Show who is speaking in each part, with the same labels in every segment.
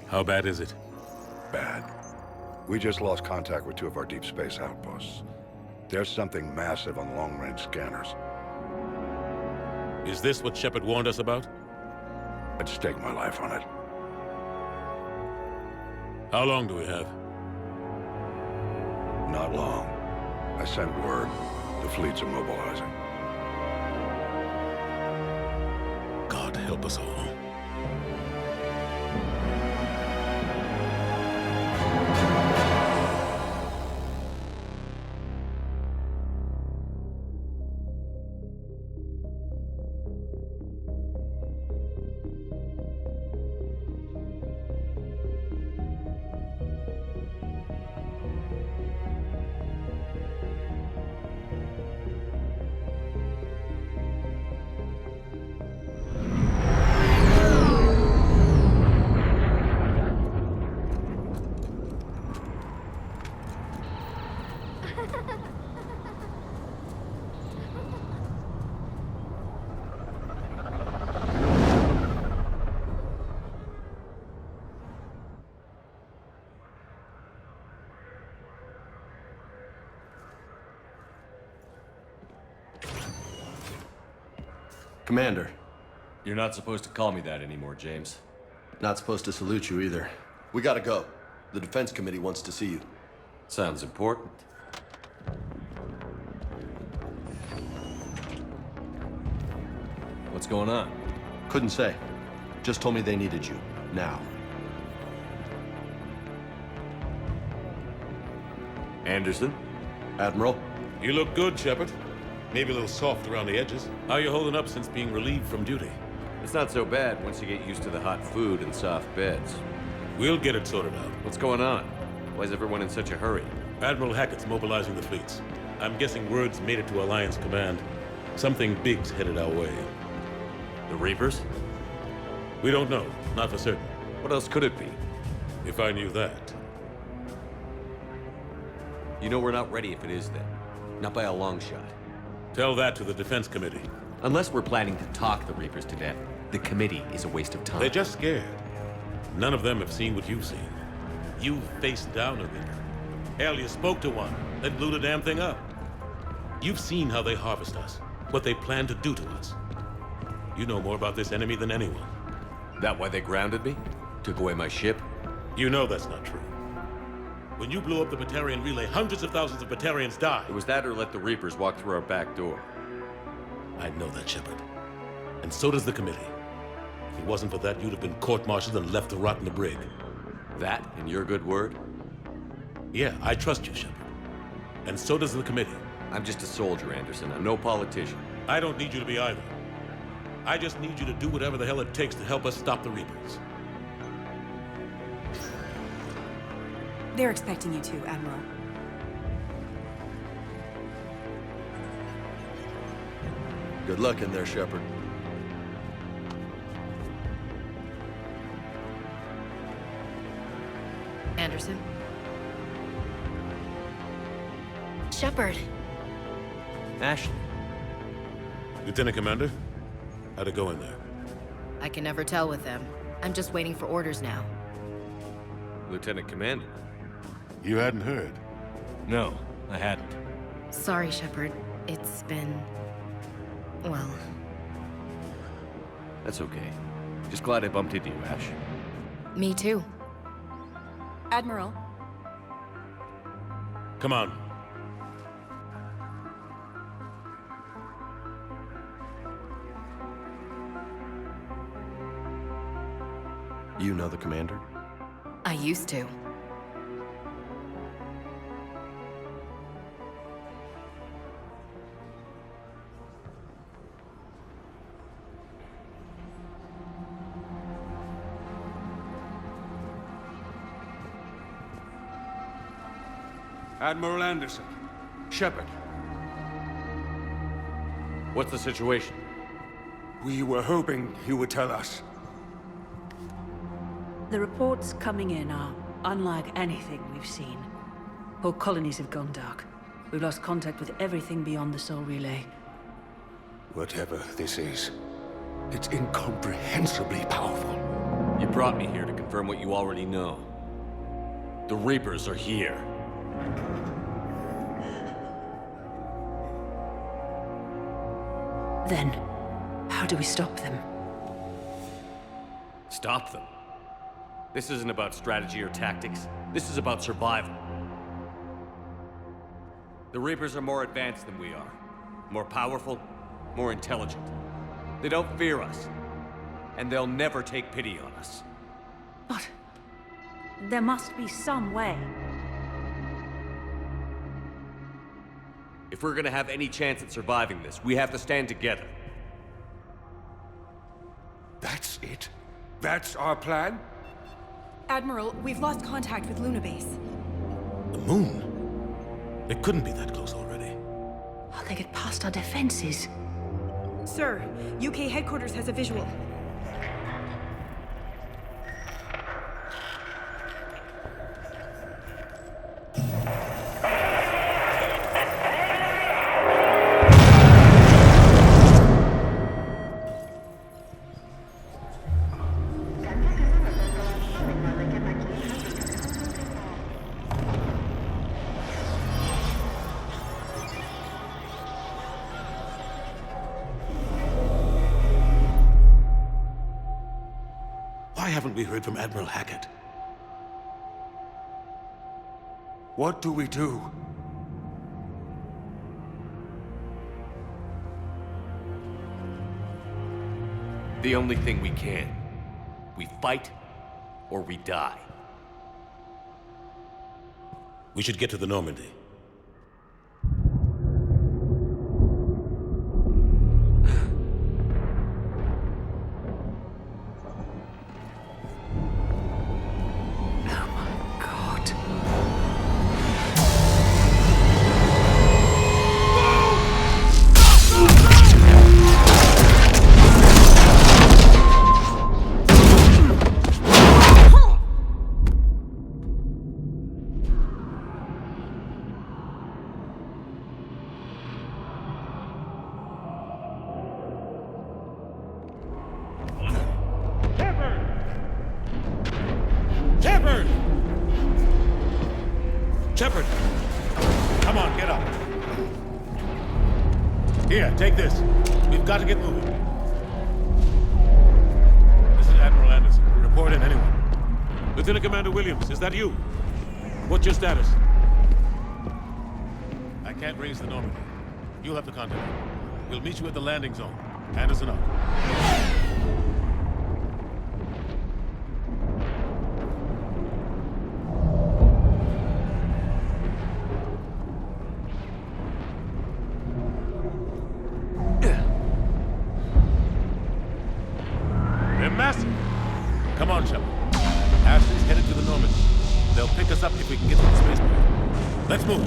Speaker 1: How bad is it?
Speaker 2: Bad. We just lost contact with 2 of our deep space outposts. There's something massive on long-range scanners.
Speaker 1: Is this what Shepard warned us about?
Speaker 2: I'd stake my life on it.
Speaker 1: How long do we have?
Speaker 2: Not long. I sent word. The fleets are mobilizing.
Speaker 1: God help us all.
Speaker 3: Commander.
Speaker 4: You're not supposed to call me that anymore, James.
Speaker 3: Not supposed to salute you either. We gotta go. The Defense Committee wants to see you.
Speaker 4: Sounds important. What's going on?
Speaker 3: Couldn't say. Just told me they needed you. Now.
Speaker 4: Anderson?
Speaker 3: Admiral?
Speaker 1: You look good, Shepard. Maybe a little soft around the edges. How you holding up since being relieved from duty?
Speaker 4: It's not so bad once you get used to the hot food and soft beds.
Speaker 1: We'll get it sorted out.
Speaker 4: What's going on? Why is everyone in such a hurry?
Speaker 1: Admiral Hackett's mobilizing the fleets. I'm guessing word's made it to Alliance Command. Something big's headed our way.
Speaker 4: The Reapers?
Speaker 1: We don't know. Not for certain.
Speaker 4: What else could it be?
Speaker 1: If I knew that.
Speaker 4: You know we're not ready if it is then. Not by a long shot.
Speaker 1: Tell that to the Defense Committee.
Speaker 4: Unless we're planning to talk the Reapers to death, the committee is a waste of time.
Speaker 1: They're just scared. None of them have seen what you've seen. You faced down a Reaper. Hell, you spoke to one, then blew the damn thing up. You've seen how they harvest us, what they plan to do to us. You know more about this enemy than anyone.
Speaker 4: That why they grounded me? Took away my ship?
Speaker 1: You know that's not true. When you blew up the Batarian relay, hundreds of thousands of Batarians died.
Speaker 4: It was that or let the Reapers walk through our back door.
Speaker 1: I know that, Shepard. And so does the committee. If it wasn't for that, you'd have been court-martialed and left to rot in the brig.
Speaker 4: That, in your good word?
Speaker 1: Yeah, I trust you, Shepard. And so does the committee.
Speaker 4: I'm just a soldier, Anderson. I'm no politician.
Speaker 1: I don't need you to be either. I just need you to do whatever the hell it takes to help us stop the Reapers.
Speaker 5: They're expecting you to, Admiral.
Speaker 3: Good luck in there, Shepard.
Speaker 6: Anderson? Shepard.
Speaker 4: Ashley.
Speaker 1: Lieutenant Commander, how'd it go in there?
Speaker 6: I can never tell with them. I'm just waiting for orders now.
Speaker 4: Lieutenant Commander.
Speaker 2: You hadn't heard?
Speaker 4: No, I hadn't.
Speaker 6: Sorry, Shepard. It's been... well...
Speaker 4: That's okay. Just glad I bumped into you, Ash.
Speaker 6: Me too.
Speaker 5: Admiral.
Speaker 1: Come on.
Speaker 3: You know the commander?
Speaker 6: I used to.
Speaker 7: Admiral Anderson. Shepard.
Speaker 4: What's the situation?
Speaker 7: We were hoping you would tell us.
Speaker 8: The reports coming in are unlike anything we've seen. Whole colonies have gone dark. We've lost contact with everything beyond the Sol Relay.
Speaker 7: Whatever this is, it's incomprehensibly powerful.
Speaker 4: You brought me here to confirm
Speaker 9: confirm what you already know. The Reapers are here.
Speaker 8: Then, how do we stop them?
Speaker 9: Stop them. This isn't about strategy or tactics. This is about survival. The Reapers are more advanced than we are. More powerful, more intelligent. They don't fear us. And they'll never take pity on us.
Speaker 8: But there must be some way.
Speaker 9: If we're gonna have any chance at surviving this, we have to stand together.
Speaker 7: That's it? That's our plan?
Speaker 5: Admiral, we've lost contact with Luna Base.
Speaker 1: The moon? It couldn't be that close already.
Speaker 8: How'd they get past our defenses?
Speaker 5: Sir, UK headquarters has a visual.
Speaker 1: Why haven't we heard from Admiral Hackett?
Speaker 7: What do we do?
Speaker 9: The only thing we can. We fight, or we die.
Speaker 1: We should get to the Normandy. Shepard! Come on, get up. Here, take this. We've got to get moving. This is Admiral Anderson. Report in, anyone. Lieutenant Commander Williams, is that you? What's your status? I can't raise the Normandy. You'll have to contact me. We'll meet you at the landing zone. Anderson out. They're massive. Come on, Shepard. Ashley's headed to the Normandy. They'll pick us up if we can get to the spaceport. Let's move.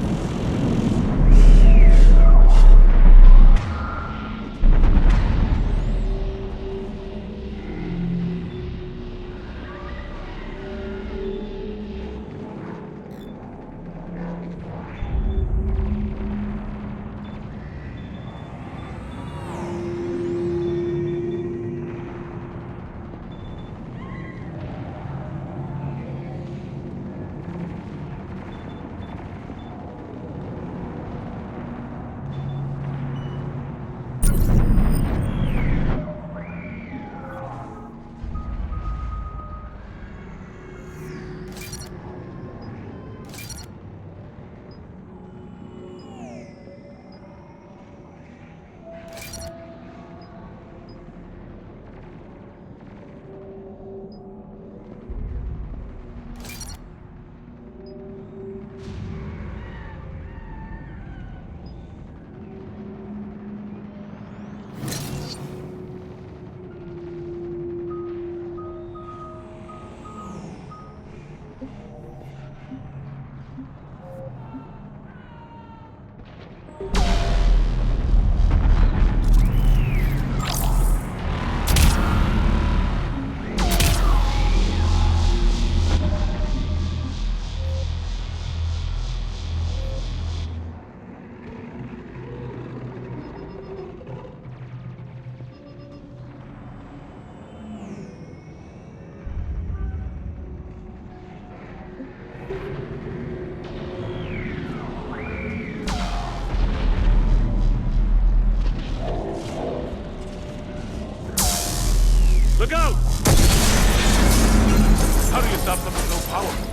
Speaker 1: How do you stop something so powerful?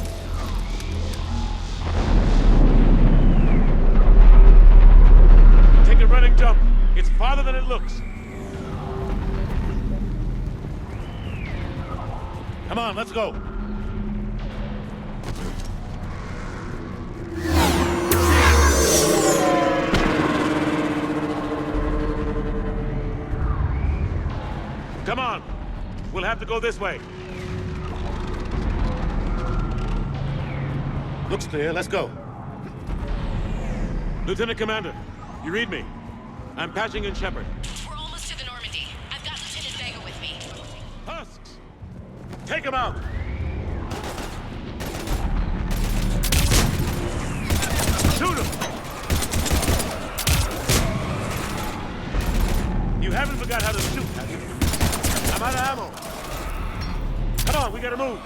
Speaker 1: Take a running jump. It's farther than it looks. Come on, let's go. Come on. We'll have to go this way. Looks clear. Let's go. Lieutenant Commander, you read me? I'm patching in Shepard.
Speaker 6: We're almost to the Normandy. I've got Lieutenant Vega with me.
Speaker 1: Husks! Take him out! Shoot him! You haven't forgot how to shoot, have you? I'm out of ammo. Come on, we gotta move.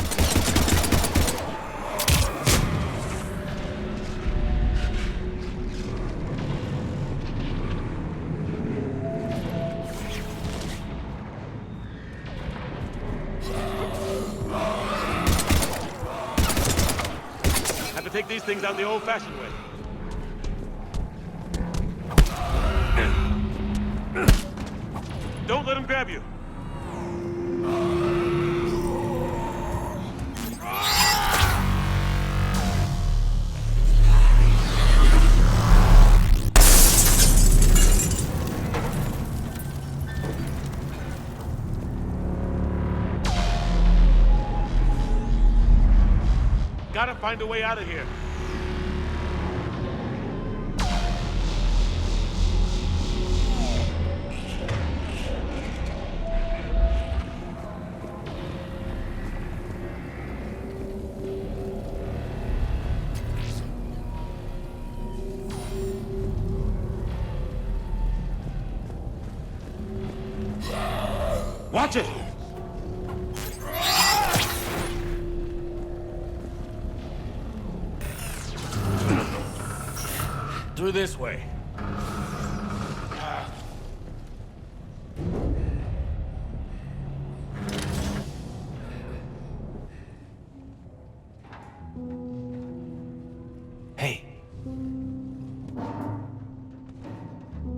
Speaker 1: Have to take these things out the old-fashioned way. Don't let him grab you. Gotta find a way out of here. Watch it! Through this way.
Speaker 9: Hey.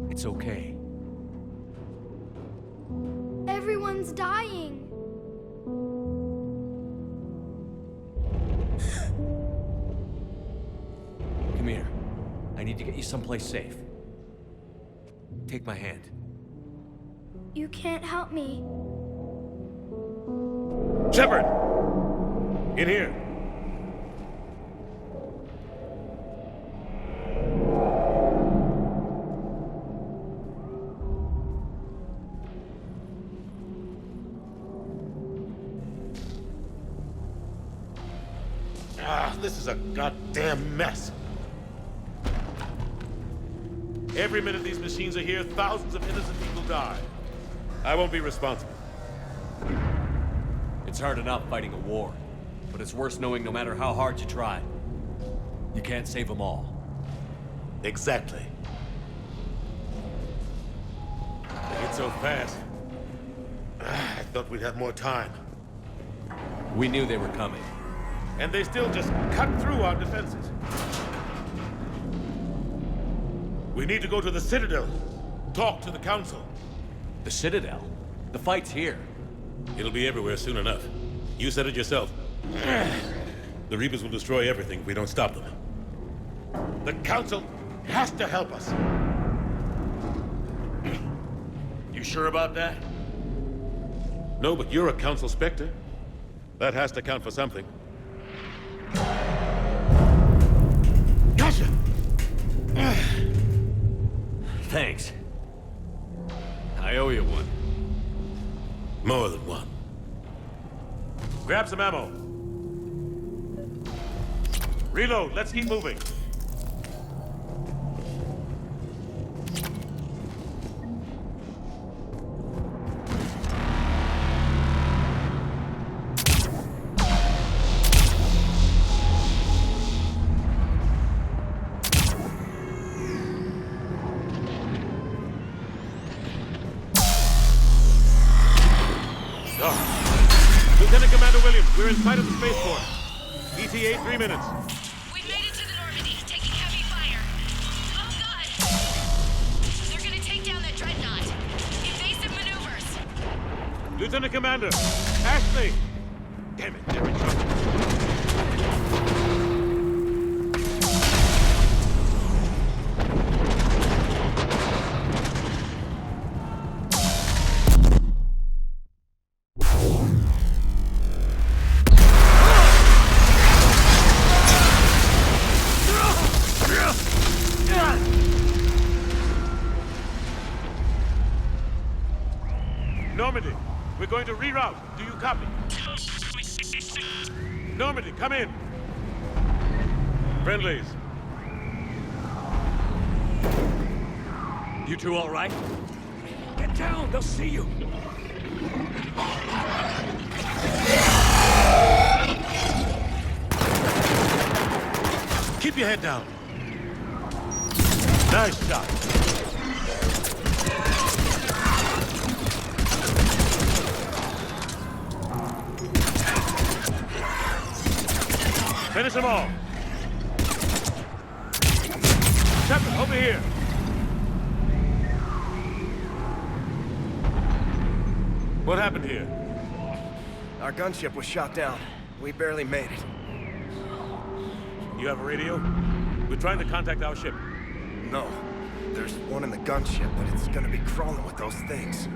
Speaker 9: It's okay.
Speaker 10: Everyone's dying.
Speaker 9: Come here. I need to get you someplace safe. Take my hand.
Speaker 10: You can't help me.
Speaker 1: Shepard! In here. This is a goddamn mess. Every minute these machines are here, thousands of innocent people die. I won't be responsible.
Speaker 9: It's hard enough fighting a war, but it's worse knowing no matter how hard you try, you can't save them all.
Speaker 1: Exactly. They hit so fast. I thought we'd have more time.
Speaker 9: We knew they were coming.
Speaker 1: And they still just cut through our defenses. We need to go to the Citadel. Talk to the Council.
Speaker 9: The Citadel? The fight's here.
Speaker 1: It'll be everywhere soon enough. You said it yourself. The Reapers will destroy everything if we don't stop them. The Council has to help us. You sure about that? No, but you're a Council Spectre. That has to count for something. Gotcha!
Speaker 9: Thanks. I owe you one.
Speaker 1: More than one. Grab some ammo. Reload, let's keep moving. Lieutenant Commander Williams, we're in sight of the spaceport. ETA 3 minutes.
Speaker 6: We've made it to the Normandy, taking heavy fire. Oh god! They're gonna take down that dreadnought. Invasive maneuvers.
Speaker 1: Lieutenant Commander, Ashley! Damn it, they're in trouble. Normandy, we're going to reroute. Do you copy? Normandy, come in. Friendlies.
Speaker 9: You two all right? Get down, they'll see you.
Speaker 1: Keep your head down. Nice shot. Finish them all. Shepard, over here. What happened here?
Speaker 11: Our gunship was shot down. We barely made it.
Speaker 1: You have a radio? We're trying to contact our ship.
Speaker 11: No. There's one in the gunship, but it's gonna be crawling with those things.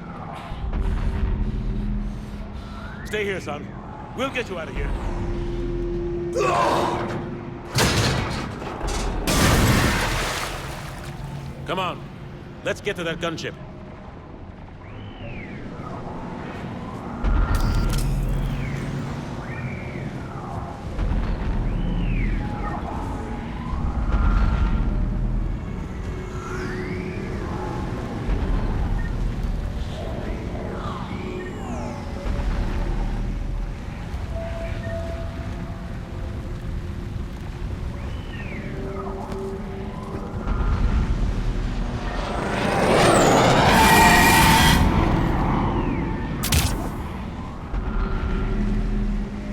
Speaker 1: Stay here, son. We'll get you out of here. Come on. Let's get to that gunship.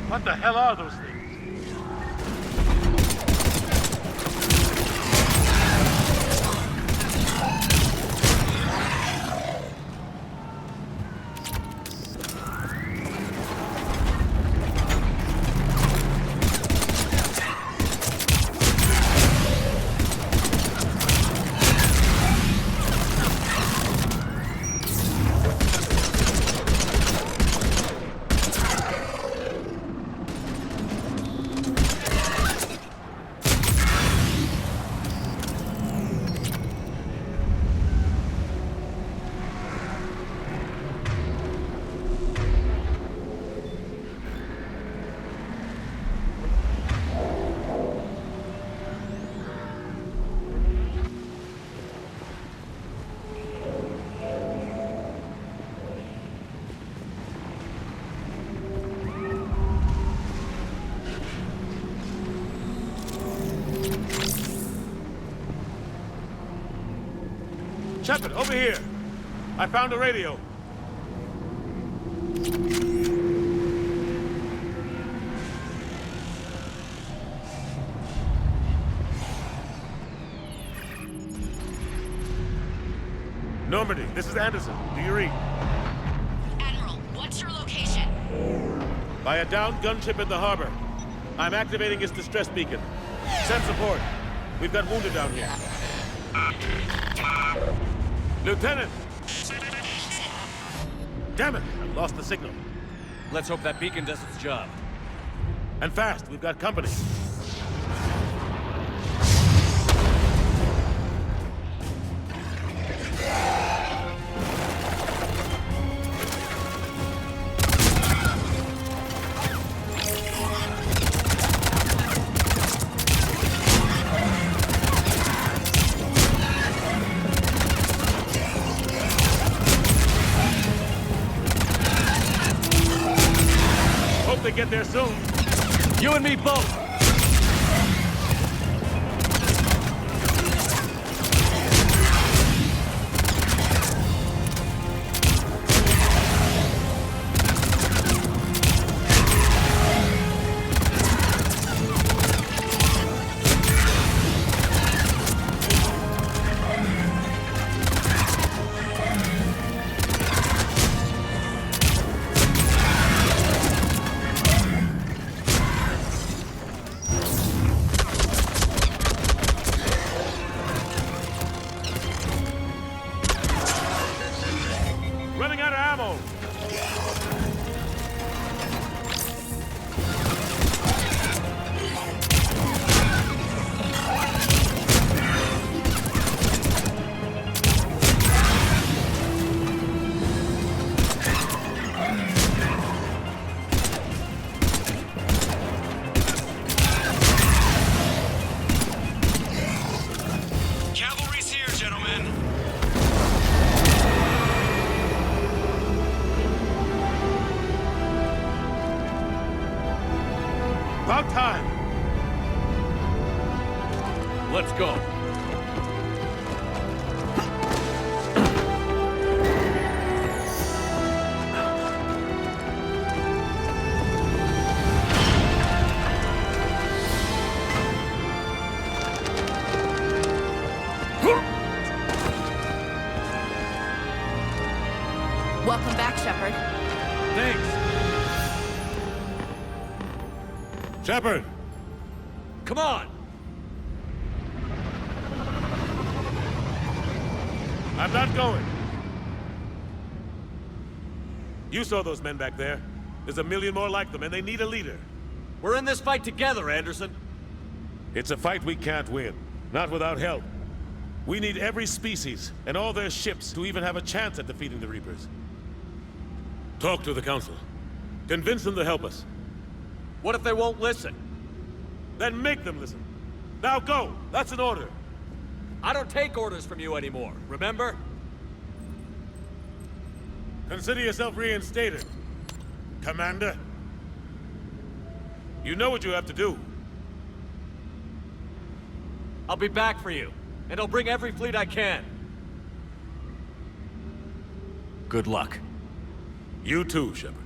Speaker 1: What the hell are those things? Shepard, over here. I found a radio. Normandy, this is Anderson. Do you read?
Speaker 6: Admiral, what's your location?
Speaker 1: By a downed gunship in the harbor. I'm activating its distress beacon. Send support. We've got wounded down here. Lieutenant! Damn it! I've lost the signal.
Speaker 9: Let's hope that beacon does its job.
Speaker 1: And fast, we've got company. Hope they get there soon.
Speaker 9: You and me both!
Speaker 1: About time!
Speaker 9: Let's go.
Speaker 6: Welcome back, Shepard.
Speaker 9: Thanks.
Speaker 1: Shepard!
Speaker 9: Come on.
Speaker 1: I'm not going. You saw those men back there. There's a million more like them, and they need a leader.
Speaker 9: We're in this fight together, Anderson.
Speaker 1: It's a fight we can't win. Not without help. We need every species and all their ships to even have a chance at defeating the Reapers. Talk to the Council. Convince them to help us.
Speaker 9: What if they won't listen?
Speaker 1: Then make them listen. Now go! That's an order.
Speaker 9: I don't take orders from you anymore, remember?
Speaker 1: Consider yourself reinstated, Commander. You know what you have to do.
Speaker 9: I'll be back for you, and I'll bring every fleet I can. Good luck.
Speaker 1: You too, Shepard.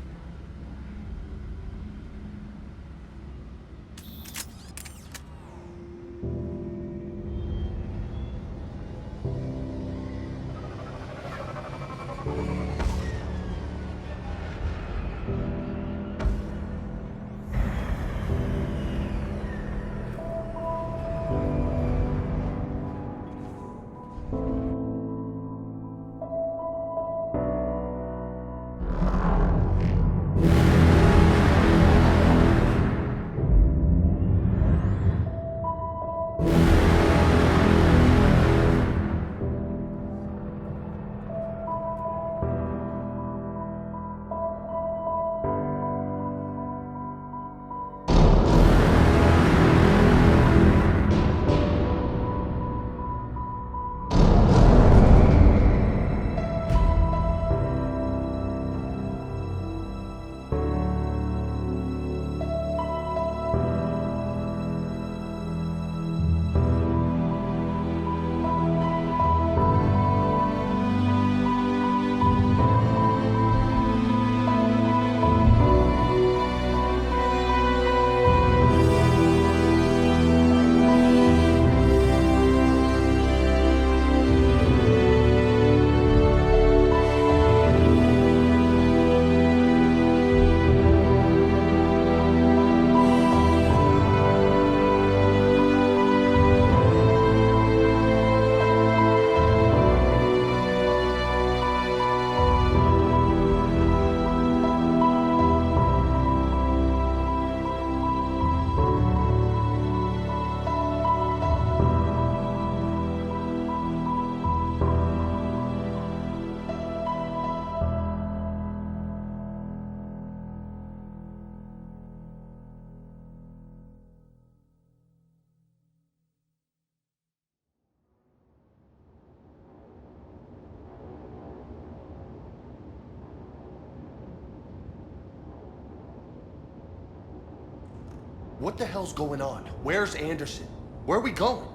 Speaker 3: What the hell's going on? Where's Anderson? Where are we going?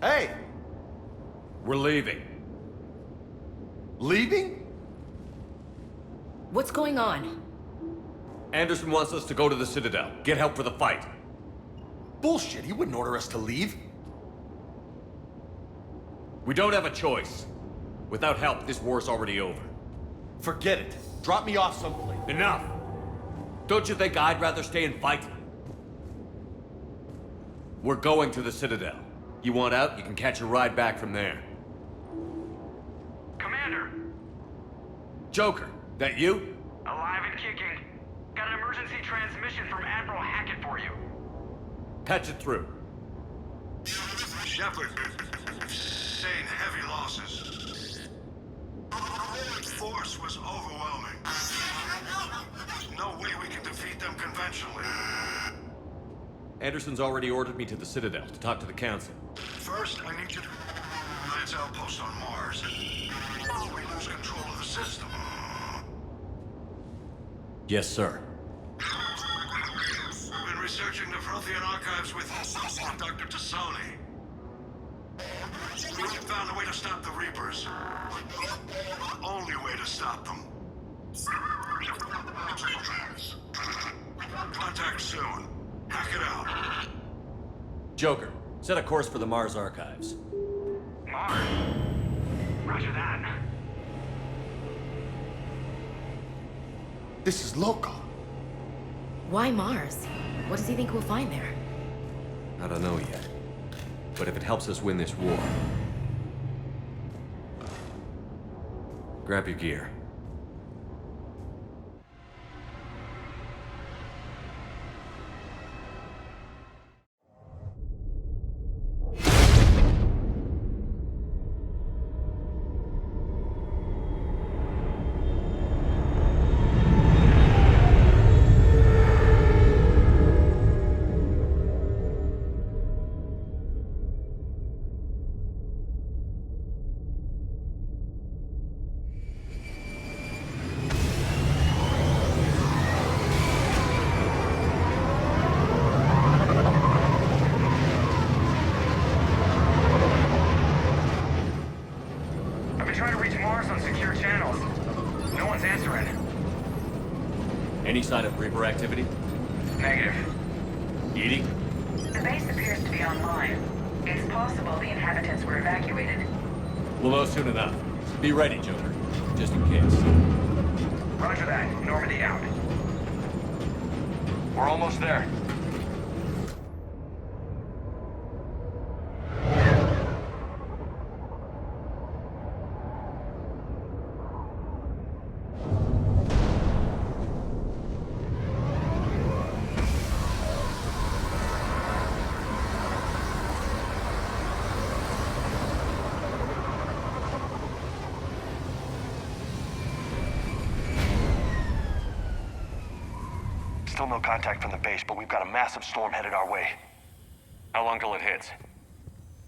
Speaker 3: Hey!
Speaker 9: We're leaving.
Speaker 3: Leaving?
Speaker 6: What's going on?
Speaker 9: Anderson wants us to go to the Citadel, get help for the fight.
Speaker 3: Bullshit, he wouldn't order us to leave.
Speaker 9: We don't have a choice. Without help, this war's already over.
Speaker 3: Forget it. Drop me off someplace.
Speaker 9: Enough! Don't you think I'd rather stay and fight? We're going to the Citadel. You want out, you can catch a ride back from there.
Speaker 12: Commander!
Speaker 9: Joker, that you?
Speaker 12: Alive and kicking. Got an emergency transmission from Admiral Hackett for you.
Speaker 9: Patch it through.
Speaker 2: Shepard, sustained heavy losses. The force was overwhelming. There's no way we can defeat them conventionally.
Speaker 9: Anderson's already ordered me to the Citadel to talk to the Council.
Speaker 2: First, I need you to Alliance outpost on Mars. We lose control of the system.
Speaker 9: Yes, sir.
Speaker 2: researching the Prothean archives with Dr. Tassoni. We found a way to stop the Reapers. Only way to stop them. Contact soon. Hack it out.
Speaker 9: Joker, set a course for the Mars archives.
Speaker 12: Mars? Roger that.
Speaker 3: This is local.
Speaker 6: Why Mars? What does he think we'll find there?
Speaker 9: I don't know yet. But if it helps us win this war... grab your gear. Any sign of Reaper activity?
Speaker 12: Negative.
Speaker 9: EDI?
Speaker 13: The base appears to be online. It's possible the inhabitants were evacuated.
Speaker 9: We'll know soon enough. Be ready, Joker. Just in case.
Speaker 12: Roger that. Normandy out. We're almost there.
Speaker 2: Still no contact from the base, but we've got a massive storm headed our way.
Speaker 9: How long till it hits?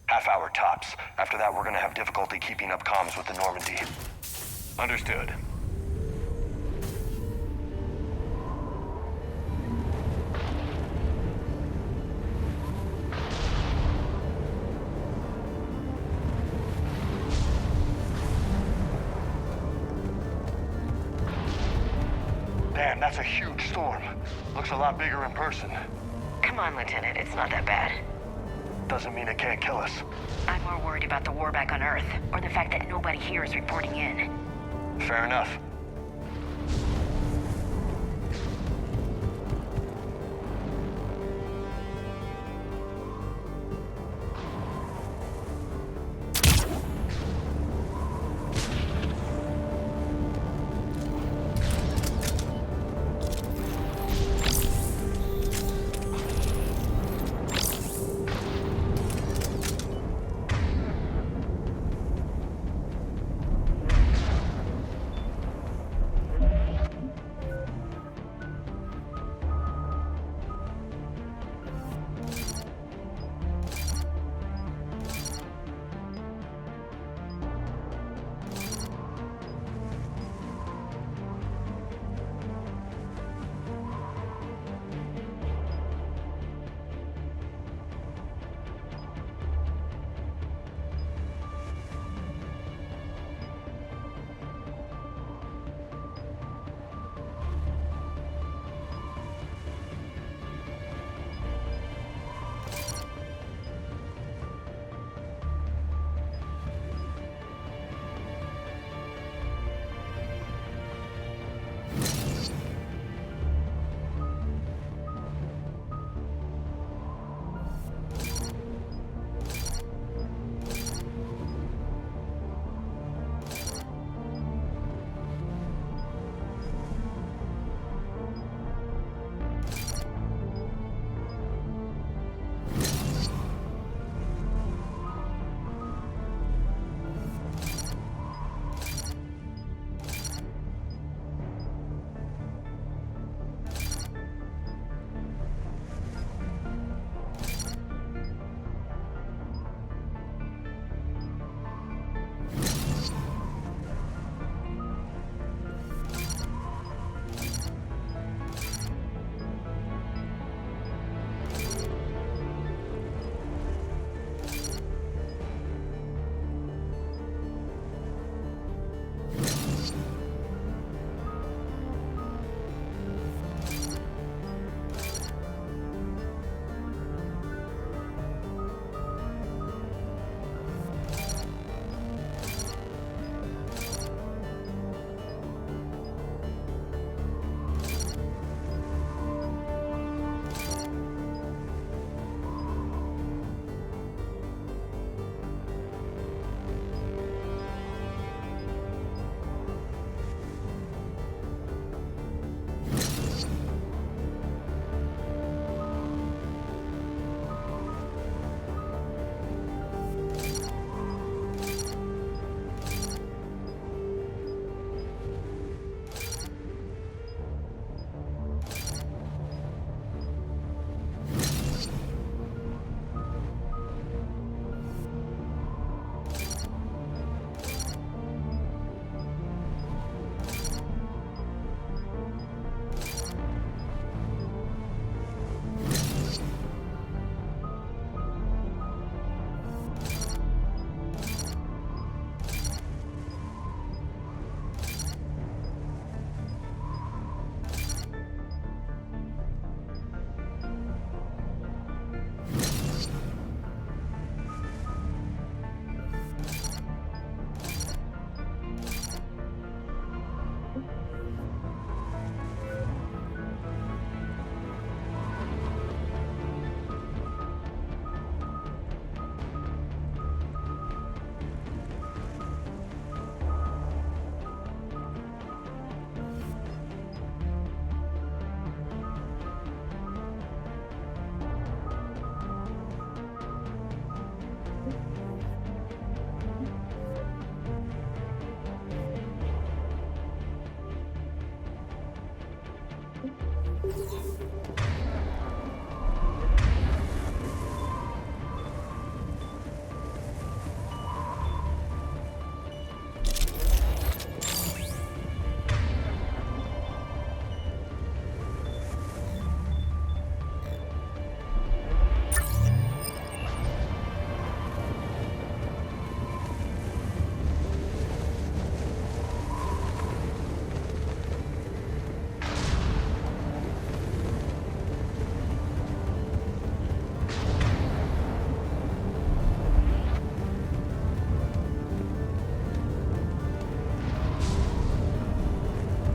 Speaker 2: Half hour tops. After that, we're gonna have difficulty keeping up comms with the Normandy.
Speaker 9: Understood.
Speaker 2: Damn, that's a huge storm. Looks a lot bigger in person.
Speaker 13: Come on, Lieutenant. It's not that bad.
Speaker 2: Doesn't mean it can't kill us.
Speaker 13: I'm more worried about the war back on Earth, or the fact that nobody here is reporting in.
Speaker 2: Fair enough.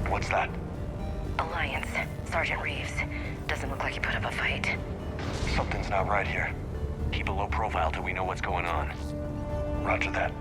Speaker 2: What's that?
Speaker 13: Alliance. Sergeant Reeves. Doesn't look like he put up a fight.
Speaker 2: Something's not right here.
Speaker 9: Keep a low profile till we know what's going on.
Speaker 2: Roger that.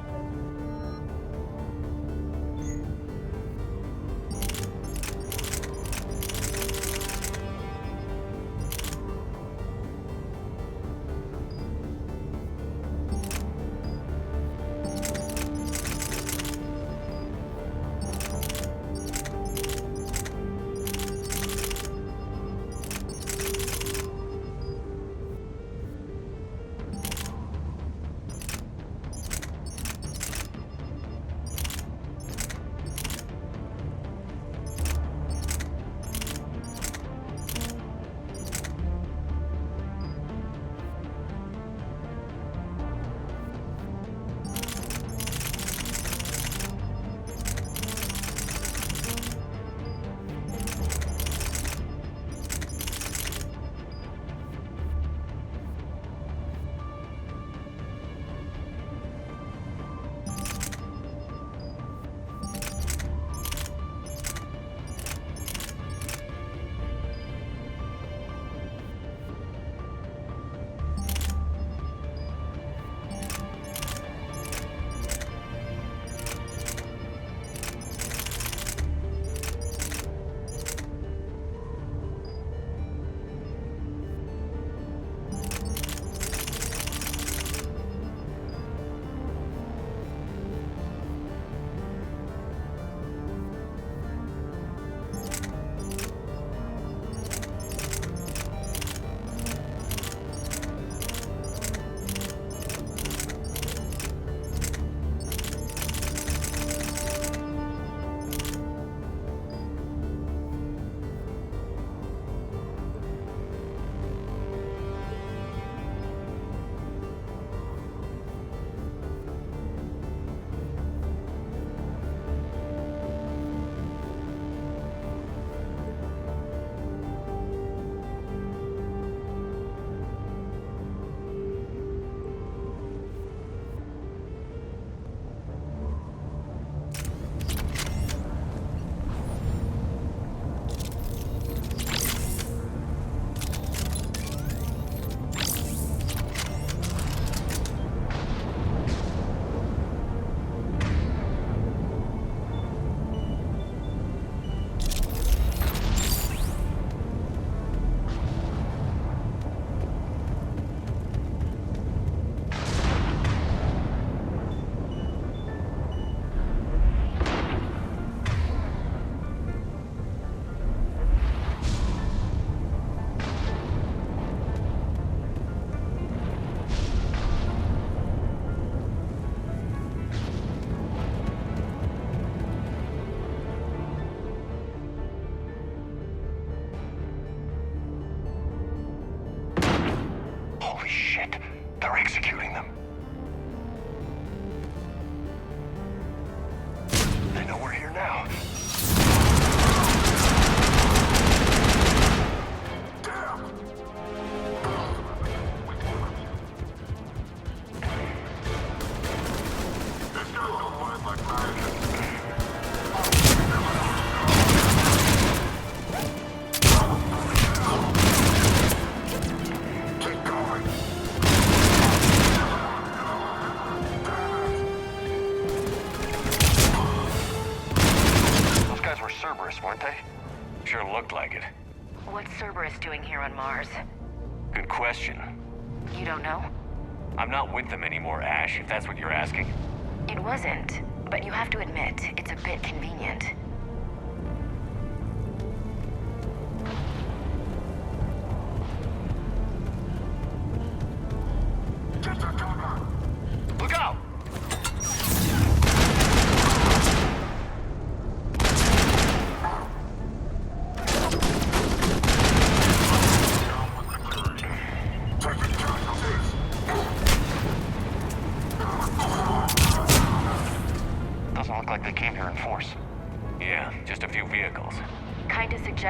Speaker 9: Cerberus, weren't they? Sure looked like it.
Speaker 13: What's Cerberus doing here on Mars?
Speaker 9: Good question.
Speaker 13: You don't know?
Speaker 9: I'm not with them anymore, Ash, if that's what you're asking.
Speaker 13: It wasn't, but you have to admit, it's a bit convenient.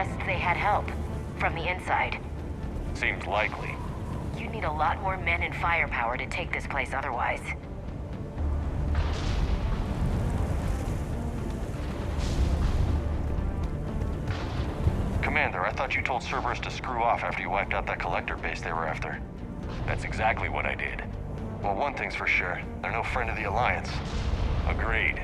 Speaker 13: suggests they had help. From the inside.
Speaker 12: Seems likely.
Speaker 13: You'd need a lot more men and firepower to take this place otherwise.
Speaker 12: Commander, I thought you told Cerberus to screw off after you wiped out that collector base they were after. That's exactly what I did.
Speaker 2: Well, one thing's for sure. They're no friend of the Alliance.
Speaker 12: Agreed.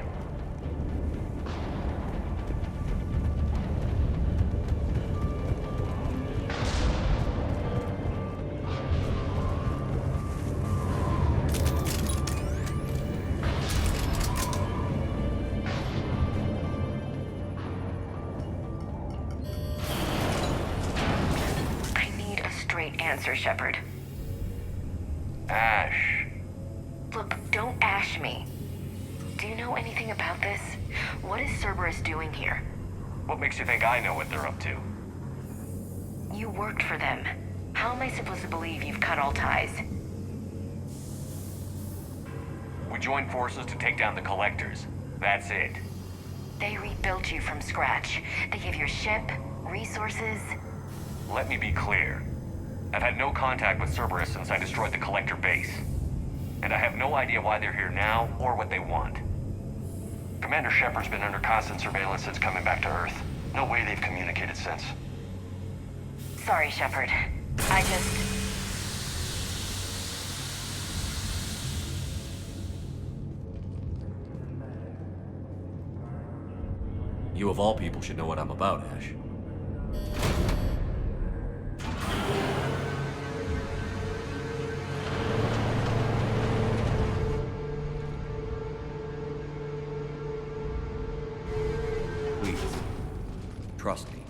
Speaker 13: I need a straight answer, Shepard.
Speaker 12: Ash.
Speaker 13: Look, don't ash me. Do you know anything about this? What is Cerberus doing here?
Speaker 12: What makes you think I know what they're up to?
Speaker 13: You worked for them. How am I supposed to believe you've cut all ties?
Speaker 12: We joined forces to take down the Collectors. That's it.
Speaker 13: They rebuilt you from scratch. They gave your ship, resources.
Speaker 12: Let me be clear. I've had no contact with Cerberus since I destroyed the Collector base. And I have no idea why they're here now, or what they want.
Speaker 2: Commander Shepard's been under constant surveillance since coming back to Earth. No way they've communicated since.
Speaker 13: Sorry, Shepard. I just...
Speaker 4: You of all people should know what I'm about, Ash. Please, trust me.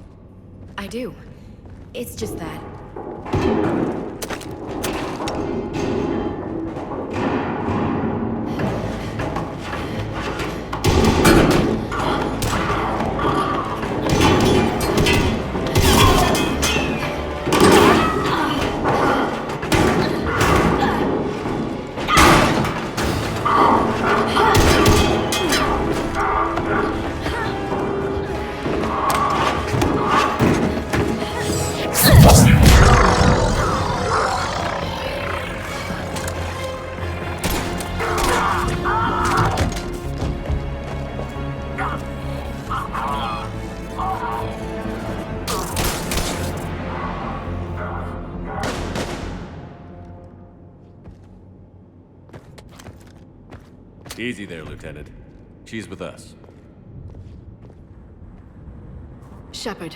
Speaker 5: I do. It's just that.
Speaker 4: Easy there, Lieutenant. She's with us.
Speaker 5: Shepard,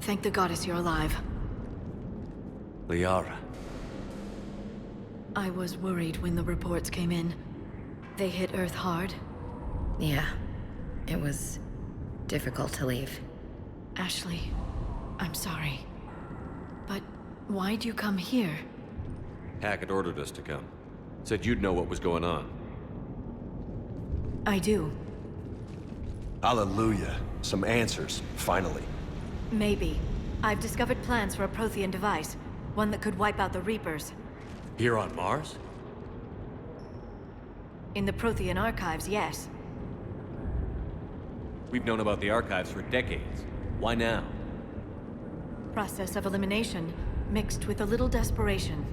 Speaker 5: thank the goddess you're alive.
Speaker 4: Liara.
Speaker 5: I was worried when the reports came in. They hit Earth hard.
Speaker 14: Yeah. It was difficult to leave.
Speaker 5: Ashley, I'm sorry. But why'd you come here?
Speaker 4: Hackett ordered us to come. Said you'd know what was going on.
Speaker 5: I do.
Speaker 3: Hallelujah. Some answers, finally.
Speaker 5: Maybe. I've discovered plans for a Prothean device. One that could wipe out the Reapers.
Speaker 4: Here on Mars?
Speaker 5: In the Prothean archives, yes.
Speaker 4: We've known about the archives for decades. Why now?
Speaker 5: Process of elimination, mixed with a little desperation.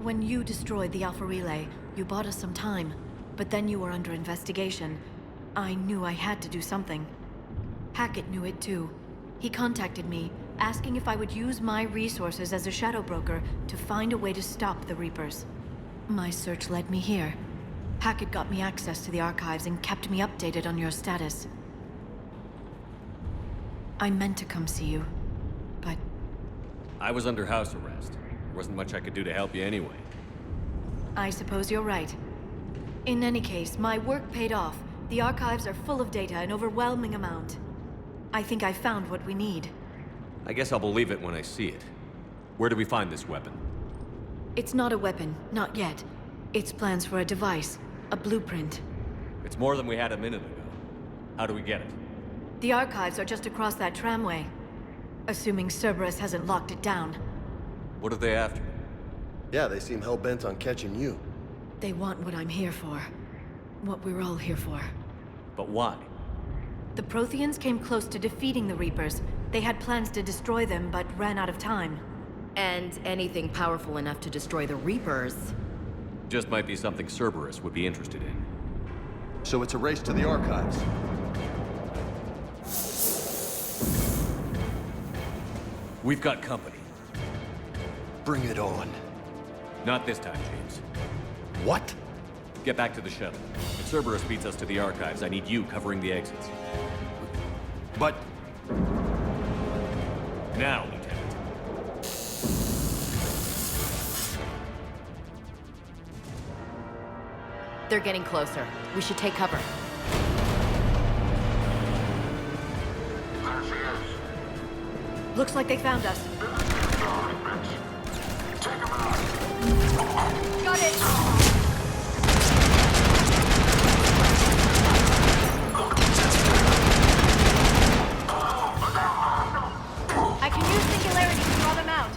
Speaker 5: When you destroyed the Alpha Relay, you bought us some time. But then you were under investigation. I knew I had to do something. Hackett knew it too. He contacted me, asking if I would use my resources as a shadow broker to find a way to stop the Reapers. My search led me here. Hackett got me access to the archives and kept me updated on your status. I meant to come see you, but...
Speaker 4: I was under house arrest. There wasn't much I could do to help you anyway.
Speaker 5: I suppose you're right. In any case, my work paid off. The archives are full of data, an overwhelming amount. I think I found what we need.
Speaker 4: I guess I'll believe it when I see it. Where do we find this weapon?
Speaker 5: It's not a weapon, not yet. It's plans for a device, a blueprint.
Speaker 4: It's more than we had a minute ago. How do we get it?
Speaker 5: The archives are just across that tramway. Assuming Cerberus hasn't locked it down.
Speaker 4: What are they after?
Speaker 3: Yeah, they seem hell-bent on catching you.
Speaker 5: They want what I'm here for. What we're all here for.
Speaker 4: But why?
Speaker 5: The Protheans came close to defeating the Reapers, They had plans to destroy them, but ran out of time.
Speaker 14: And anything powerful enough to destroy the Reapers.
Speaker 4: Just might be something Cerberus would be interested in.
Speaker 3: So it's a race to the archives.
Speaker 4: We've got company.
Speaker 3: Bring it on.
Speaker 4: Not this time, James.
Speaker 3: What?
Speaker 4: Get back to the shuttle. If Cerberus beats us to the archives, I need you covering the exits.
Speaker 3: But...
Speaker 4: Now, Lieutenant.
Speaker 14: They're getting closer. We should take cover.
Speaker 2: There she is.
Speaker 5: Looks like they found us.
Speaker 2: Take him out.
Speaker 5: Got it! I can use singularity to draw them out.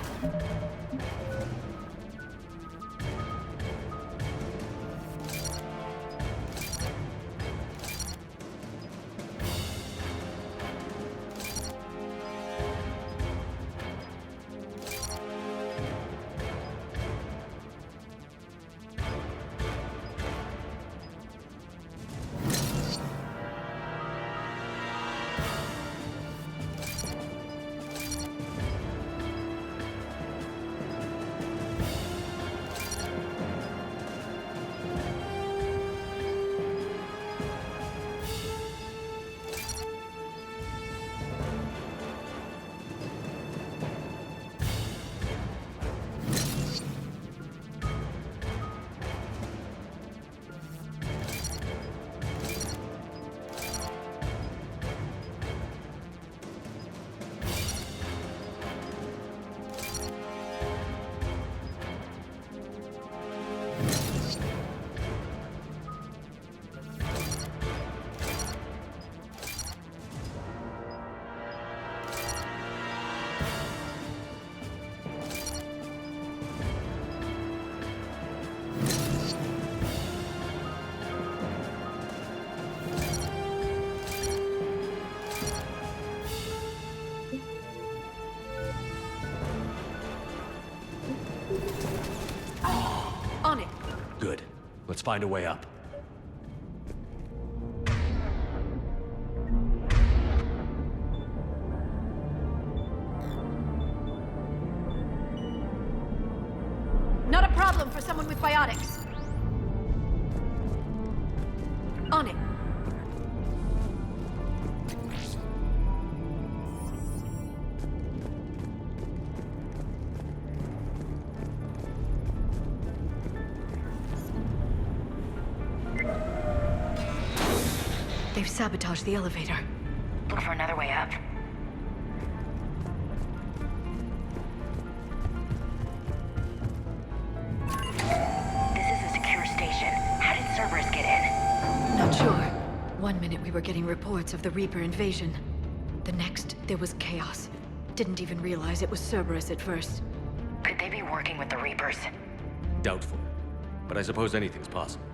Speaker 5: On it.
Speaker 4: Good. Let's find a way up.
Speaker 5: Not a problem for someone with biotics. On it. They've sabotaged the elevator.
Speaker 13: Look for another way up. This is a secure station. How did Cerberus get in?
Speaker 5: Not sure. One minute we were getting reports of the Reaper invasion. The next, there was chaos. Didn't even realize it was Cerberus at first.
Speaker 13: Could they be working with the Reapers?
Speaker 4: Doubtful. But I suppose anything's possible.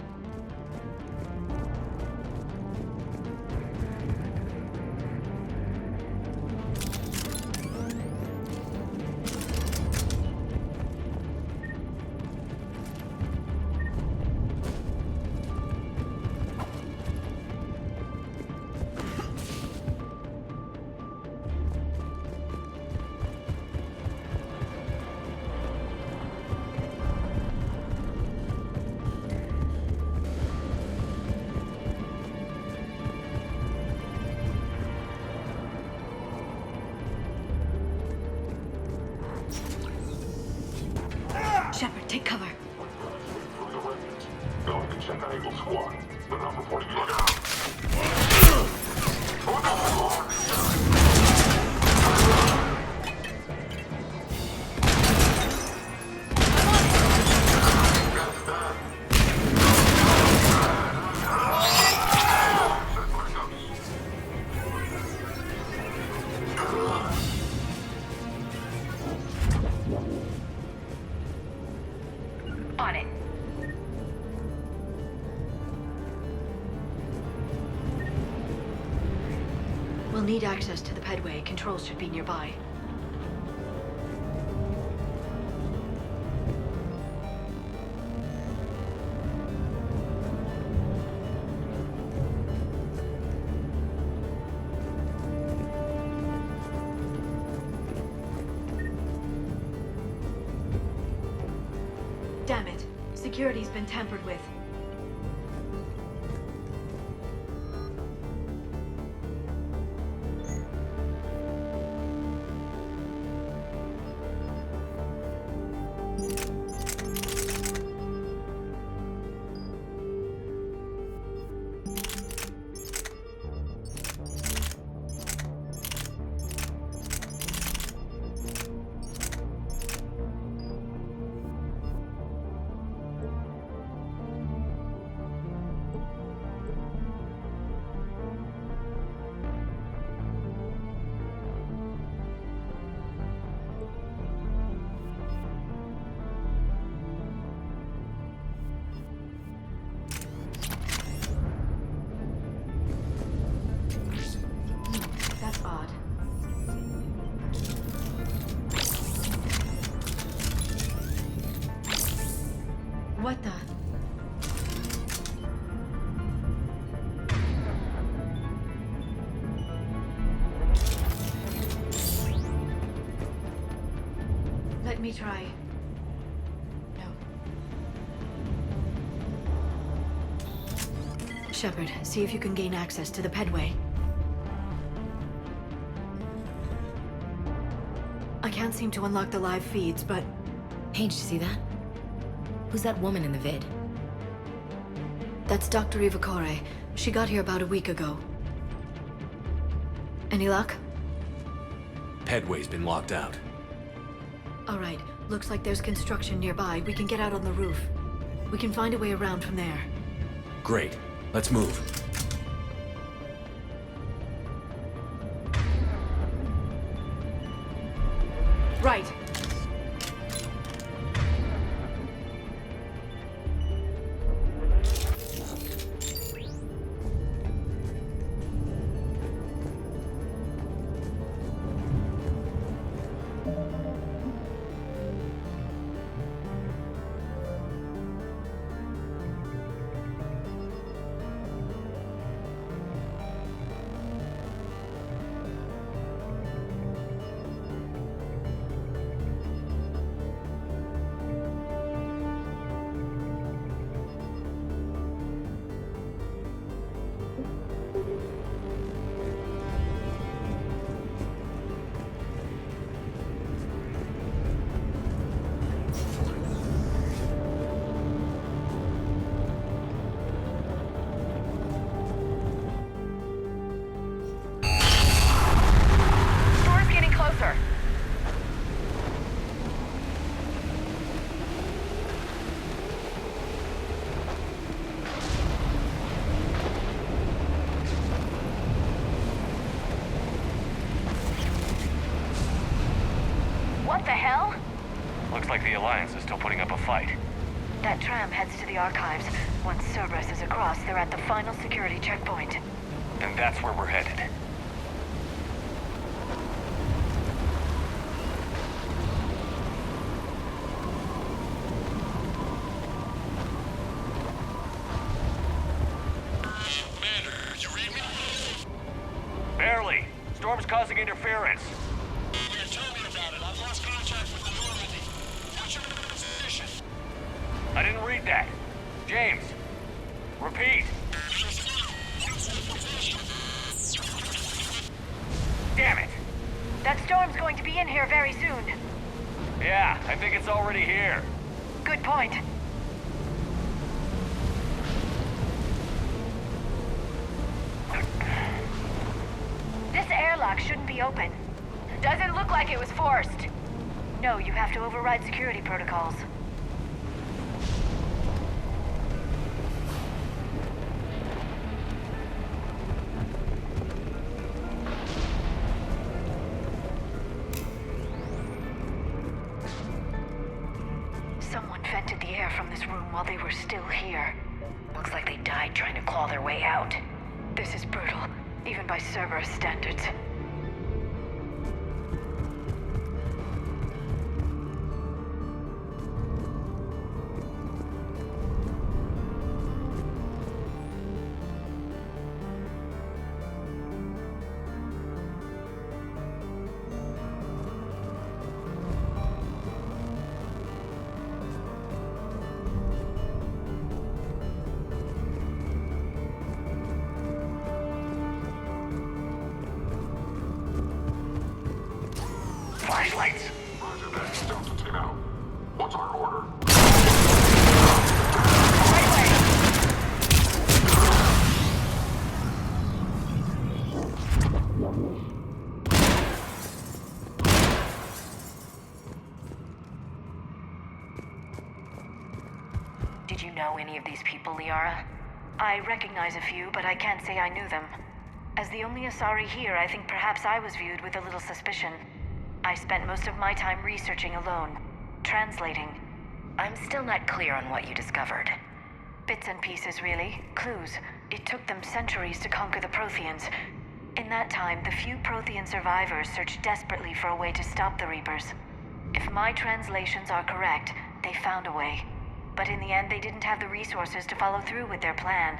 Speaker 5: Shepard, take cover.
Speaker 2: Going to check on Eagle Squad, but I'm reporting you down.
Speaker 13: On it.
Speaker 5: We'll We'll need access to the pedway. Controls should be nearby. Damn it. Security's been tampered with. That's odd. What the? Let me try. No. Shepard, see if you can gain access to the pedway. I can't seem to unlock the live feeds, but...
Speaker 14: Paige, see that? Who's that woman in the vid?
Speaker 5: That's Dr. Ivakore. She got here about a week ago. Any luck?
Speaker 4: Pedway's been locked out.
Speaker 5: All right. Looks like there's construction nearby. We can get out on the roof. We can find a way around from there.
Speaker 4: Great. Let's move.
Speaker 5: Right.
Speaker 13: What the hell?
Speaker 12: Looks like the Alliance is still putting up a fight.
Speaker 13: That tram heads to the archives. Once Cerberus is across, they're at the final security checkpoint.
Speaker 12: And that's where we're headed.
Speaker 2: Commander, you read me?
Speaker 12: Barely. Storm's causing interference.
Speaker 2: Yeah, tell me about it. I've lost contact with the Normandy. What's your position?
Speaker 12: I didn't read that. James, repeat. Damn it.
Speaker 13: That storm's going to be in here very soon.
Speaker 12: Yeah, I think it's already here.
Speaker 13: Good point. This airlock shouldn't be open. Doesn't look like it was forced. No, you have to override security protocols. Someone vented the air from this room while they were still here.
Speaker 14: Looks like they died trying to claw their way out.
Speaker 13: This is brutal.
Speaker 8: even by Cerberus standards.
Speaker 2: Flashlights! Roger that. Delta team out. What's our order?
Speaker 13: Did you know any of these people, Liara?
Speaker 8: I recognize a few, but I can't say I knew them. As the only Asari here, I think perhaps I was viewed with a little suspicion. I spent most of my time researching alone, translating.
Speaker 13: I'm still not clear on what you discovered.
Speaker 8: Bits and pieces, really. Clues. It took them centuries to conquer the Protheans. In that time, the few Prothean survivors searched desperately for a way to stop the Reapers. If my translations are correct, they found a way. But in the end, they didn't have the resources to follow through with their plan.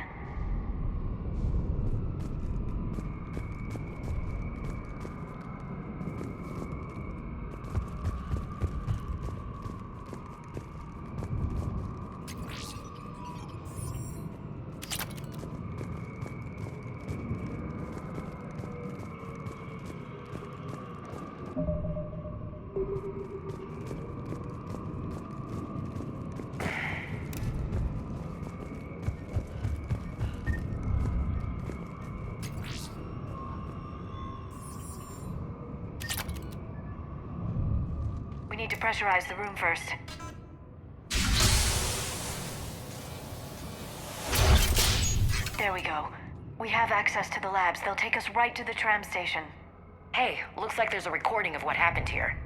Speaker 8: We need to pressurize the room first. There we go. We have access to the labs. They'll take us right to the tram station.
Speaker 13: Hey, looks like there's a recording of what happened here.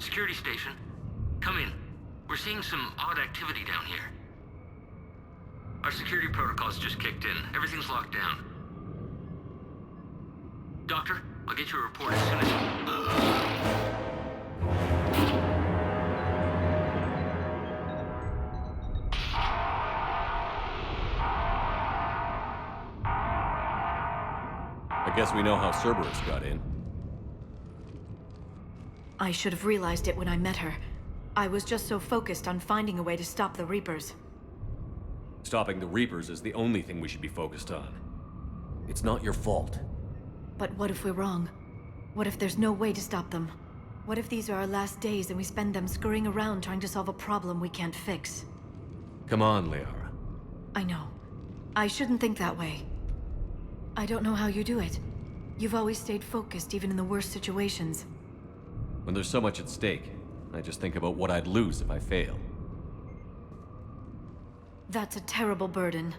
Speaker 15: Security station. Come in. We're seeing some odd activity down here. Our security protocols just kicked in. Everything's locked down. Doctor, I'll get you a report as soon as...
Speaker 4: I guess we know how Cerberus got in.
Speaker 5: I should have realized it when I met her. I was just so focused on finding a way to stop the Reapers.
Speaker 4: Stopping the Reapers is the only thing we should be focused on. It's not your fault.
Speaker 5: But what if we're wrong? What if there's no way to stop them? What if these are our last days and we spend them scurrying around trying to solve a problem we can't fix?
Speaker 4: Come on, Liara.
Speaker 5: I know. I shouldn't think that way. I don't know how you do it. You've always stayed focused even in the worst situations.
Speaker 4: When there's so much at stake, I just think about what I'd lose if I fail.
Speaker 5: That's a terrible burden.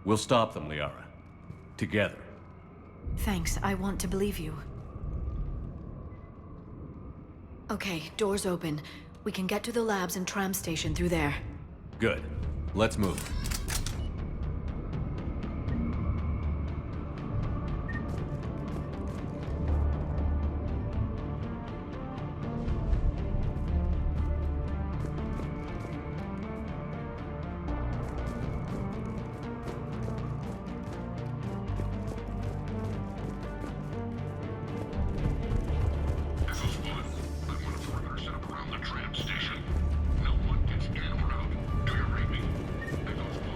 Speaker 4: We'll stop them, Liara. Together.
Speaker 5: Thanks, I want to believe you. Okay, doors open. We can get to the labs and tram station through there.
Speaker 4: Good. Let's move.
Speaker 2: Tram station. No one gets in or out. Do you read me? Echoes 1.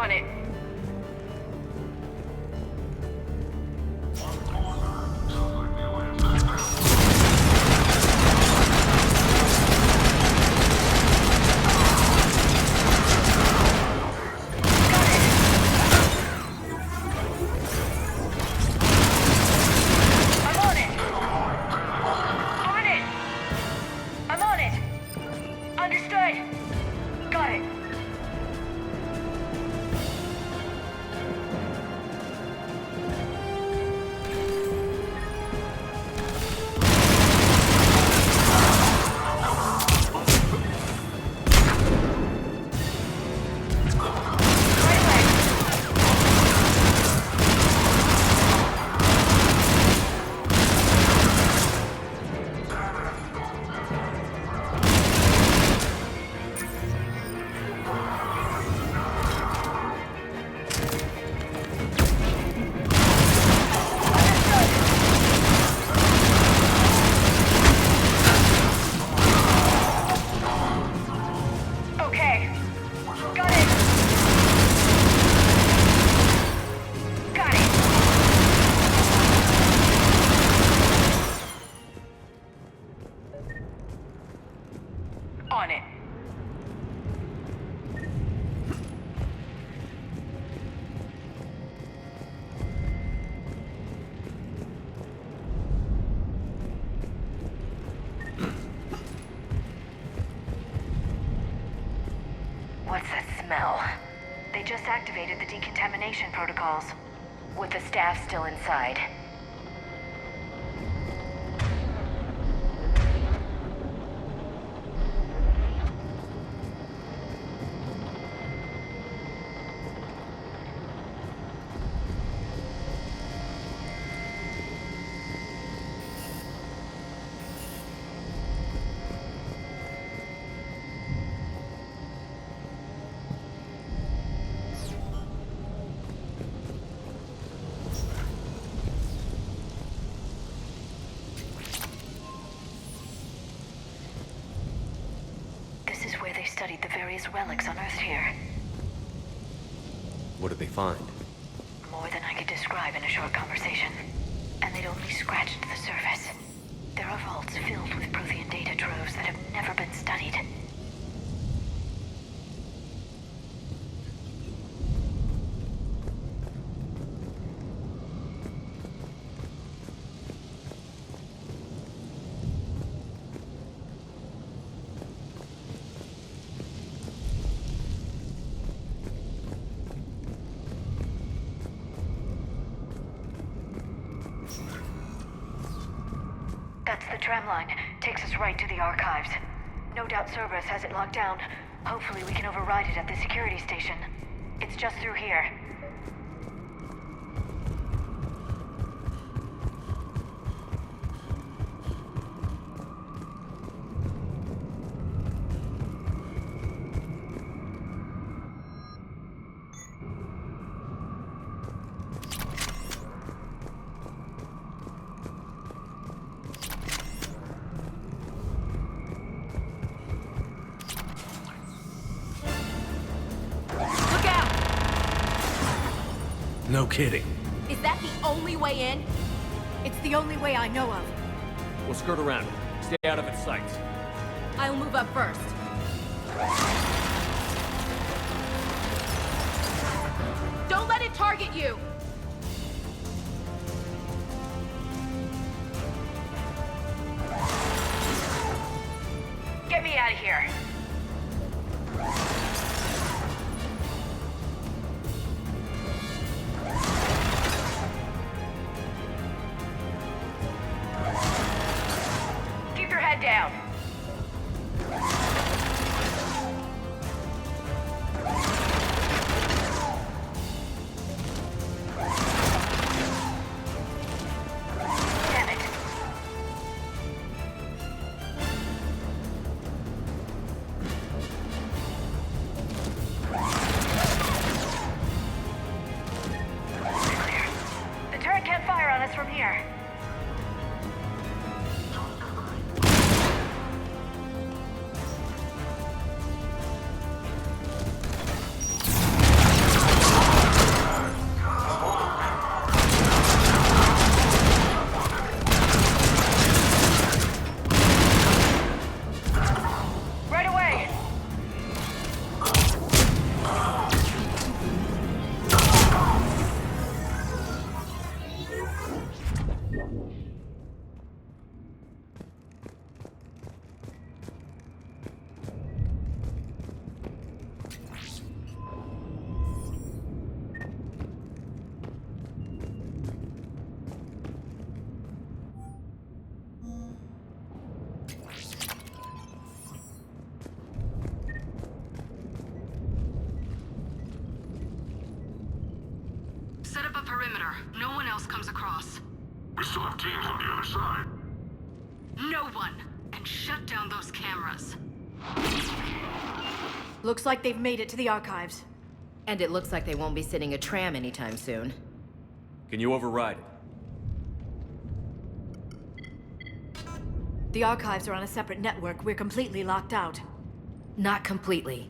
Speaker 13: On it. On it.
Speaker 8: What's that smell? They just activated the decontamination protocols. With the staff still inside. Where they studied the various relics unearthed here.
Speaker 4: What did they find?
Speaker 8: More than I could describe in a short conversation. And they'd only scratched the surface. There are vaults filled with Prothean data troves that have never been studied. That's the tram line. Takes us right to the archives. No doubt Cerberus has it locked down. Hopefully we can override it at the security station. It's just through here.
Speaker 4: No kidding.
Speaker 6: Is that the only way in?
Speaker 5: It's the only way I know of.
Speaker 4: We'll skirt around it. Stay out of its sights.
Speaker 6: I'll move up first. Don't let it target you!
Speaker 13: Get me out of here. Keep your head down. Damn it. Clear. The turret can't fire on us from here.
Speaker 6: comes across.
Speaker 2: We still have teams on the other side.
Speaker 6: No one! And shut down those cameras.
Speaker 5: Looks like they've made it to the archives.
Speaker 14: And it looks like they won't be sitting a tram anytime soon.
Speaker 4: Can you override it?
Speaker 5: The archives are on a separate network. We're completely locked out.
Speaker 14: Not completely.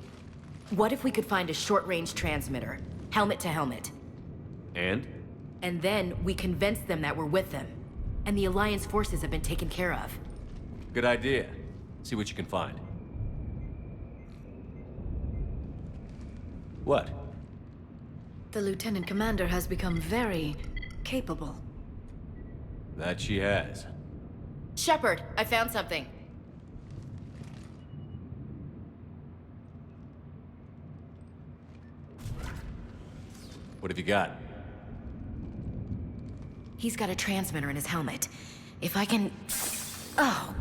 Speaker 14: What if we could find a short-range transmitter? Helmet to helmet.
Speaker 4: And?
Speaker 14: And then we convince them that we're with them. And the Alliance forces have been taken care of.
Speaker 4: Good idea. See what you can find. What?
Speaker 5: The Lieutenant Commander has become very capable.
Speaker 4: That she has.
Speaker 14: Shepard, I found something.
Speaker 4: What have you got?
Speaker 14: He's got a transmitter in his helmet. If I can... Oh.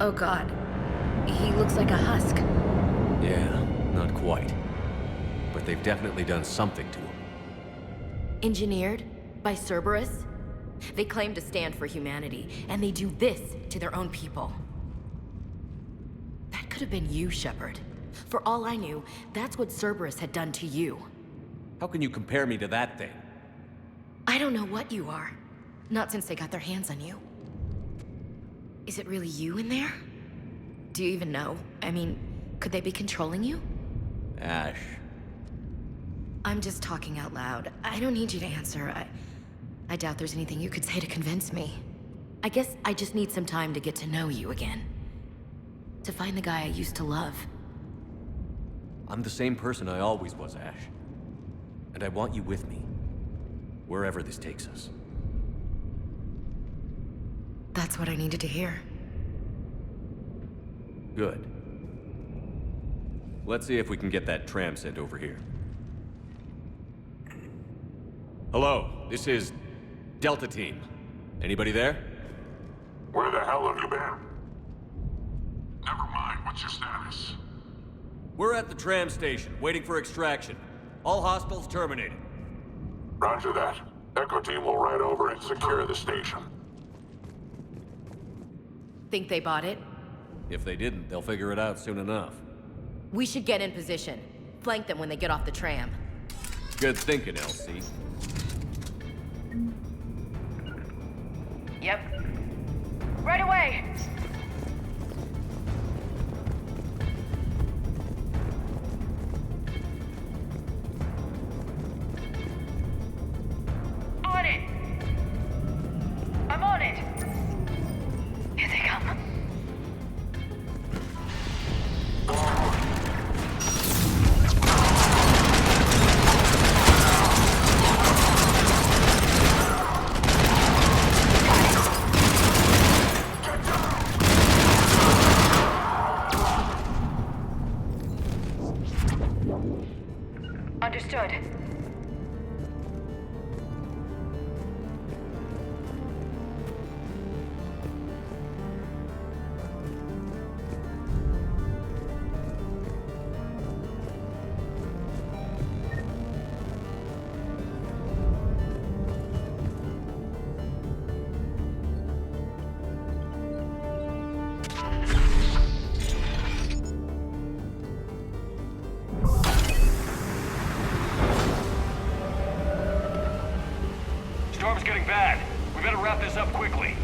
Speaker 14: Oh God. He looks like a husk.
Speaker 4: Yeah, not quite. But they've definitely done something to him.
Speaker 14: Engineered by Cerberus? They claim to stand for humanity, and they do this to their own people. That could have been you, Shepard. For all I knew, that's what Cerberus had done to you.
Speaker 4: How can you compare me to that thing?
Speaker 14: I don't know what you are. Not since they got their hands on you. Is it really you in there? Do you even know? I mean, could they be controlling you?
Speaker 4: Ash.
Speaker 14: I'm just talking out loud. I don't need you to answer. I doubt there's anything you could say to convince me. I guess I just need some time to get to know you again. To find the guy I used to love.
Speaker 4: I'm the same person I always was, Ash. And I want you with me. Wherever this takes us.
Speaker 14: That's what I needed to hear.
Speaker 4: Good. Let's see if we can get that tram sent over here. Hello, this is Delta Team. Anybody there?
Speaker 2: Where the hell have you been? Never mind, what's your status?
Speaker 4: We're at the tram station, waiting for extraction. All hostiles terminated.
Speaker 2: Roger that. Echo Team will ride over and secure the station.
Speaker 14: Think they bought it?
Speaker 4: If they didn't, they'll figure it out soon enough.
Speaker 14: We should get in position. Flank them when they get off the tram.
Speaker 4: Good thinking, LC.
Speaker 13: Yep. Right away! On it! I'm on it! Here they come. Understood.
Speaker 12: Storm's getting bad. We better wrap this up quickly.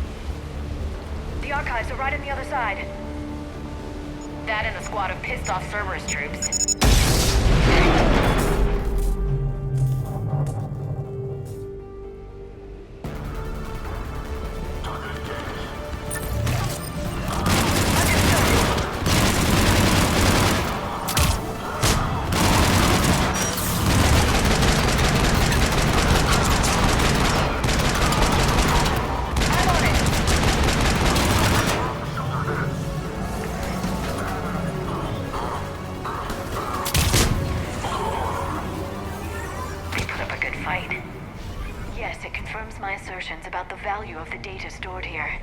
Speaker 13: The archives are right on the other side. That and a squad of pissed-off Cerberus troops. Yes, it confirms my assertions about the value of the data stored here.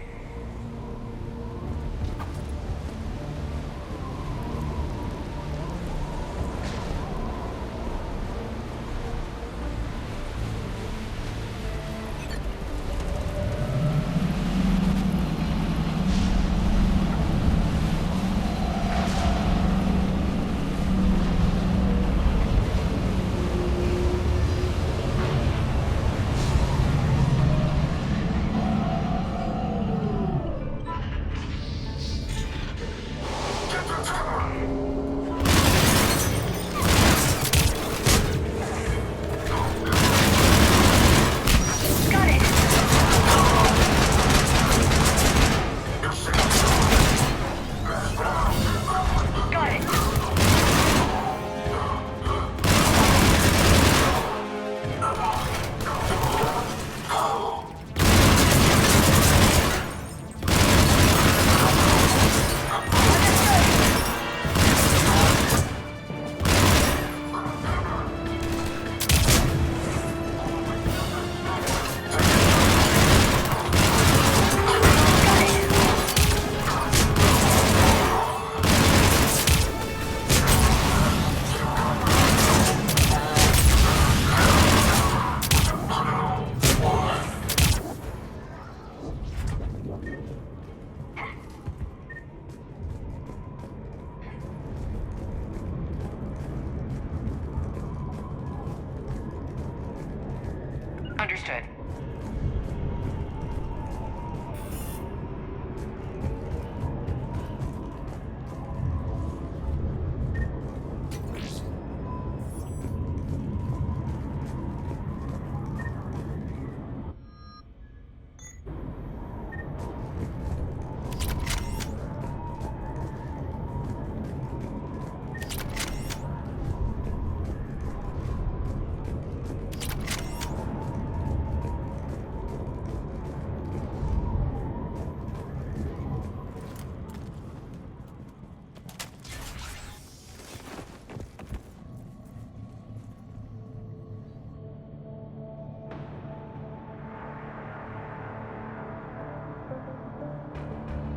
Speaker 13: Understood.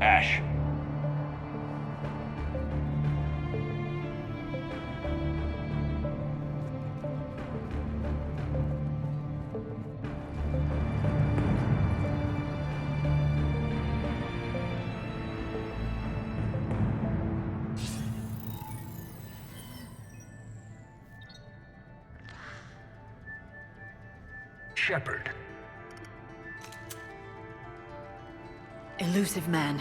Speaker 12: Ash.
Speaker 16: Shepard.
Speaker 5: Elusive man.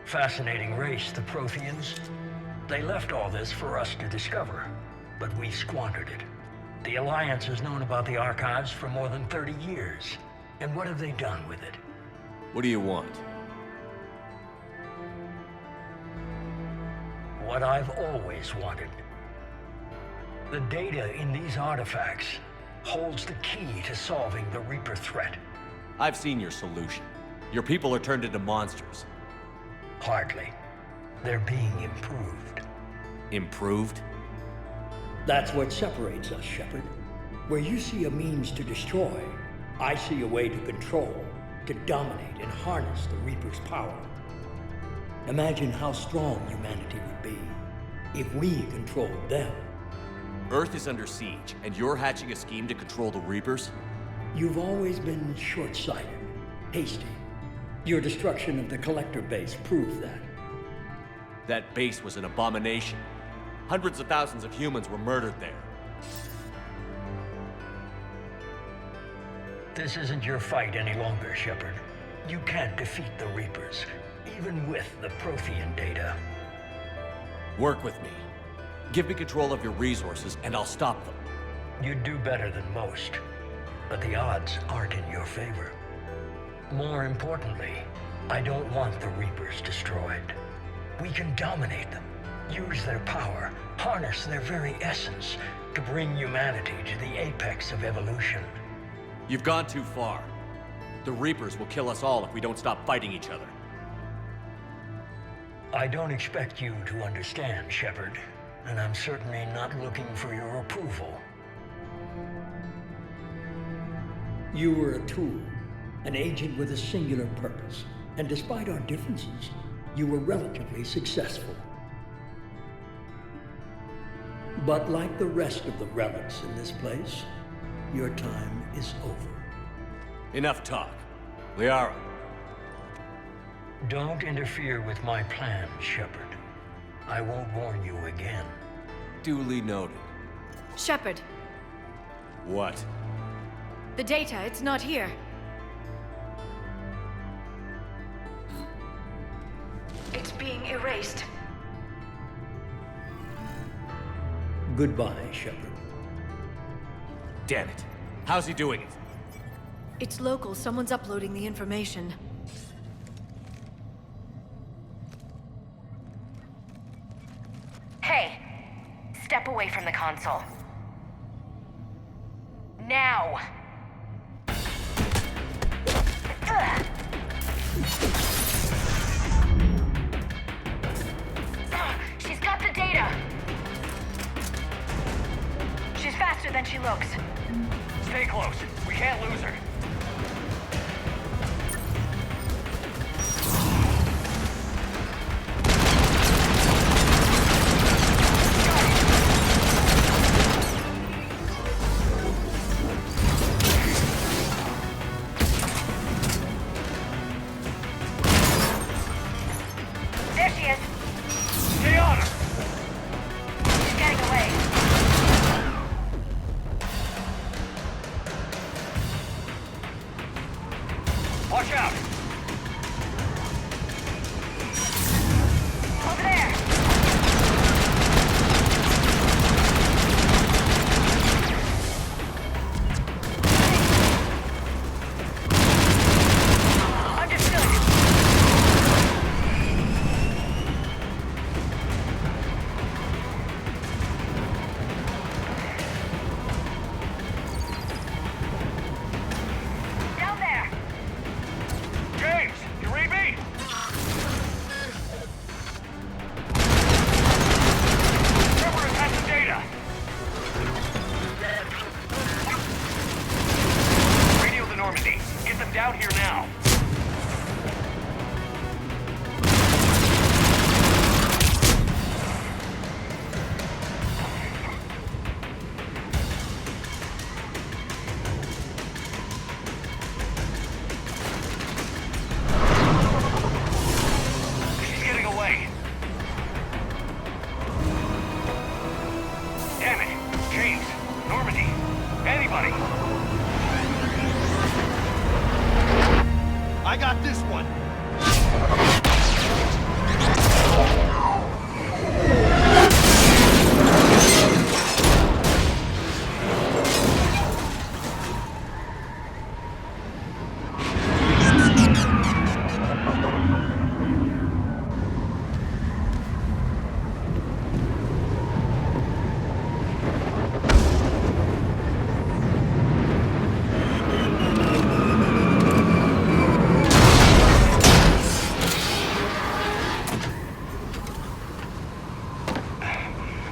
Speaker 16: Fascinating race, the Protheans. They left all this for us to discover, but we squandered it. The Alliance has known about the archives for more than 30 years. And what have they done with it?
Speaker 4: What do you want?
Speaker 16: What I've always wanted. The data in these artifacts holds the key to solving the Reaper threat.
Speaker 4: I've seen your solution. Your people are turned into monsters.
Speaker 16: Hardly. They're being improved.
Speaker 4: Improved?
Speaker 16: That's what separates us, Shepard. Where you see a means to destroy, I see a way to control, to dominate and harness the Reaper's power. Imagine how strong humanity would be if we controlled them.
Speaker 4: Earth is under siege, and you're hatching a scheme to control the Reapers?
Speaker 16: You've always been short-sighted, hasty. Your destruction of the Collector base proved that.
Speaker 4: That base was an abomination. Hundreds of thousands of humans were murdered there.
Speaker 16: This isn't your fight any longer, Shepard. You can't defeat the Reapers, even with the Prothean data.
Speaker 4: Work with me. Give me control of your resources, and I'll stop them.
Speaker 16: You'd do better than most, but the odds aren't in your favor. More importantly, I don't want the Reapers destroyed. We can dominate them, use their power, harness their very essence to bring humanity to the apex of evolution.
Speaker 4: You've gone too far. The Reapers will kill us all if we don't stop fighting each other.
Speaker 16: I don't expect you to understand, Shepard, and I'm certainly not looking for your approval. You were a tool, an agent with a singular purpose, and despite our differences, you were relatively successful. But like the rest of the relics in this place, your time is over.
Speaker 4: Enough talk. Liara.
Speaker 16: Don't interfere with my plan, Shepard. I won't warn you again.
Speaker 4: Duly noted.
Speaker 5: Shepard,
Speaker 4: What?
Speaker 5: the data, it's not here. It's being erased.
Speaker 16: Goodbye, Shepard.
Speaker 4: Damn it. How's he doing it?
Speaker 5: It's local. Someone's uploading the information.
Speaker 13: Hey, step away from the console. Now! Ugh. She's got the data! She's faster than she looks.
Speaker 12: Stay close. We can't lose her.
Speaker 11: I got this one.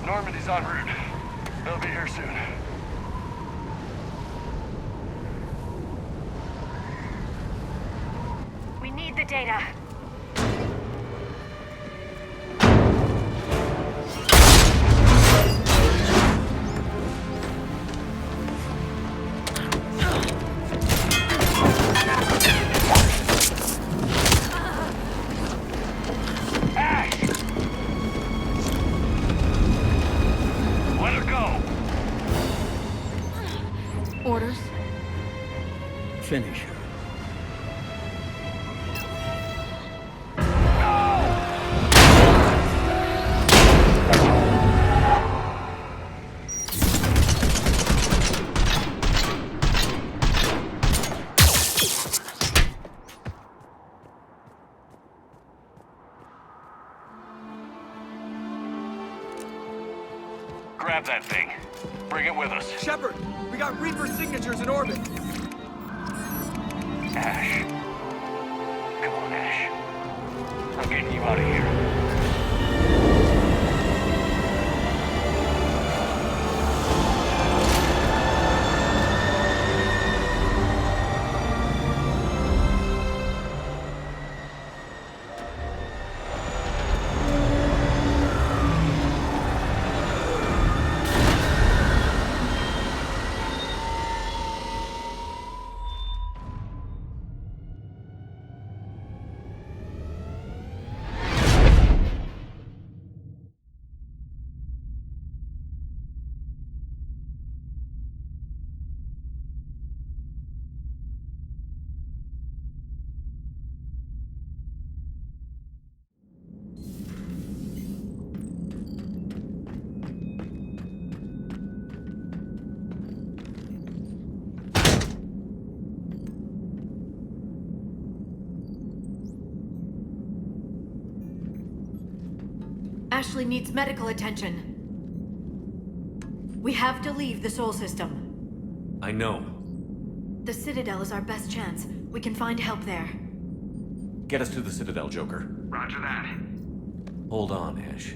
Speaker 2: Normandy's en route. They'll be here soon.
Speaker 13: We need the data.
Speaker 5: Orders?
Speaker 16: Finish her.
Speaker 12: Grab that thing. Bring it with us.
Speaker 9: Shepard, we got Reaper signatures in orbit.
Speaker 12: Ash. Come on, Ash. I'm getting you out of here.
Speaker 5: Ashley needs medical attention. We have to leave the Sol system.
Speaker 4: I know.
Speaker 5: The Citadel is our best chance. We can find help there.
Speaker 4: Get us to the Citadel, Joker.
Speaker 15: Roger that.
Speaker 4: Hold on, Ash.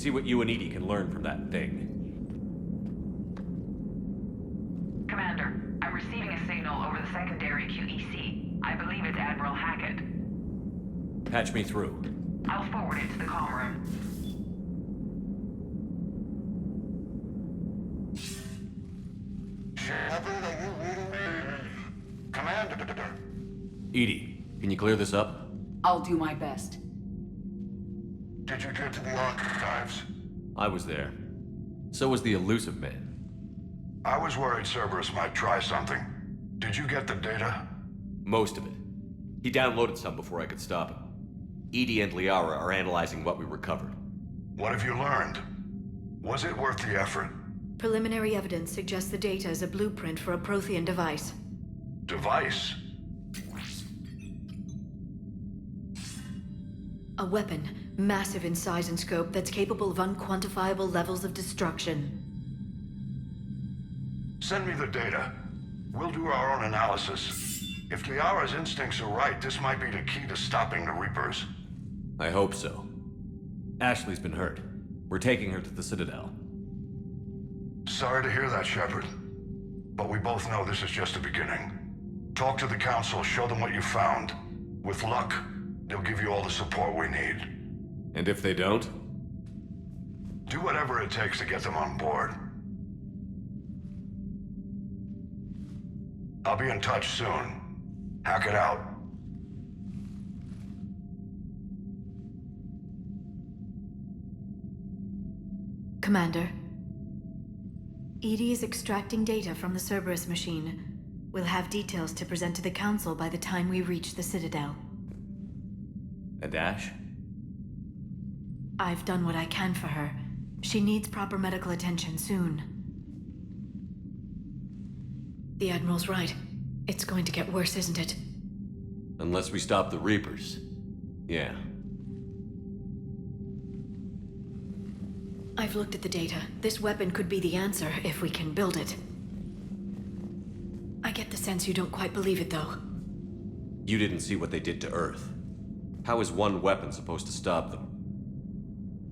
Speaker 4: See what you and EDI can learn from that thing.
Speaker 17: Commander, I'm receiving a signal over the secondary QEC. I believe it's Admiral Hackett.
Speaker 4: Patch me through.
Speaker 17: I'll forward it to the comm room.
Speaker 2: Shepard, are you reading me? Commander.
Speaker 4: EDI, can you clear this up?
Speaker 17: I'll do my best.
Speaker 2: Did you get to the archives?
Speaker 4: I was there. So was the Elusive Man.
Speaker 2: I was worried Cerberus might try something. Did you get the data?
Speaker 4: Most of it. He downloaded some before I could stop him. EDI and Liara are analyzing what we recovered.
Speaker 2: What have you learned? Was it worth the effort?
Speaker 5: Preliminary evidence suggests the data is a blueprint for a Prothean device.
Speaker 2: Device?
Speaker 5: A weapon, massive in size and scope, that's capable of unquantifiable levels of destruction.
Speaker 2: Send me the data. We'll do our own analysis. If Liara's instincts are right, this might be the key to stopping the Reapers.
Speaker 4: I hope so. Ashley's been hurt. We're taking her to the Citadel.
Speaker 2: Sorry to hear that, Shepard. But we both know this is just the beginning. Talk to the Council, show them what you found. With luck, they'll give you all the support we need.
Speaker 4: And if they don't?
Speaker 2: Do whatever it takes to get them on board. I'll be in touch soon. Hackett out.
Speaker 5: Commander, EDI is extracting data from the Cerberus machine. We'll have details to present to the Council by the time we reach the Citadel.
Speaker 4: And Ash?
Speaker 5: I've done what I can for her. She needs proper medical attention soon. The Admiral's right. It's going to get worse, isn't it?
Speaker 4: Unless we stop the Reapers. Yeah.
Speaker 5: I've looked at the data. This weapon could be the answer if we can build it. I get the sense you don't quite believe it, though.
Speaker 4: You didn't see what they did to Earth. How is one weapon supposed to stop them?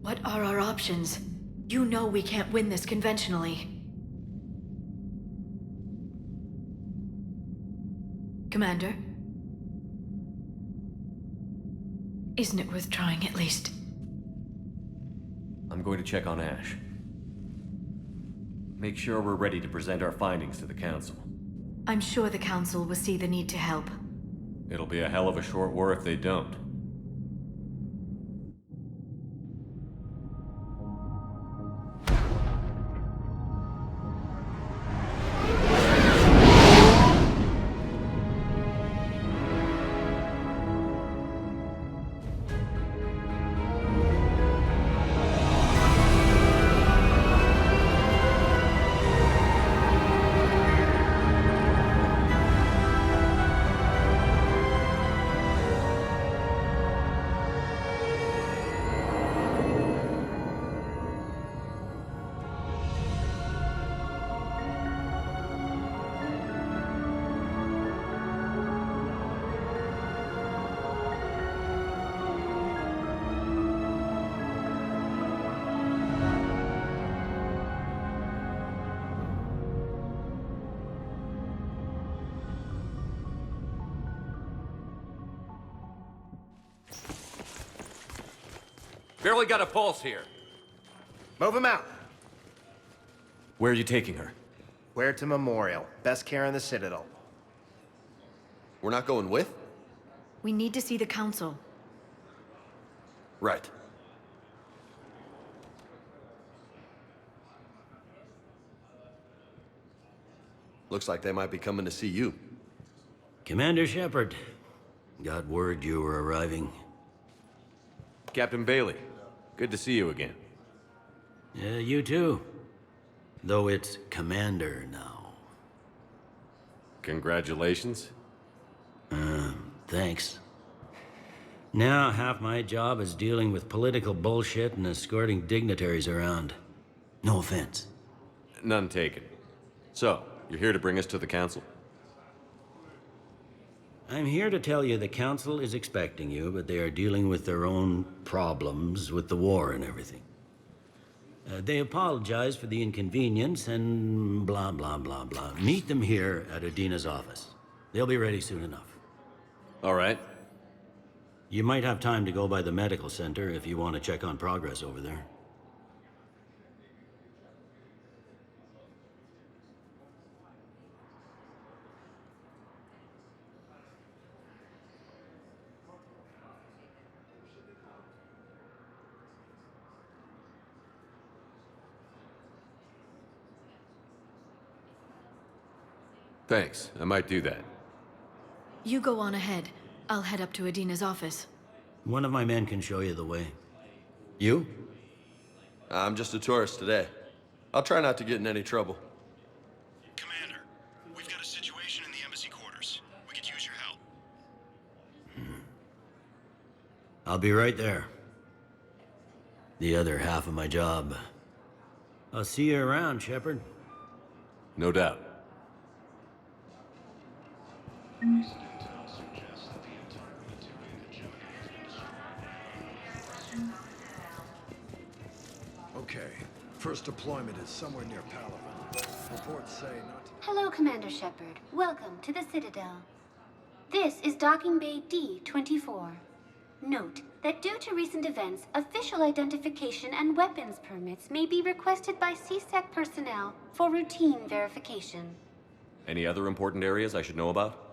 Speaker 5: What are our options? You know we can't win this conventionally. Commander? Isn't it worth trying at least?
Speaker 4: I'm going to check on Ash. Make sure we're ready to present our findings to the Council.
Speaker 5: I'm sure the Council will see the need to help.
Speaker 4: It'll be a hell of a short war if they don't.
Speaker 9: Barely got a pulse here.
Speaker 11: Move him out.
Speaker 4: Where are you taking her?
Speaker 11: Where to Memorial. Best care in the Citadel.
Speaker 3: We're not going with?
Speaker 5: We need to see the Council.
Speaker 3: Right. Looks like they might be coming to see you.
Speaker 18: Commander Shepard. Got word you were arriving.
Speaker 4: Captain Bailey, good to see you again.
Speaker 18: Yeah, you too. Though it's Commander now.
Speaker 4: Congratulations.
Speaker 18: Thanks. Now, half my job is dealing with political bullshit and escorting dignitaries around. No offense.
Speaker 4: None taken. So, you're here to bring us to the Council?
Speaker 18: I'm here to tell you the Council is expecting you, but they are dealing with their own problems with the war and everything. They apologize for the inconvenience and blah, blah, blah, blah. Meet them here at Adina's office. They'll be ready soon enough.
Speaker 4: All right.
Speaker 18: You might have time to go by the medical center if you want to check on progress over there.
Speaker 4: Thanks. I might do that.
Speaker 5: You go on ahead. I'll head up to Adina's office.
Speaker 18: One of my men can show you the way. You?
Speaker 3: I'm just a tourist today. I'll try not to get in any trouble.
Speaker 19: Commander, we've got a situation in the embassy quarters. We could use your help.
Speaker 18: I'll be right there. The other half of my job. I'll see you around, Shepard.
Speaker 4: No doubt.
Speaker 11: Okay. First deployment is somewhere near Palaven. Reports say not to...
Speaker 20: Hello, Commander Shepard. Welcome to the Citadel. This is Docking Bay D-24. Note that due to recent events, official identification and weapons permits may be requested by CSEC personnel for routine verification.
Speaker 4: Any other important areas I should know about?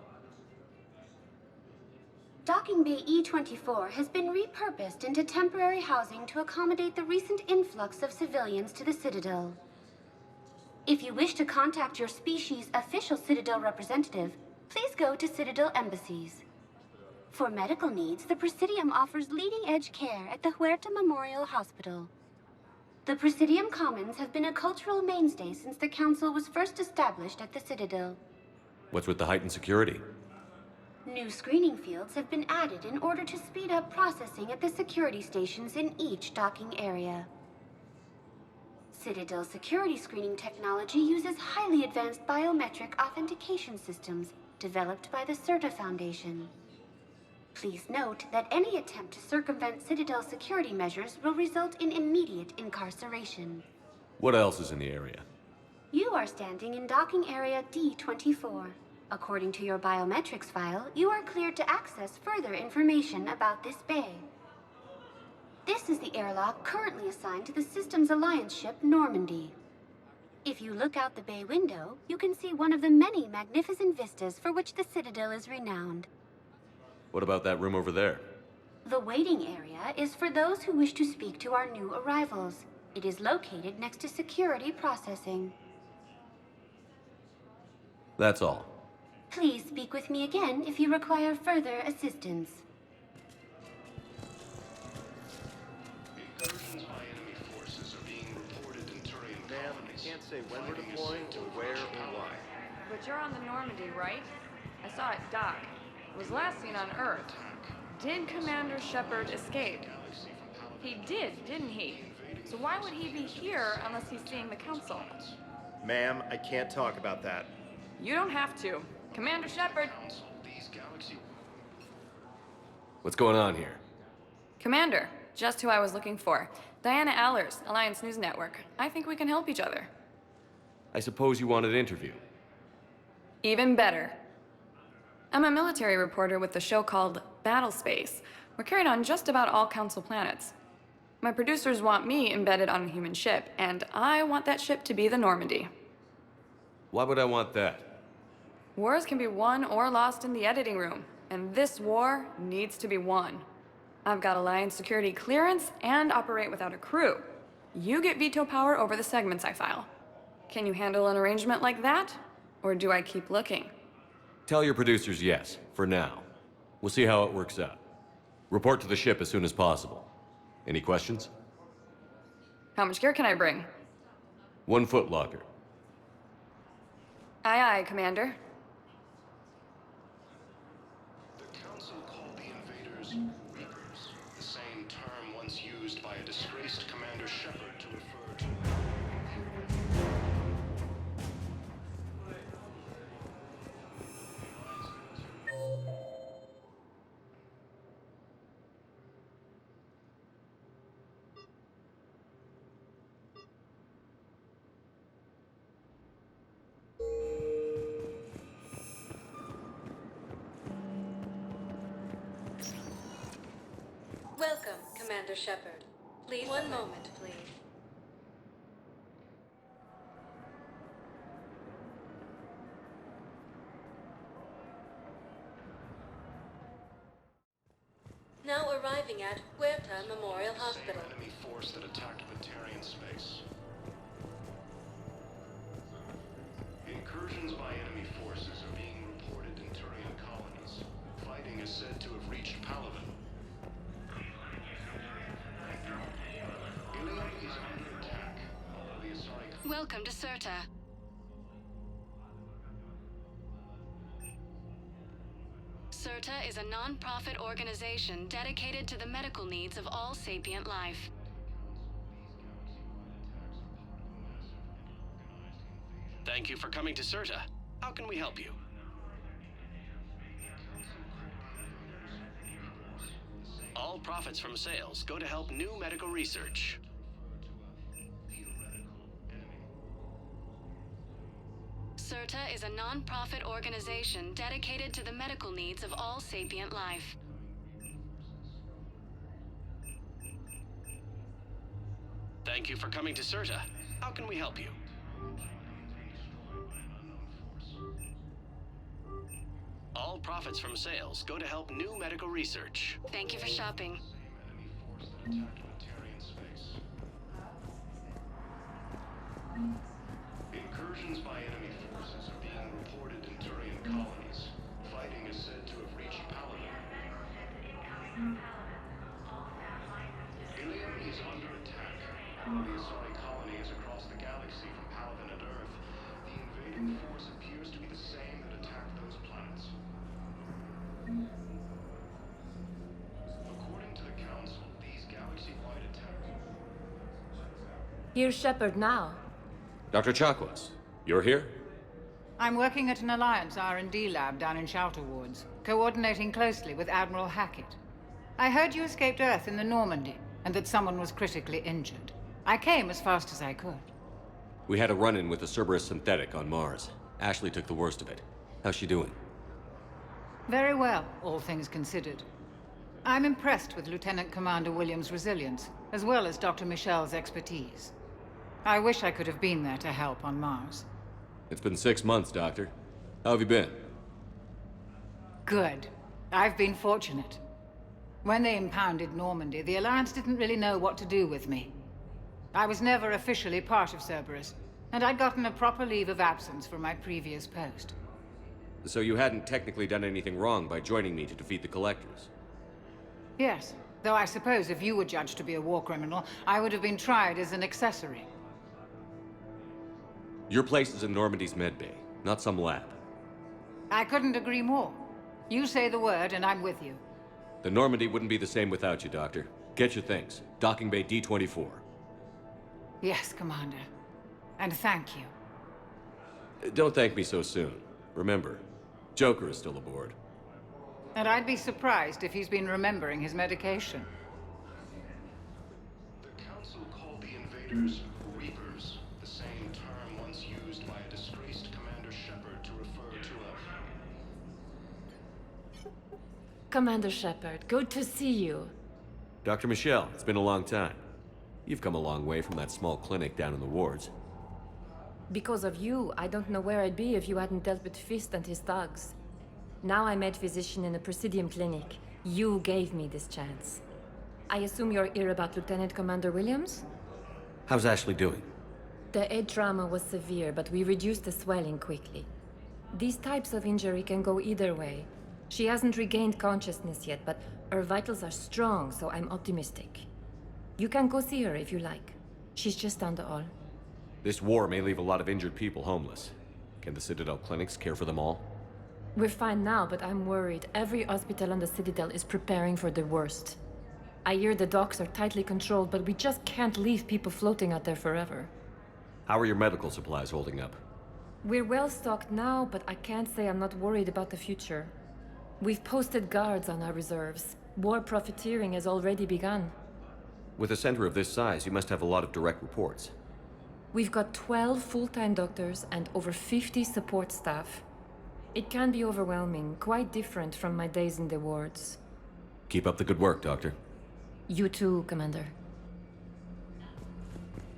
Speaker 20: Docking Bay E-24 has been repurposed into temporary housing to accommodate the recent influx of civilians to the Citadel. If you wish to contact your species' official Citadel representative, please go to Citadel embassies. For medical needs, the Presidium offers leading-edge care at the Huerta Memorial Hospital. The Presidium Commons have been a cultural mainstay since the Council was first established at the Citadel.
Speaker 4: What's with the heightened security?
Speaker 20: New screening fields have been added in order to speed up processing at the security stations in each docking area. Citadel security screening technology uses highly advanced biometric authentication systems developed by the CERTA Foundation. Please note that any attempt to circumvent Citadel security measures will result in immediate incarceration.
Speaker 4: What else is in the area?
Speaker 20: You are standing in docking area D24. According to your biometrics file, you are cleared to access further information about this bay. This is the airlock currently assigned to the Systems Alliance ship Normandy. If you look out the bay window, you can see one of the many magnificent vistas for which the Citadel is renowned.
Speaker 4: What about that room over there?
Speaker 20: The waiting area is for those who wish to speak to our new arrivals. It is located next to security processing.
Speaker 4: That's all.
Speaker 20: Please speak with me again if you require further assistance.
Speaker 19: Incursions by enemy forces are being reported in Turian
Speaker 3: Ma'am,
Speaker 19: colonies.
Speaker 3: you can't say when we're deploying or where or why.
Speaker 21: But you're on the Normandy, right? I saw it dock. It was last seen on Earth. Did Commander Shepard escape? He did, didn't he? So why would he be here unless he's seeing the Council?
Speaker 3: Ma'am, I can't talk about that.
Speaker 21: You don't have to. Commander Shepard!
Speaker 4: What's going on here?
Speaker 21: Commander, just who I was looking for. Diana Allers, Alliance News Network. I think we can help each other.
Speaker 4: I suppose you want an interview.
Speaker 21: Even better. I'm a military reporter with the show called Battlespace. We're carried on just about all Council planets. My producers want me embedded on a human ship, and I want that ship to be the Normandy.
Speaker 4: Why would I want that?
Speaker 21: Wars can be won or lost in the editing room, and this war needs to be won. I've got Alliance security clearance and operate without a crew. You get veto power over the segments I file. Can you handle an arrangement like that? Or do I keep looking?
Speaker 4: Tell your producers yes, for now. We'll see how it works out. Report to the ship as soon as possible. Any questions?
Speaker 21: How much gear can I bring?
Speaker 4: 1 foot locker.
Speaker 21: Aye, aye, Commander.
Speaker 19: The Council called the invaders Reapers, the same term once used by a disgraced Commander Shepard to refer to...
Speaker 5: Welcome, Commander Shepard. Please, one moment, please. Now arriving at Huerta Memorial Hospital.
Speaker 19: Same enemy force that attacked Batarian space. Incursions by enemy forces are being reported in Turian colonies. Fighting is said to have reached Palaven. Ilium is under attack. Although the Asari...
Speaker 6: Welcome to CERTA. CERTA is a non-profit organization dedicated to the medical needs of all sapient life.
Speaker 19: Thank you for coming to CERTA. How can we help you? All profits from sales go to help new medical research.
Speaker 6: CERTA is a non-profit organization dedicated to the medical needs of all sapient life.
Speaker 19: Thank you for coming to CERTA. How can we help you? All profits from sales go to help new medical research.
Speaker 6: Thank you for shopping.
Speaker 19: Incursions Incursions by enemy forces are being reported in Turian colonies. Fighting is said to have reached Paladin. Ilium is under attack. While the Asari colony is across the galaxy from Paladin and Earth, the invading force appears to be the same that attacked those planets. According to the Council, these galaxy-wide attacks...
Speaker 7: Here's Shepard now.
Speaker 9: Dr. Chakwas, you're here?
Speaker 22: I'm working at an Alliance R&D lab down in Shelter Wards, coordinating closely with Admiral Hackett. I heard you escaped Earth in the Normandy, and that someone was critically injured. I came as fast as I could.
Speaker 9: We had a run-in with the Cerberus synthetic on Mars. Ashley took the worst of it. How's she doing?
Speaker 22: Very well, all things considered. I'm impressed with Lieutenant Commander Williams' resilience, as well as Dr. Michel's expertise. I wish I could have been there to help on Mars.
Speaker 9: It's been 6 months, Doctor. How have you been?
Speaker 22: Good. I've been fortunate. When they impounded Normandy, the Alliance didn't really know what to do with me. I was never officially part of Cerberus, and I'd gotten a proper leave of absence from my previous post.
Speaker 9: So you hadn't technically done anything wrong by joining me to defeat the Collectors?
Speaker 22: Yes, though I suppose if you were judged to be a war criminal, I would have been tried as an accessory.
Speaker 9: Your place is in Normandy's medbay, not some lab.
Speaker 22: I couldn't agree more. You say the word, and I'm with you.
Speaker 9: The Normandy wouldn't be the same without you, Doctor. Get your things. Docking Bay D-24.
Speaker 22: Yes, Commander. And thank you.
Speaker 9: Don't thank me so soon. Remember, Joker is still aboard.
Speaker 22: And I'd be surprised if he's been remembering his medication.
Speaker 19: The Council called the invaders Reapers, the same term once used by a disgraced Commander Shepard to refer to a...
Speaker 7: Commander Shepard, good to see you.
Speaker 9: Dr. Michel, it's been a long time. You've come a long way from that small clinic down in the wards.
Speaker 7: Because of you, I don't know where I'd be if you hadn't dealt with Fist and his thugs. Now I'm med physician in a Presidium clinic. You gave me this chance. I assume you're here about Lieutenant Commander Williams?
Speaker 9: How's Ashley doing?
Speaker 7: The head trauma was severe, but we reduced the swelling quickly. These types of injury can go either way. She hasn't regained consciousness yet, but her vitals are strong, so I'm optimistic. You can go see her if you like. She's just down the hall.
Speaker 9: This war may leave a lot of injured people homeless. Can the Citadel clinics care for them all?
Speaker 7: We're fine now, but I'm worried. Every hospital on the Citadel is preparing for the worst. I hear the docks are tightly controlled, but we just can't leave people floating out there forever.
Speaker 9: How are your medical supplies holding up?
Speaker 7: We're well stocked now, but I can't say I'm not worried about the future. We've posted guards on our reserves. War profiteering has already begun.
Speaker 9: With a center of this size, you must have a lot of direct reports.
Speaker 7: We've got 12 full-time doctors and over 50 support staff. It can be overwhelming, quite different from my days in the wards.
Speaker 9: Keep up the good work, Doctor.
Speaker 7: You too, Commander.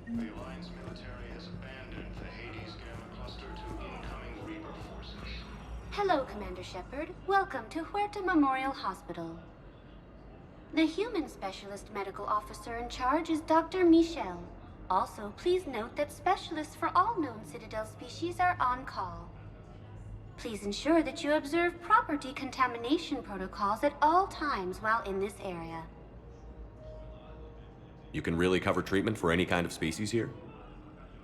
Speaker 19: The Alliance military has abandoned the Hades Gamma cluster to incoming Reaper forces.
Speaker 20: Hello, Commander Shepard. Welcome to Huerta Memorial Hospital. The human specialist medical officer in charge is Dr. Michel. Also, please note that specialists for all known Citadel species are on call. Please ensure that you observe proper decontamination protocols at all times while in this area.
Speaker 9: You can really cover treatment for any kind of species here?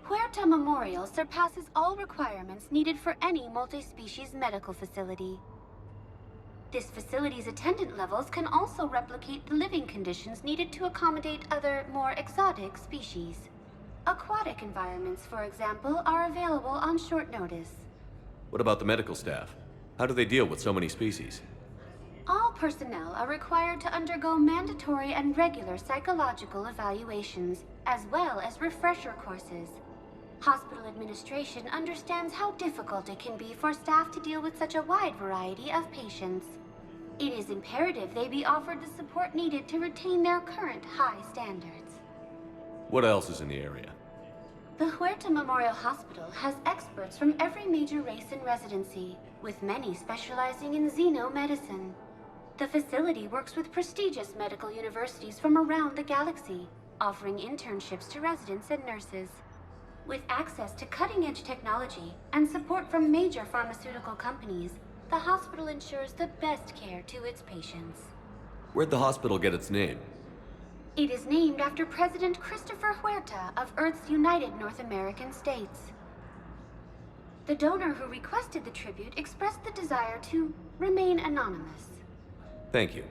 Speaker 20: Huerta Memorial surpasses all requirements needed for any multi-species medical facility. This facility's attendant levels can also replicate the living conditions needed to accommodate other, more exotic species. Aquatic environments, for example, are available on short notice.
Speaker 9: What about the medical staff? How do they deal with so many species?
Speaker 20: All personnel are required to undergo mandatory and regular psychological evaluations, as well as refresher courses. Hospital administration understands how difficult it can be for staff to deal with such a wide variety of patients. It is imperative they be offered the support needed to retain their current high standards.
Speaker 9: What else is in the area?
Speaker 20: The Huerta Memorial Hospital has experts from every major race in residency, with many specializing in xenomedicine. The facility works with prestigious medical universities from around the galaxy, offering internships to residents and nurses. With access to cutting-edge technology and support from major pharmaceutical companies, the hospital ensures the best care to its patients.
Speaker 4: Where'd the hospital get its name?
Speaker 20: It is named after President Christopher Huerta of Earth's United North American States. The donor who requested the tribute expressed the desire to remain anonymous.
Speaker 4: Thank you.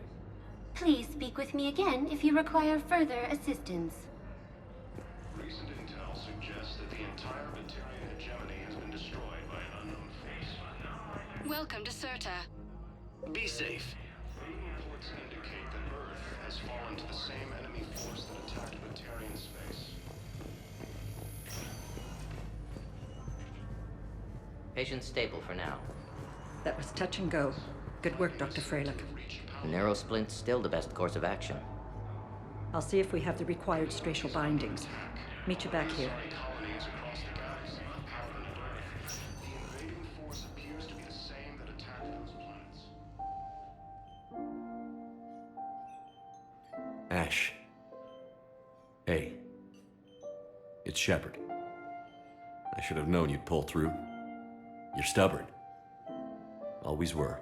Speaker 20: Please speak with me again if you require further assistance.
Speaker 19: Recent intel suggests that the entire Batarian hegemony has been destroyed by an unknown force.
Speaker 6: Welcome to Serta.
Speaker 19: Be safe. Reports indicate that Earth has fallen to the same enemy force that attacked Batarian space.
Speaker 1: Patient stable for now.
Speaker 10: That was touch and go. Good work, Dr. Freilich.
Speaker 1: Narrow splint's still the best course of action.
Speaker 10: I'll see if we have the required spatial bindings. Meet you back here.
Speaker 19: Colonies across the galaxy from Paladin and Earth. The invading force appears to be the same that attacked those planets.
Speaker 4: Ash. Hey. It's Shepard. I should have known you'd pull through. You're stubborn. Always were.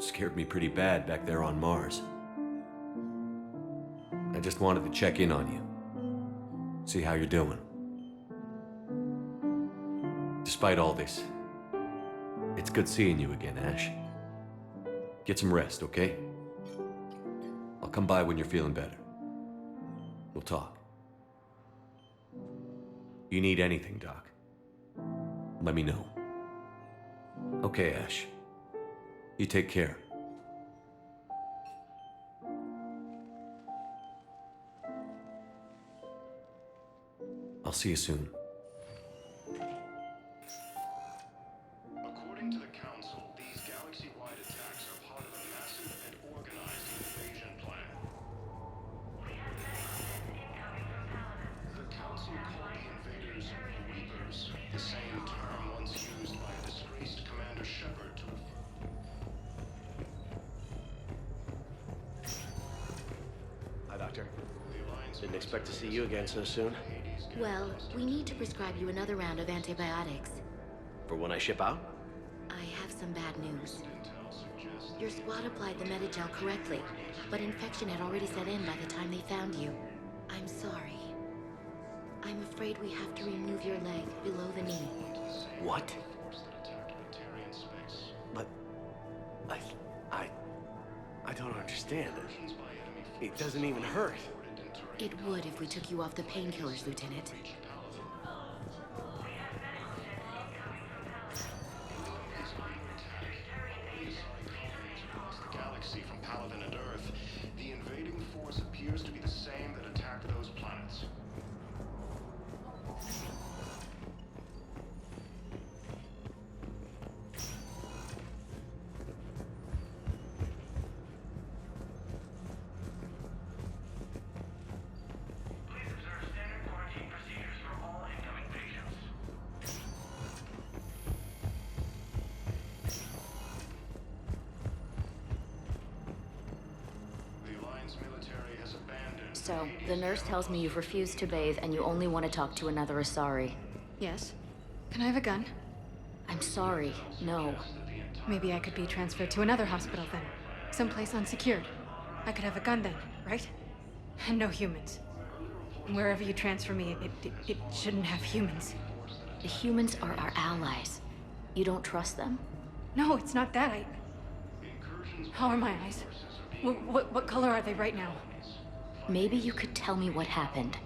Speaker 4: Scared me pretty bad back there on Mars. I just wanted to check in on you. See how you're doing. Despite all this, it's good seeing you again, Ash. Get some rest, okay? I'll come by when you're feeling better. We'll talk. You need anything, Doc, let me know. Okay, Ash. You take care. I'll see you soon.
Speaker 19: According to the Council, these galaxy-wide attacks are part of a massive and organized invasion plan. The Council called the invaders Reapers, the same term once used by a disgraced Commander Shepard to refer.
Speaker 3: Hi, Doctor. Didn't expect to see you again so soon.
Speaker 14: Well, we need to prescribe you another round of antibiotics.
Speaker 3: For when I ship out?
Speaker 14: I have some bad news. Your squad applied the Medigel correctly, but infection had already set in by the time they found you. I'm sorry. I'm afraid we have to remove your leg below the knee.
Speaker 3: What? But... I don't understand. It doesn't even hurt.
Speaker 14: It would if we took you off the painkillers, Lieutenant.
Speaker 19: Across the galaxy from Paladin and Earth, the invading force appears to be the same that attacked those planets.
Speaker 8: So, the nurse tells me you've refused to bathe and you only want to talk to another Asari.
Speaker 23: Yes. Can I have a gun?
Speaker 8: I'm sorry, no.
Speaker 23: Maybe I could be transferred to another hospital then. Someplace unsecured. I could have a gun then, right? And no humans. Wherever you transfer me, it shouldn't have humans.
Speaker 8: The humans are our allies. You don't trust them?
Speaker 23: No, it's not that. How are my eyes? What color are they right now?
Speaker 8: Maybe you could tell me what happened.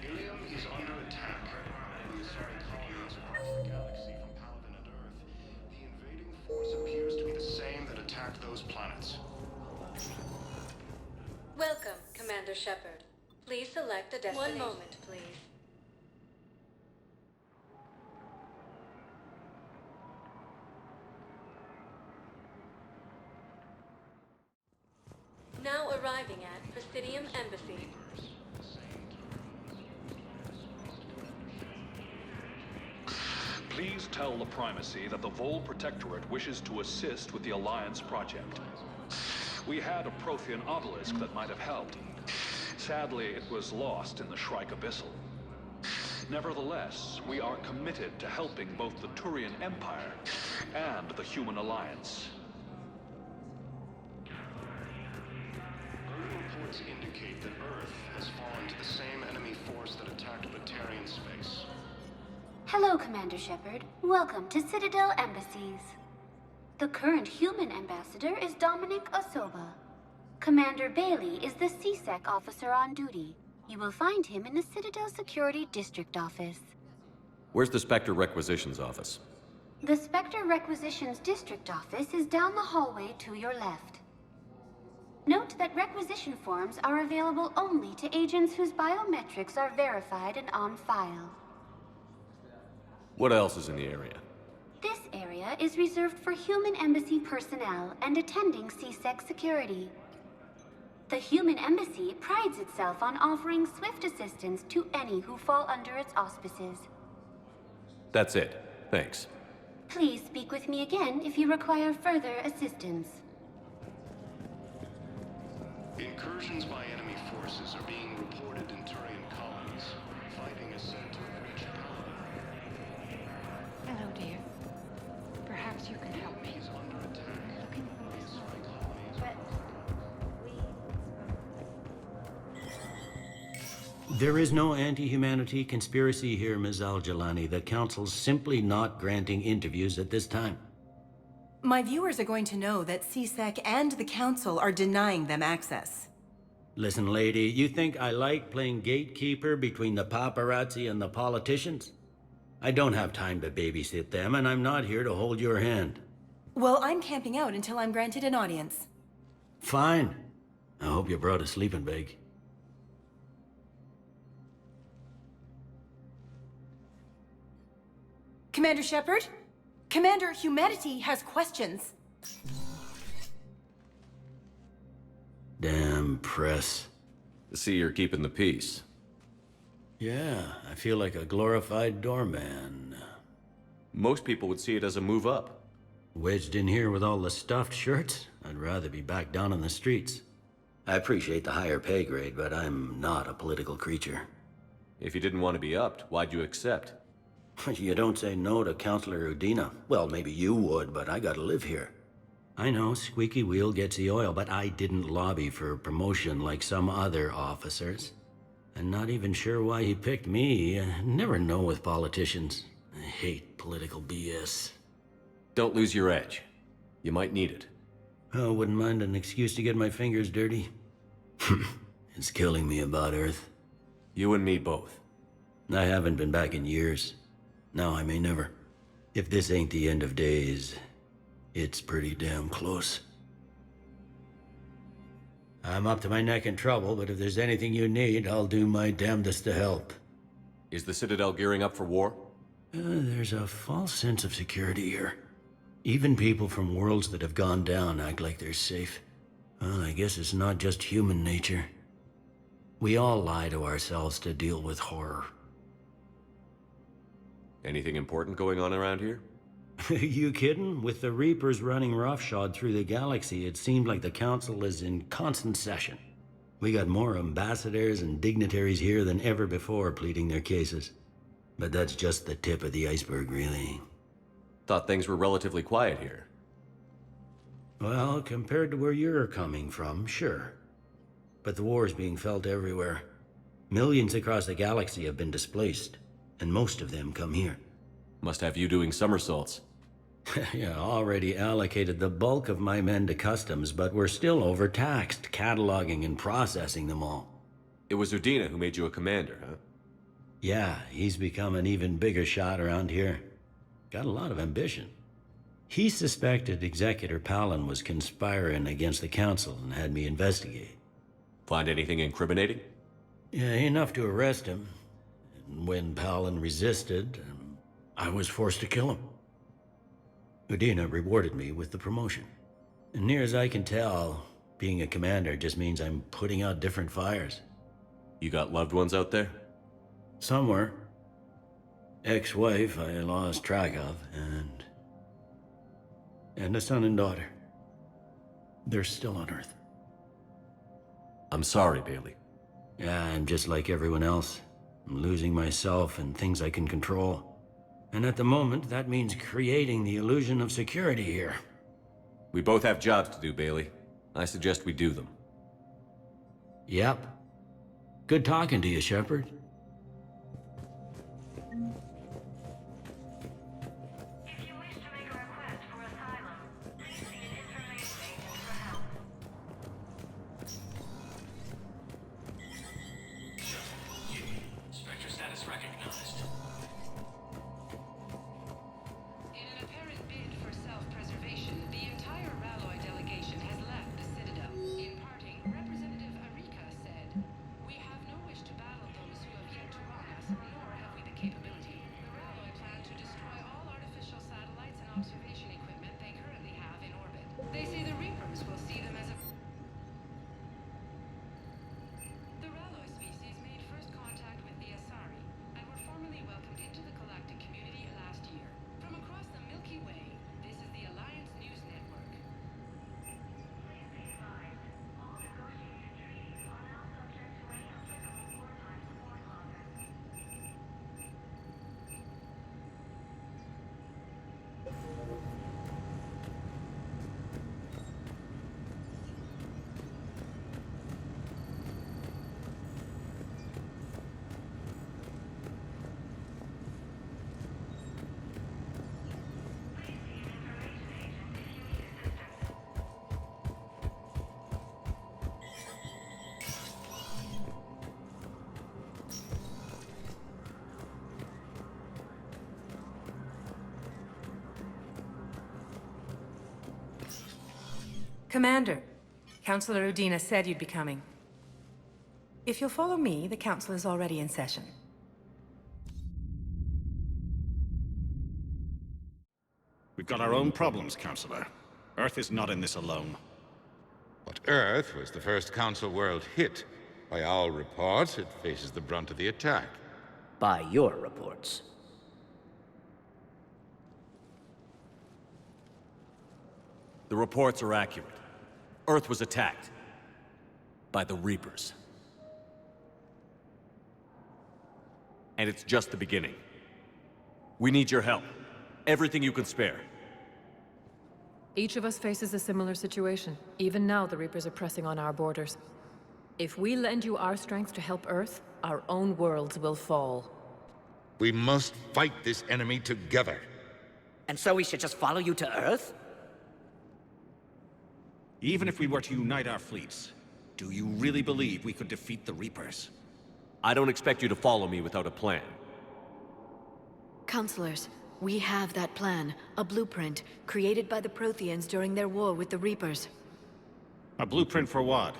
Speaker 19: Ilium is under attack. The Asari colonies across the galaxy from Paladin and Earth. The invading force appears to be the same that attacked those planets.
Speaker 7: Welcome, Commander Shepard. Please select a destination. 1 moment, please. Now arriving at Presidium Embassy.
Speaker 24: Please tell the Primacy that the Vol Protectorate wishes to assist with the Alliance project. We had a Prothean obelisk that might have helped, Sadly, it was lost in the Shrike Abyssal. Nevertheless, we are committed to helping both the Turian Empire and the Human Alliance.
Speaker 19: Early reports indicate that Earth has fallen to the same enemy force that attacked Batarian space.
Speaker 20: Hello, Commander Shepard. Welcome to Citadel Embassies. The current human ambassador is Dominic Osoba. Commander Bailey is the CSEC officer on duty. You will find him in the Citadel Security District Office.
Speaker 4: Where's the Spectre Requisitions Office?
Speaker 20: The Spectre Requisitions District Office is down the hallway to your left. Note that requisition forms are available only to agents whose biometrics are verified and on file.
Speaker 4: What else is in the area?
Speaker 20: This area is reserved for human embassy personnel and attending CSEC security. The human embassy prides itself on offering swift assistance to any who fall under its auspices.
Speaker 4: That's it. Thanks.
Speaker 20: Please speak with me again if you require further assistance.
Speaker 19: Incursions by enemy forces are being reported in Turian colonies. Fighting is said to have reached Paladin.
Speaker 23: Hello, dear. Perhaps you can help me.
Speaker 19: He's under attack.
Speaker 20: Looking for
Speaker 19: These
Speaker 20: this
Speaker 19: Shrike
Speaker 20: one.
Speaker 19: colonies
Speaker 20: But
Speaker 18: There is no anti-humanity conspiracy here, Ms. Al-Jalani. The Council's simply not granting interviews at this time.
Speaker 12: My viewers are going to know that CSEC and the Council are denying them access.
Speaker 18: Listen, lady, you think I like playing gatekeeper between the paparazzi and the politicians? I don't have time to babysit them, and I'm not here to hold your hand.
Speaker 12: Well, I'm camping out until I'm granted an audience.
Speaker 18: Fine. I hope you brought a sleeping bag.
Speaker 12: Commander Shepard? Commander, humanity has questions.
Speaker 18: Damn press.
Speaker 4: I see you're keeping the peace.
Speaker 18: Yeah, I feel like a glorified doorman.
Speaker 4: Most people would see it as a move up.
Speaker 18: Wedged in here with all the stuffed shirts? I'd rather be back down on the streets. I appreciate the higher pay grade, but I'm not a political creature.
Speaker 4: If you didn't want to be upped, why'd you accept?
Speaker 18: You don't say no to Counselor Udina. Well, maybe you would, but I gotta live here. I know, squeaky wheel gets the oil, but I didn't lobby for promotion like some other officers. I'm not even sure why he picked me. I never know with politicians. I hate political BS.
Speaker 4: Don't lose your edge. You might need it.
Speaker 18: Oh, wouldn't mind an excuse to get my fingers dirty. It's killing me about Earth.
Speaker 4: You and me both.
Speaker 18: I haven't been back in years. Now I may never. If this ain't the end of days, it's pretty damn close. I'm up to my neck in trouble, but if there's anything you need, I'll do my damnedest to help.
Speaker 4: Is the Citadel gearing up for war?
Speaker 18: There's a false sense of security here. Even people from worlds that have gone down act like they're safe. Well, I guess it's not just human nature. We all lie to ourselves to deal with horror.
Speaker 4: Anything important going on around here?
Speaker 18: You kidding? With the Reapers running roughshod through the galaxy, it seemed like the Council is in constant session. We got more ambassadors and dignitaries here than ever before pleading their cases. But that's just the tip of the iceberg, really.
Speaker 4: Thought things were relatively quiet here.
Speaker 18: Well, compared to where you're coming from, sure. But the war's being felt everywhere. Millions across the galaxy have been displaced, and most of them come here.
Speaker 4: Must have you doing somersaults.
Speaker 18: Yeah, already allocated the bulk of my men to customs, but we're still overtaxed, cataloging and processing them all.
Speaker 4: It was Udina who made you a commander, huh?
Speaker 18: Yeah, he's become an even bigger shot around here. Got a lot of ambition. He suspected Executor Palin was conspiring against the Council and had me investigate.
Speaker 4: Find anything incriminating?
Speaker 18: Yeah, enough to arrest him. And when Palin resisted, I was forced to kill him. Udina rewarded me with the promotion. And near as I can tell, being a commander just means I'm putting out different fires.
Speaker 4: You got loved ones out there?
Speaker 18: Somewhere. Ex-wife I lost track of, and a son and daughter. They're still on Earth.
Speaker 4: I'm sorry, Bailey.
Speaker 18: Yeah, I'm just like everyone else. I'm losing myself and things I can control. And at the moment, that means creating the illusion of security here.
Speaker 9: We both have jobs to do, Bailey. I suggest we do them.
Speaker 18: Yep. Good talking to you, Shepard.
Speaker 13: Spectre status recognized.
Speaker 6: In an apparent bid for self-preservation, the entire Ralloy delegation has left the Citadel. In parting, Representative Arika said, "We have no wish to battle those who have yet to wrong us, nor have we the capability. The Ralloy plan to destroy all artificial satellites and observation equipment they currently have in orbit. They say the Reapers will see them as a..." The Ralloy species made first contact with the Asari, and were formally welcomed into the galactic community last year. From across the Milky Way, this is the Alliance News Network.
Speaker 12: Commander, Councillor Udina said you'd be coming. If you'll follow me, the council is already in session.
Speaker 15: We've got our own problems, Councillor. Earth is not in this alone.
Speaker 16: But Earth was the first Council world hit. By all reports, it faces the brunt of the attack.
Speaker 1: By your reports.
Speaker 9: The reports are accurate. Earth was attacked. By the Reapers. And it's just the beginning. We need your help. Everything you can spare.
Speaker 7: Each of us faces a similar situation. Even now, the Reapers are pressing on our borders. If we lend you our strength to help Earth, our own worlds will fall.
Speaker 16: We must fight this enemy together.
Speaker 1: And so we should just follow you to Earth?
Speaker 15: Even if we were to unite our fleets, do you really believe we could defeat the Reapers?
Speaker 9: I don't expect you to follow me without a plan.
Speaker 5: Counselors, we have that plan. A blueprint, created by the Protheans during their war with the Reapers.
Speaker 15: A blueprint for what?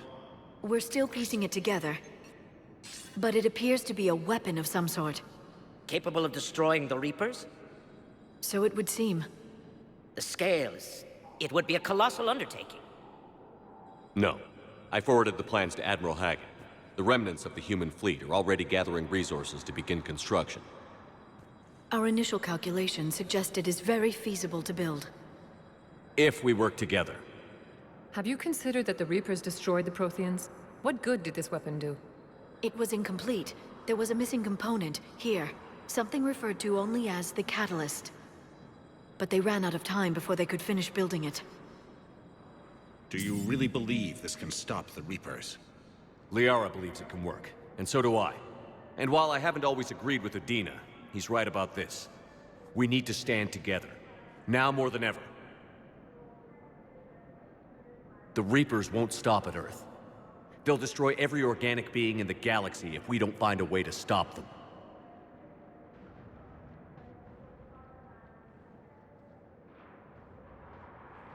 Speaker 5: We're still piecing it together. But it appears to be a weapon of some sort.
Speaker 1: Capable of destroying the Reapers?
Speaker 5: So it would seem.
Speaker 1: The scales. It would be a colossal undertaking.
Speaker 9: No. I forwarded the plans to Admiral Hackett. The remnants of the human fleet are already gathering resources to begin construction.
Speaker 5: Our initial calculations suggest it is very feasible to build.
Speaker 9: If we work together.
Speaker 7: Have you considered that the Reapers destroyed the Protheans? What good did this weapon do?
Speaker 5: It was incomplete. There was a missing component, here. Something referred to only as the Catalyst. But they ran out of time before they could finish building it.
Speaker 15: Do you really believe this can stop the Reapers?
Speaker 9: Liara believes it can work, and so do I. And while I haven't always agreed with Udina, he's right about this. We need to stand together. Now more than ever. The Reapers won't stop at Earth. They'll destroy every organic being in the galaxy if we don't find a way to stop them.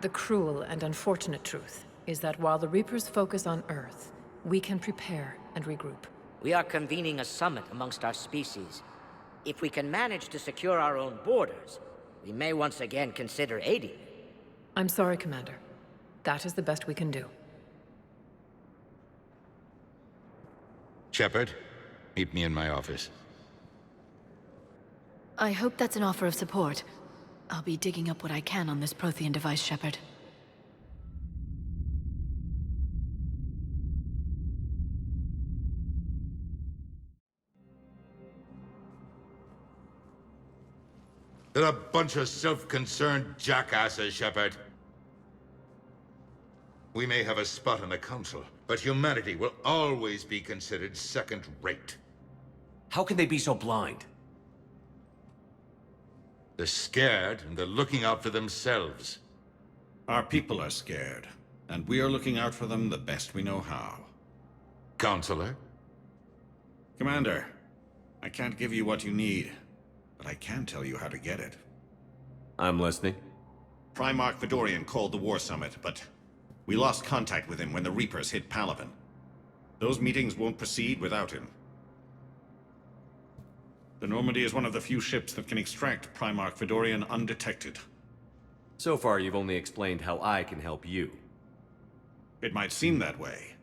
Speaker 7: The cruel and unfortunate truth is that while the Reapers focus on Earth, we can prepare and regroup.
Speaker 1: We are convening a summit amongst our species. If we can manage to secure our own borders, we may once again consider aiding.
Speaker 7: I'm sorry, Commander. That is the best we can do.
Speaker 16: Shepard, meet me in my office.
Speaker 5: I hope that's an offer of support. I'll be digging up what I can on this Prothean device, Shepard.
Speaker 16: They're a bunch of self-concerned jackasses, Shepard. We may have a spot on the council, but humanity will always be considered second-rate.
Speaker 9: How can they be so blind?
Speaker 16: They're scared, and they're looking out for themselves.
Speaker 15: Our people are scared, and we are looking out for them the best we know how.
Speaker 16: Counselor?
Speaker 15: Commander, I can't give you what you need, but I can tell you how to get it.
Speaker 9: I'm listening.
Speaker 15: Primarch Fedorian called the War Summit, but we lost contact with him when the Reapers hit Palaven. Those meetings won't proceed without him. The Normandy is one of the few ships that can extract Primarch Fedorian undetected.
Speaker 9: So far, you've only explained how I can help you.
Speaker 15: It might seem that way.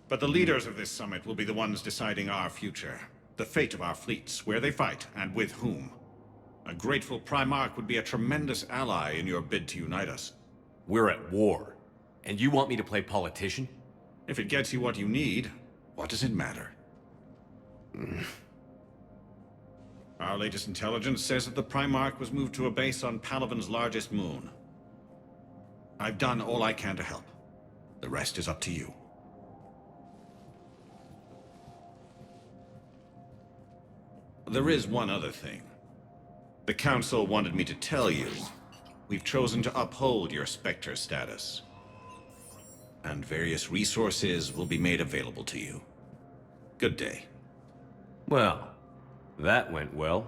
Speaker 15: But the leaders of this summit will be the ones deciding our future. The fate of our fleets, where they fight, and with whom. A grateful Primarch would be a tremendous ally in your bid to unite us.
Speaker 9: We're at war. And you want me to play politician?
Speaker 15: If it gets you what you need, what does it matter? Our latest intelligence says that the Primarch was moved to a base on Palaven's largest moon. I've done all I can to help. The rest is up to you. There is one other thing. The Council wanted me to tell you, we've chosen to uphold your Spectre status. And various resources will be made available to you. Good day.
Speaker 9: Well, that went well.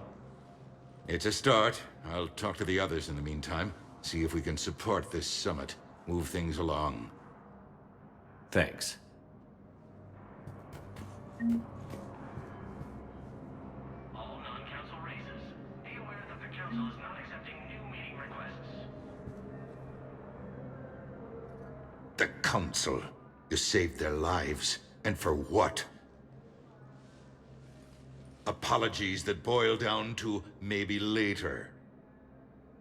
Speaker 16: It's a start. I'll talk to the others in the meantime. See if we can support this summit. Move things along.
Speaker 9: Thanks.
Speaker 13: All non-council races, be aware that the council is not accepting new meeting requests.
Speaker 16: The Council. You saved their lives. And for what? Apologies that boil down to maybe later.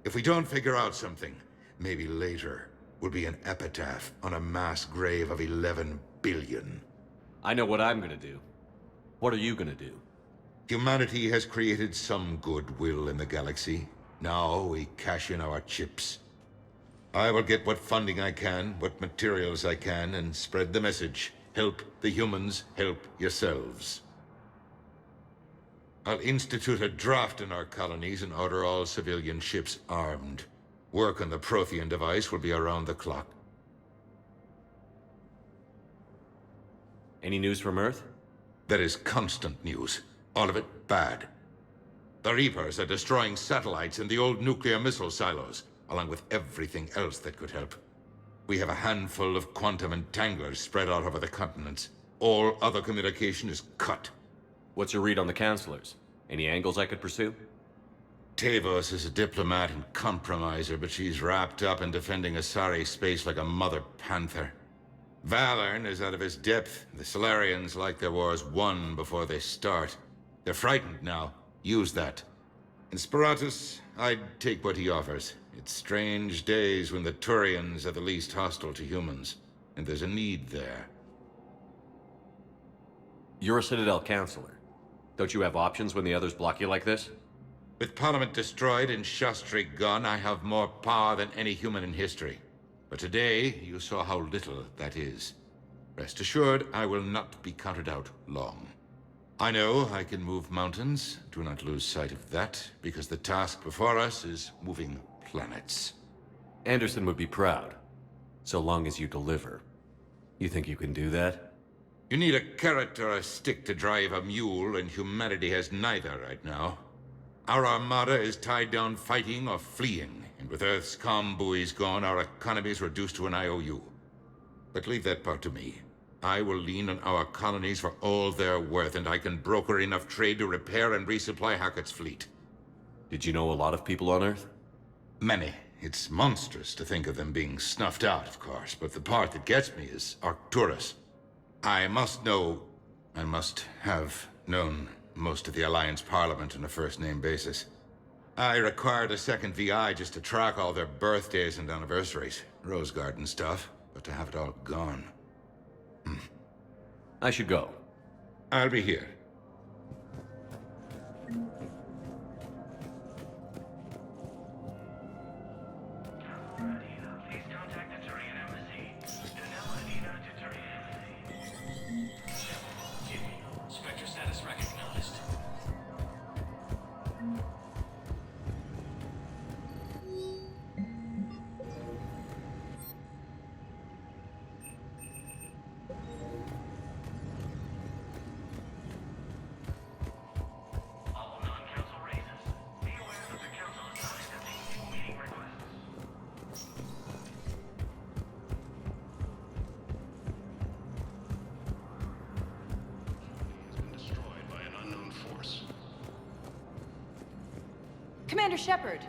Speaker 16: If we don't figure out something, maybe later will be an epitaph on a mass grave of 11 billion.
Speaker 9: I know what I'm gonna do. What are you gonna do?
Speaker 16: Humanity has created some goodwill in the galaxy. Now we cash in our chips. I will get what funding I can, what materials I can, and spread the message. Help the humans, help yourselves. I'll institute a draft in our colonies and order all civilian ships armed. Work on the Prothean device will be around the clock.
Speaker 9: Any news from Earth?
Speaker 16: There is constant news. All of it bad. The Reapers are destroying satellites in the old nuclear missile silos, along with everything else that could help. We have a handful of quantum entanglers spread out over the continents. All other communication is cut.
Speaker 9: What's your read on the Councilors? Any angles I could pursue?
Speaker 16: Tavos is a diplomat and compromiser, but she's wrapped up in defending Asari space like a mother panther. Valorn is out of his depth. The Solarians like their wars won before they start. They're frightened now. Use that. In Sparatus, I'd take what he offers. It's strange days when the Turians are the least hostile to humans, and there's a need there.
Speaker 9: You're a Citadel Councilor. Don't you have options when the others block you like this?
Speaker 16: With Parliament destroyed and Shastri gone, I have more power than any human in history. But today, you saw how little that is. Rest assured, I will not be counted out long. I know I can move mountains. Do not lose sight of that, because the task before us is moving planets.
Speaker 9: Anderson would be proud, so long as you deliver. You think you can do that?
Speaker 16: You need a carrot or a stick to drive a mule, and humanity has neither right now. Our armada is tied down fighting or fleeing, and with Earth's comm buoys gone, our economy is reduced to an IOU. But leave that part to me. I will lean on our colonies for all they're worth, and I can broker enough trade to repair and resupply Hackett's fleet.
Speaker 9: Did you know a lot of people on Earth?
Speaker 16: Many. It's monstrous to think of them being snuffed out, of course, but the part that gets me is Arcturus. I must know, and must have known, most of the Alliance Parliament on a first-name basis. I required a second VI just to track all their birthdays and anniversaries. Rose Garden stuff, but to have it all gone.
Speaker 9: I should go.
Speaker 16: I'll be here.
Speaker 2: Commander Shepard.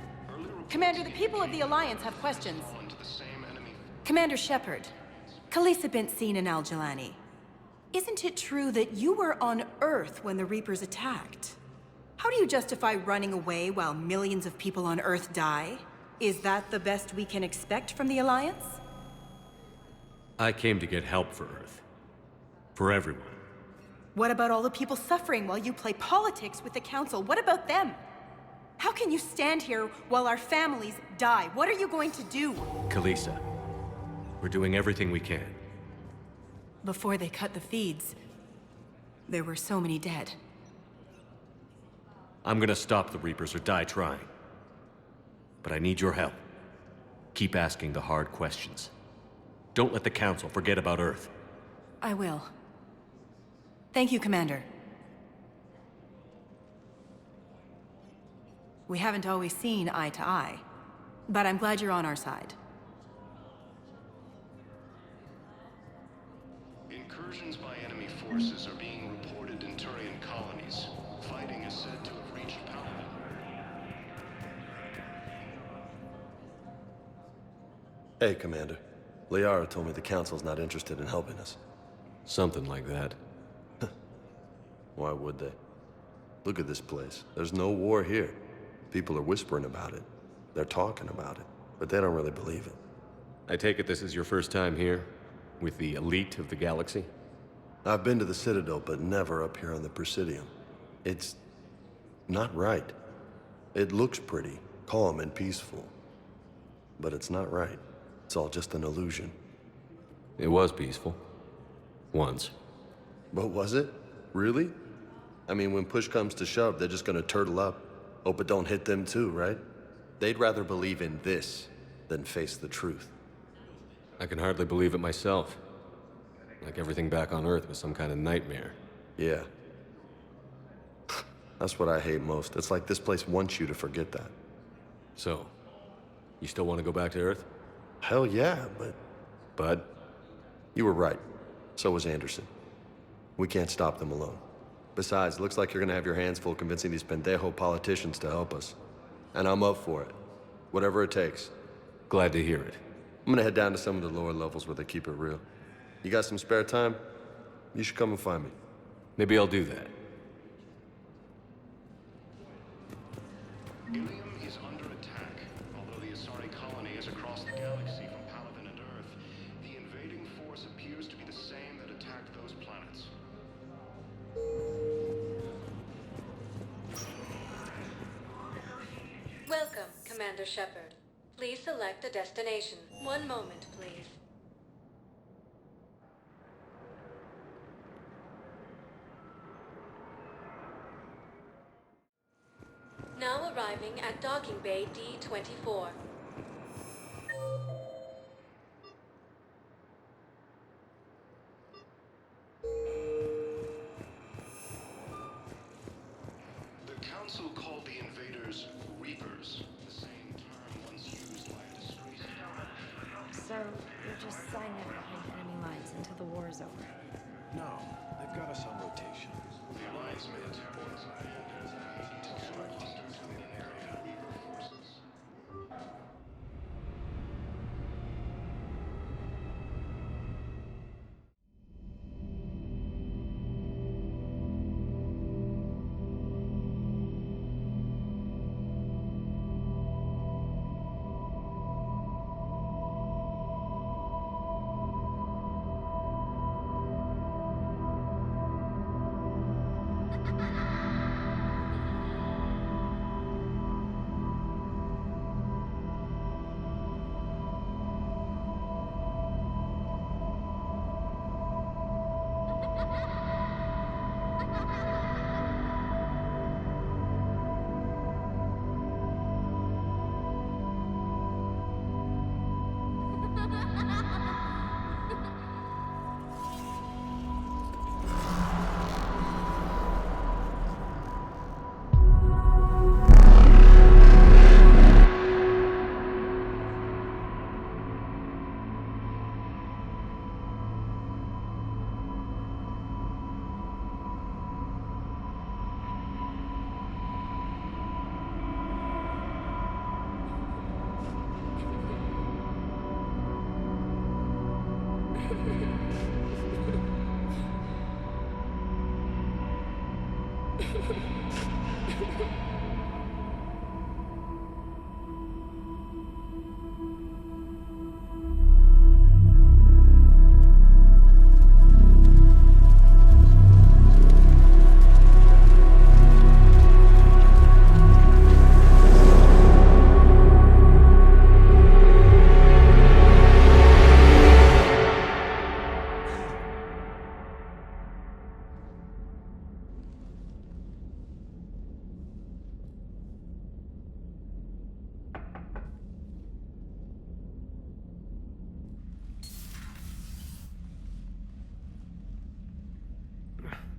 Speaker 2: Commander, the people of the Alliance have questions. Commander Shepard, Khalisah bint Sin and Al-Jalani. Isn't it true that you were on Earth when the Reapers attacked? How do you justify running away while millions of people on Earth die? Is that the best we can expect from the Alliance?
Speaker 9: I came to get help for Earth. For everyone.
Speaker 2: What about all the people suffering while you play politics with the Council? What about them? How can you stand here while our families die? What are you going to do?
Speaker 9: Khalisah, we're doing everything we can.
Speaker 2: Before they cut the feeds, there were so many dead.
Speaker 9: I'm gonna stop the Reapers or die trying. But I need your help. Keep asking the hard questions. Don't let the Council forget about Earth.
Speaker 2: I will. Thank you, Commander. We haven't always seen eye to eye, but I'm glad you're on our side.
Speaker 19: Incursions by enemy forces are being reported in Turian colonies. Fighting is said to have reached Paladin.
Speaker 3: Hey, Commander. Liara told me the Council's not interested in helping us.
Speaker 9: Something like that.
Speaker 3: Why would they? Look at this place. There's no war here. People are whispering about it. They're talking about it, but they don't really believe it.
Speaker 9: I take it this is your first time here? With the elite of the galaxy?
Speaker 3: I've been to the Citadel, but never up here on the Presidium. It's not right. It looks pretty, calm and peaceful. But it's not right. It's all just an illusion.
Speaker 9: It was peaceful. Once.
Speaker 3: But was it? Really? I mean, when push comes to shove, they're just gonna turtle up. Hope it don't hit them too, right? They'd rather believe in this than face the truth.
Speaker 9: I can hardly believe it myself. Like everything back on Earth was some kind of nightmare.
Speaker 3: Yeah. That's what I hate most. It's like this place wants you to forget that.
Speaker 9: So, you still want to go back to Earth?
Speaker 3: Hell yeah, but...
Speaker 9: Bud?
Speaker 3: You were right. So was Anderson. We can't stop them alone. Besides, looks like you're gonna have your hands full convincing these pendejo politicians to help us. And I'm up for it. Whatever it takes.
Speaker 9: Glad to hear it.
Speaker 3: I'm gonna head down to some of the lower levels where they keep it real. You got some spare time? You should come and find me.
Speaker 9: Maybe I'll do that.
Speaker 19: Ilium is under attack. Although the Asari colony is across the galaxy from Paladin and Earth, the invading force appears to be the same that attacked those planets.
Speaker 5: Welcome, Commander Shepard. Please select a destination. One moment, please. Now arriving at Docking Bay D-24.
Speaker 19: The Council called the invaders Reapers, the same term once used by a disgraced...
Speaker 7: So, you're just signing up behind enemy lines until the war is over?
Speaker 19: No, they've got us on rotation. The Alliance made its reports ahead to start clusters within an area. Reaper forces.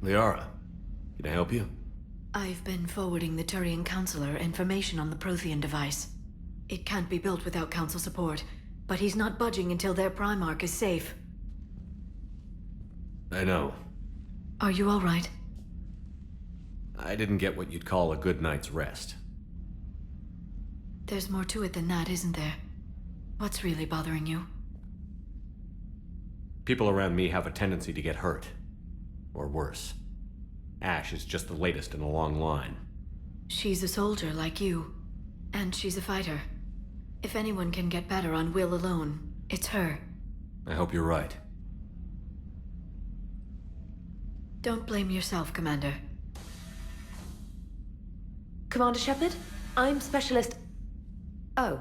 Speaker 4: Liara, can I help you?
Speaker 5: I've been forwarding the Turian Counselor information on the Prothean device. It can't be built without Council support, but he's not budging until their Primarch is safe.
Speaker 4: I know.
Speaker 5: Are you all right?
Speaker 4: I didn't get what you'd call a good night's rest.
Speaker 5: There's more to it than that, isn't there? What's really bothering you?
Speaker 4: People around me have a tendency to get hurt. Or worse. Ash is just the latest in a long line.
Speaker 5: She's a soldier like you. And she's a fighter. If anyone can get better on will alone, it's her.
Speaker 4: I hope you're right.
Speaker 5: Don't blame yourself, Commander.
Speaker 11: Commander Shepard? I'm Specialist... Oh.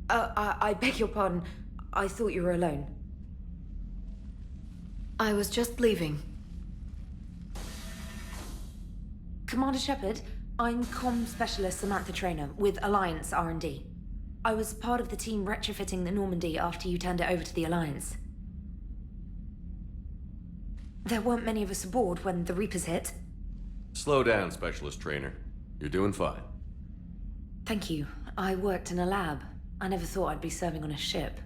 Speaker 11: I beg your pardon. I thought you were alone.
Speaker 5: I was just leaving.
Speaker 11: Commander Shepard, I'm Comm Specialist Samantha Traynor with Alliance R&D. I was part of the team retrofitting the Normandy after you turned it over to the Alliance. There weren't many of us aboard when the Reapers hit.
Speaker 4: Slow down, Specialist Trainer. You're doing fine.
Speaker 11: Thank you. I worked in a lab. I never thought I'd be serving on a ship.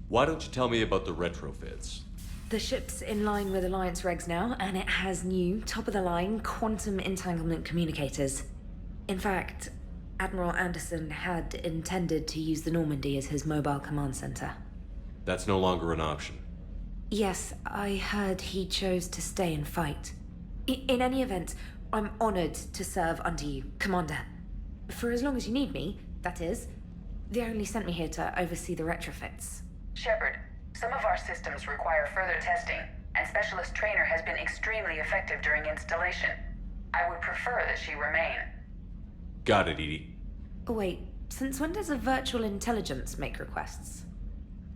Speaker 4: Why don't you tell me about the retrofits?
Speaker 11: The ship's in line with Alliance regs now, and it has new, top-of-the-line quantum entanglement communicators. In fact, Admiral Anderson had intended to use the Normandy as his mobile command center.
Speaker 4: That's no longer an option.
Speaker 11: Yes, I heard he chose to stay and fight. In any event, I'm honored to serve under you, Commander. For as long as you need me, that is. They only sent me here to oversee the retrofits.
Speaker 17: Shepard, some of our systems require further testing, and Specialist Trainer has been extremely effective during installation. I would prefer that she remain.
Speaker 4: Got it, EDI.
Speaker 11: Wait, since when does a virtual intelligence make requests?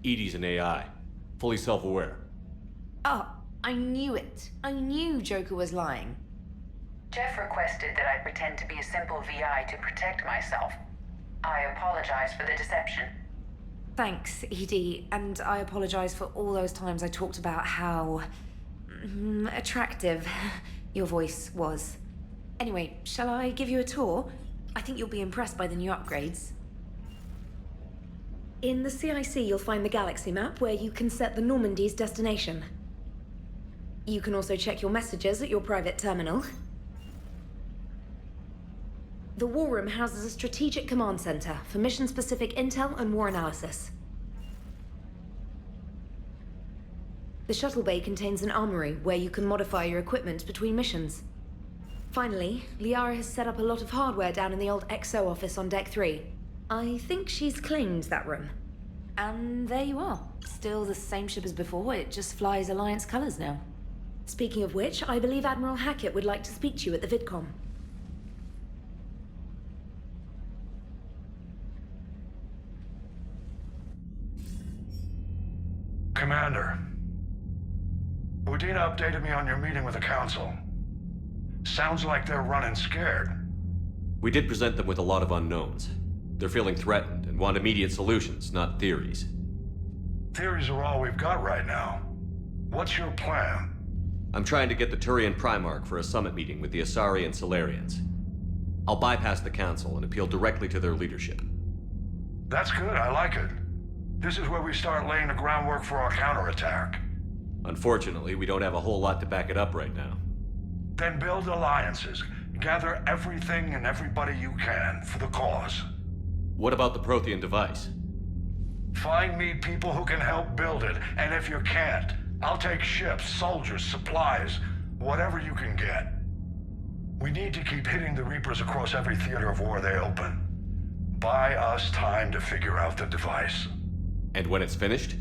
Speaker 4: EDI's an AI. Fully self-aware.
Speaker 11: Oh, I knew it. I knew Joker was lying.
Speaker 17: Jeff requested that I pretend to be a simple VI to protect myself. I apologize for the deception.
Speaker 11: Thanks, EDI, and I apologize for all those times I talked about how... attractive your voice was. Anyway, shall I give you a tour? I think you'll be impressed by the new upgrades. In the CIC, you'll find the galaxy map where you can set the Normandy's destination. You can also check your messages at your private terminal. The War Room houses a strategic command center for mission-specific intel and war analysis. The shuttle bay contains an armory where you can modify your equipment between missions. Finally, Liara has set up a lot of hardware down in the old XO office on Deck 3. I think she's claimed that room. And there you are. Still the same ship as before, it just flies Alliance colors now. Speaking of which, I believe Admiral Hackett would like to speak to you at the VidCom.
Speaker 19: Commander, Udina updated me on your meeting with the Council. Sounds like they're running scared.
Speaker 4: We did present them with a lot of unknowns. They're feeling threatened and want immediate solutions, not theories.
Speaker 19: Theories are all we've got right now. What's your plan?
Speaker 4: I'm trying to get the Turian Primarch for a summit meeting with the Asari and Solarians. I'll bypass the Council and appeal directly to their leadership.
Speaker 19: That's good, I like it. This is where we start laying the groundwork for our counterattack.
Speaker 4: Unfortunately, we don't have a whole lot to back it up right now.
Speaker 19: Then build alliances. Gather everything and everybody you can for the cause.
Speaker 4: What about the Prothean device?
Speaker 19: Find me people who can help build it, and if you can't, I'll take ships, soldiers, supplies, whatever you can get.
Speaker 10: We need to keep hitting the Reapers across every theater of war they open. Buy us time to figure out the device.
Speaker 9: And when it's finished?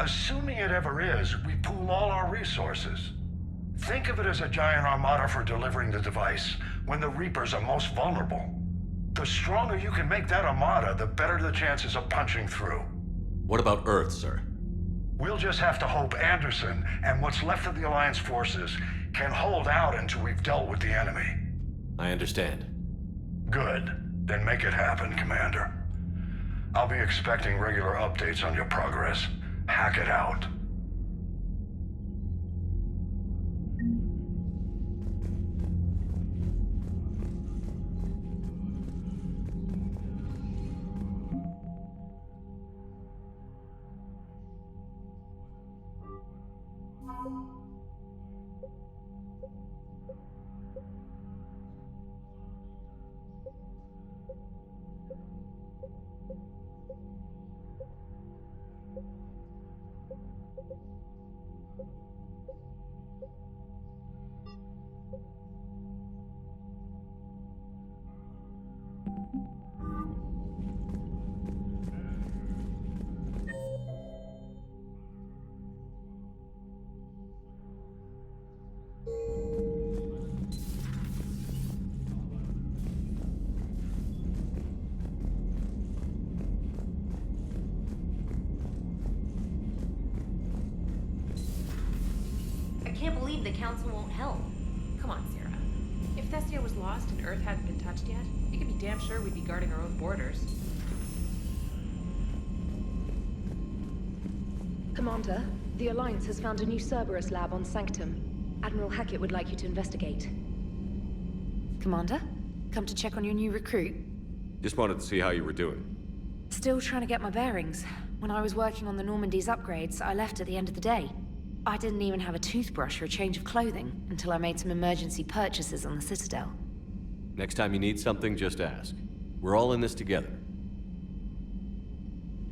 Speaker 10: Assuming it ever is, we pool all our resources. Think of it as a giant armada for delivering the device when the Reapers are most vulnerable. The stronger you can make that armada, the better the chances of punching through.
Speaker 9: What about Earth, sir?
Speaker 10: We'll just have to hope Anderson and what's left of the Alliance forces can hold out until we've dealt with the enemy.
Speaker 9: I understand.
Speaker 10: Good. Then make it happen, Commander. I'll be expecting regular updates on your progress. Hack it out.
Speaker 14: I can't believe the Council won't help.
Speaker 21: Come on, Sarah. If Thessia was lost and Earth hadn't been touched yet, you can be damn sure we'd be guarding our own borders.
Speaker 11: Commander, the Alliance has found a new Cerberus lab on Sanctum. Admiral Hackett would like you to investigate. Commander, come to check on your new recruit.
Speaker 9: Just wanted to see how you were doing.
Speaker 11: Still trying to get my bearings. When I was working on the Normandy's upgrades, I left at the end of the day. I didn't even have a toothbrush or a change of clothing until I made some emergency purchases on the Citadel.
Speaker 9: Next time you need something, just ask. We're all in this together.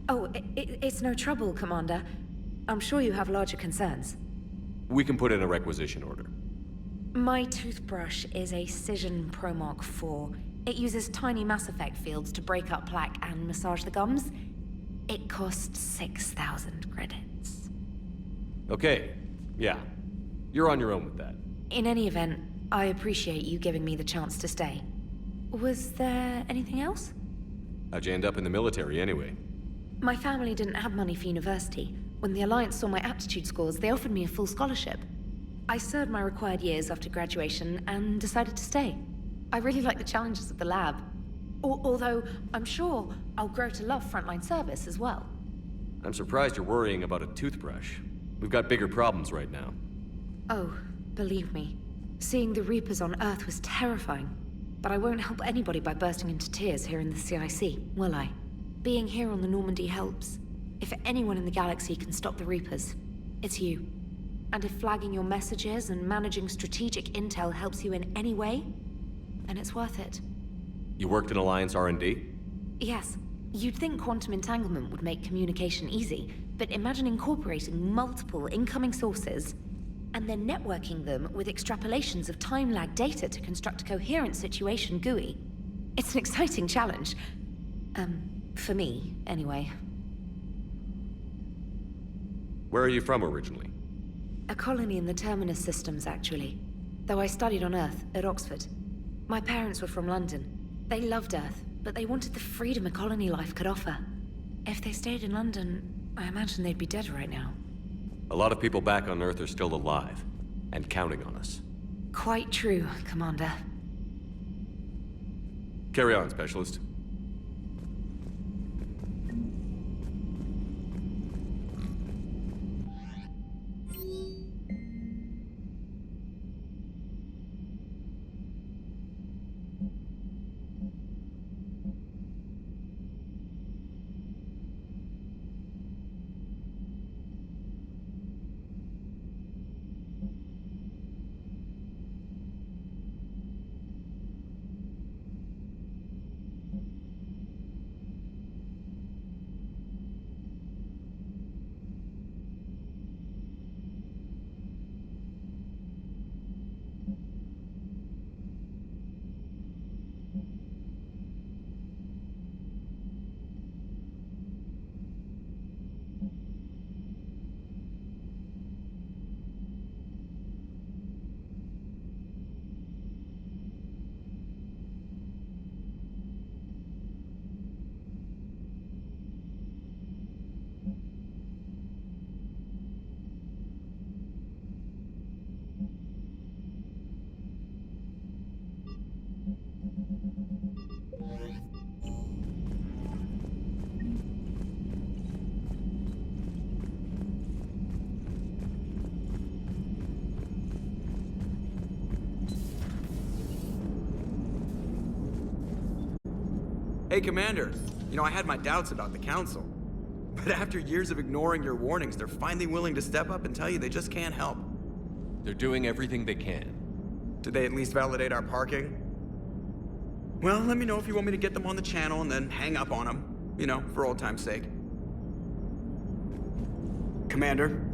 Speaker 11: Oh, it's no trouble, Commander. I'm sure you have larger concerns.
Speaker 9: We can put in a requisition order.
Speaker 11: My toothbrush is a Cision Pro Mark IV. It uses tiny Mass Effect fields to break up plaque and massage the gums. It costs 6,000 credits.
Speaker 9: Okay, yeah. You're on your own with that.
Speaker 11: In any event, I appreciate you giving me the chance to stay. Was there anything else?
Speaker 9: How'd you end up in the military anyway?
Speaker 11: My family didn't have money for university. When the Alliance saw my aptitude scores, they offered me a full scholarship. I served my required years after graduation and decided to stay. I really like the challenges of the lab. Although, I'm sure I'll grow to love frontline service as well.
Speaker 9: I'm surprised you're worrying about a toothbrush. We've got bigger problems right now.
Speaker 11: Oh, believe me. Seeing the Reapers on Earth was terrifying. But I won't help anybody by bursting into tears here in the CIC, will I? Being here on the Normandy helps. If anyone in the galaxy can stop the Reapers, it's you. And if flagging your messages and managing strategic intel helps you in any way, then it's worth it.
Speaker 9: You worked in Alliance R&D?
Speaker 11: Yes. You'd think quantum entanglement would make communication easy, but imagine incorporating multiple incoming sources and then networking them with extrapolations of time-lag data to construct a coherent situation GUI. It's an exciting challenge. For me, anyway.
Speaker 9: Where are you from originally?
Speaker 11: A colony in the Terminus systems, actually. Though I studied on Earth, at Oxford. My parents were from London. They loved Earth, but they wanted the freedom a colony life could offer. If they stayed in London, I imagine they'd be dead right now.
Speaker 9: A lot of people back on Earth are still alive, and counting on us.
Speaker 11: Quite true, Commander.
Speaker 9: Carry on, Specialist.
Speaker 8: Hey, Commander. You know, I had my doubts about the Council. But after years of ignoring your warnings, they're finally willing to step up and tell you they just can't help.
Speaker 9: They're doing everything they can.
Speaker 8: Did they at least validate our parking? Well, let me know if you want me to get them on the channel and then hang up on them. You know, for old time's sake. Commander?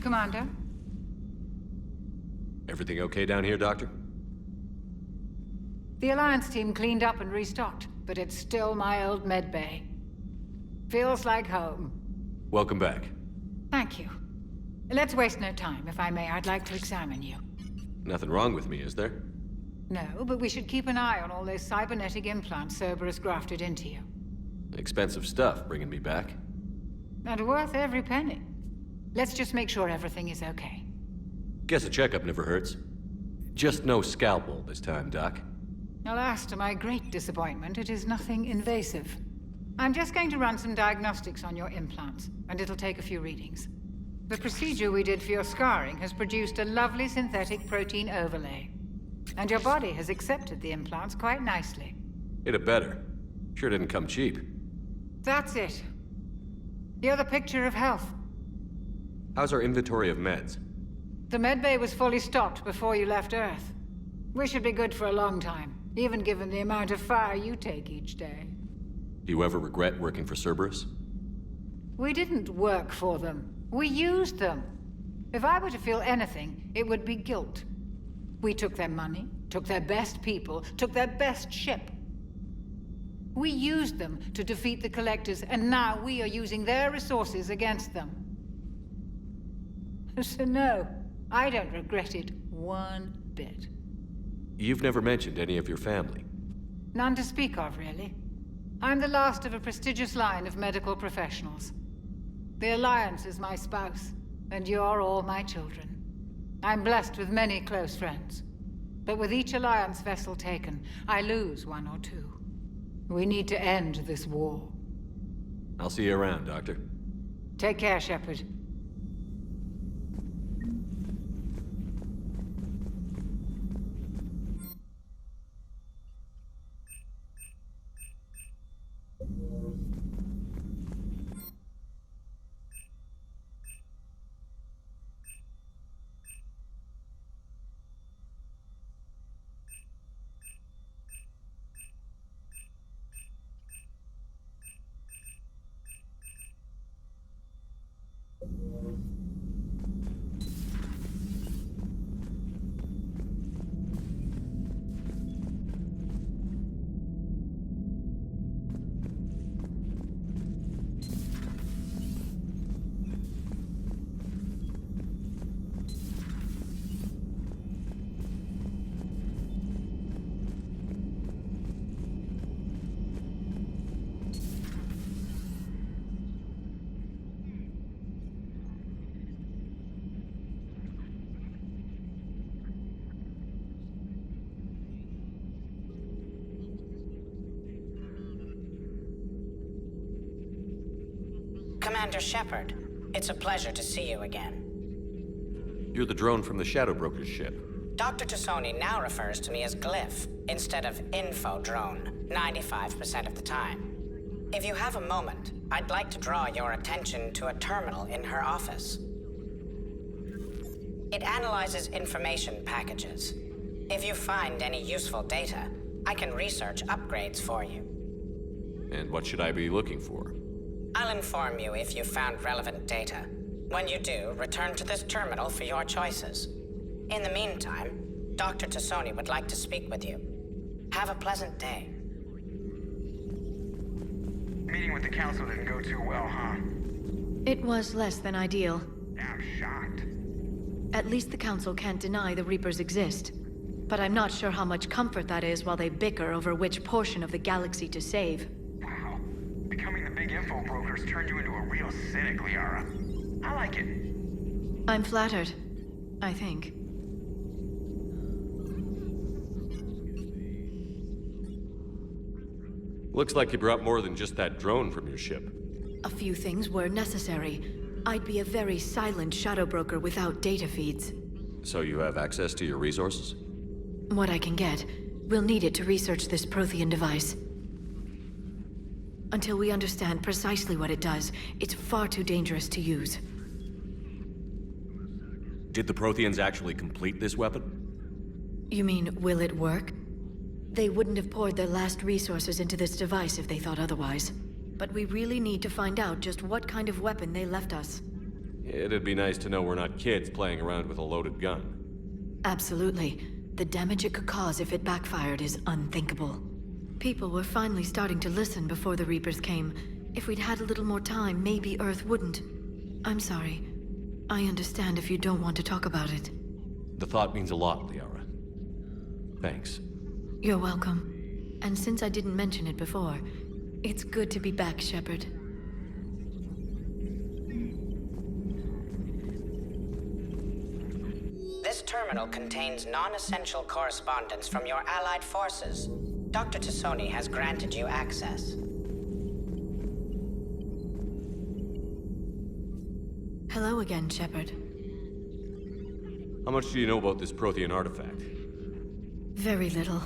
Speaker 20: Commander?
Speaker 9: Everything okay down here, Doctor?
Speaker 20: The Alliance team cleaned up and restocked, but it's still my old medbay. Feels like home.
Speaker 9: Welcome back.
Speaker 20: Thank you. Let's waste no time. If I may, I'd like to examine you.
Speaker 9: Nothing wrong with me, is there?
Speaker 20: No, but we should keep an eye on all those cybernetic implants Cerberus grafted into you.
Speaker 9: Expensive stuff bringing me back.
Speaker 20: And worth every penny. Let's just make sure everything is okay.
Speaker 9: Guess a checkup never hurts. Just no scalpel this time, Doc.
Speaker 20: Alas, to my great disappointment, it is nothing invasive. I'm just going to run some diagnostics on your implants, and it'll take a few readings. The procedure we did for your scarring has produced a lovely synthetic protein overlay. And your body has accepted the implants quite nicely.
Speaker 9: It had better. Sure didn't come cheap.
Speaker 20: That's it. You're the picture of health.
Speaker 9: How's our inventory of meds?
Speaker 20: The medbay was fully stocked before you left Earth. We should be good for a long time, even given the amount of fire you take each day.
Speaker 9: Do you ever regret working for Cerberus?
Speaker 20: We didn't work for them. We used them. If I were to feel anything, it would be guilt. We took their money, took their best people, took their best ship. We used them to defeat the Collectors, and now we are using their resources against them. So no, I don't regret it one bit.
Speaker 9: You've never mentioned any of your family.
Speaker 20: None to speak of, really. I'm the last of a prestigious line of medical professionals. The Alliance is my spouse, and you're all my children. I'm blessed with many close friends. But with each Alliance vessel taken, I lose one or two. We need to end this war.
Speaker 9: I'll see you around, Doctor.
Speaker 20: Take care, Shepard.
Speaker 1: Commander Shepard, it's a pleasure to see you again.
Speaker 9: You're the drone from the Shadow Broker's ship.
Speaker 1: Dr. Tassoni now refers to me as Glyph instead of Info Drone, 95% of the time. If you have a moment, I'd like to draw your attention to a terminal in her office. It analyzes information packages. If you find any useful data, I can research upgrades for you.
Speaker 9: And what should I be looking for?
Speaker 1: I'll inform you if you found relevant data. When you do, return to this terminal for your choices. In the meantime, Dr. Tassoni would like to speak with you. Have a pleasant day.
Speaker 8: Meeting with the Council didn't go too well, huh?
Speaker 5: It was less than ideal.
Speaker 8: I'm shocked.
Speaker 5: At least the Council can't deny the Reapers exist. But I'm not sure how much comfort that is while they bicker over which portion of the galaxy to save.
Speaker 8: Wow. Becoming the big info brokers turned you into a real cynic, Liara. I like it.
Speaker 5: I'm flattered. I think.
Speaker 9: Looks like you brought more than just that drone from your ship.
Speaker 5: A few things were necessary. I'd be a very silent shadow broker without data feeds.
Speaker 9: So you have access to your resources?
Speaker 5: What I can get. We'll need it to research this Prothean device. Until we understand precisely what it does, it's far too dangerous to use.
Speaker 9: Did the Protheans actually complete this weapon?
Speaker 5: You mean, will it work? They wouldn't have poured their last resources into this device if they thought otherwise. But we really need to find out just what kind of weapon they left us.
Speaker 9: It'd be nice to know we're not kids playing around with a loaded gun.
Speaker 5: Absolutely. The damage it could cause if it backfired is unthinkable. People were finally starting to listen before the Reapers came. If we'd had a little more time, maybe Earth wouldn't. I'm sorry. I understand if you don't want to talk about it.
Speaker 9: The thought means a lot, Liara. Thanks.
Speaker 5: You're welcome. And since I didn't mention it before, it's good to be back, Shepard.
Speaker 1: This terminal contains non-essential correspondence from your allied forces. Dr. Tassoni has granted you access.
Speaker 5: Hello again, Shepard.
Speaker 9: How much do you know about this Prothean artifact?
Speaker 5: Very little.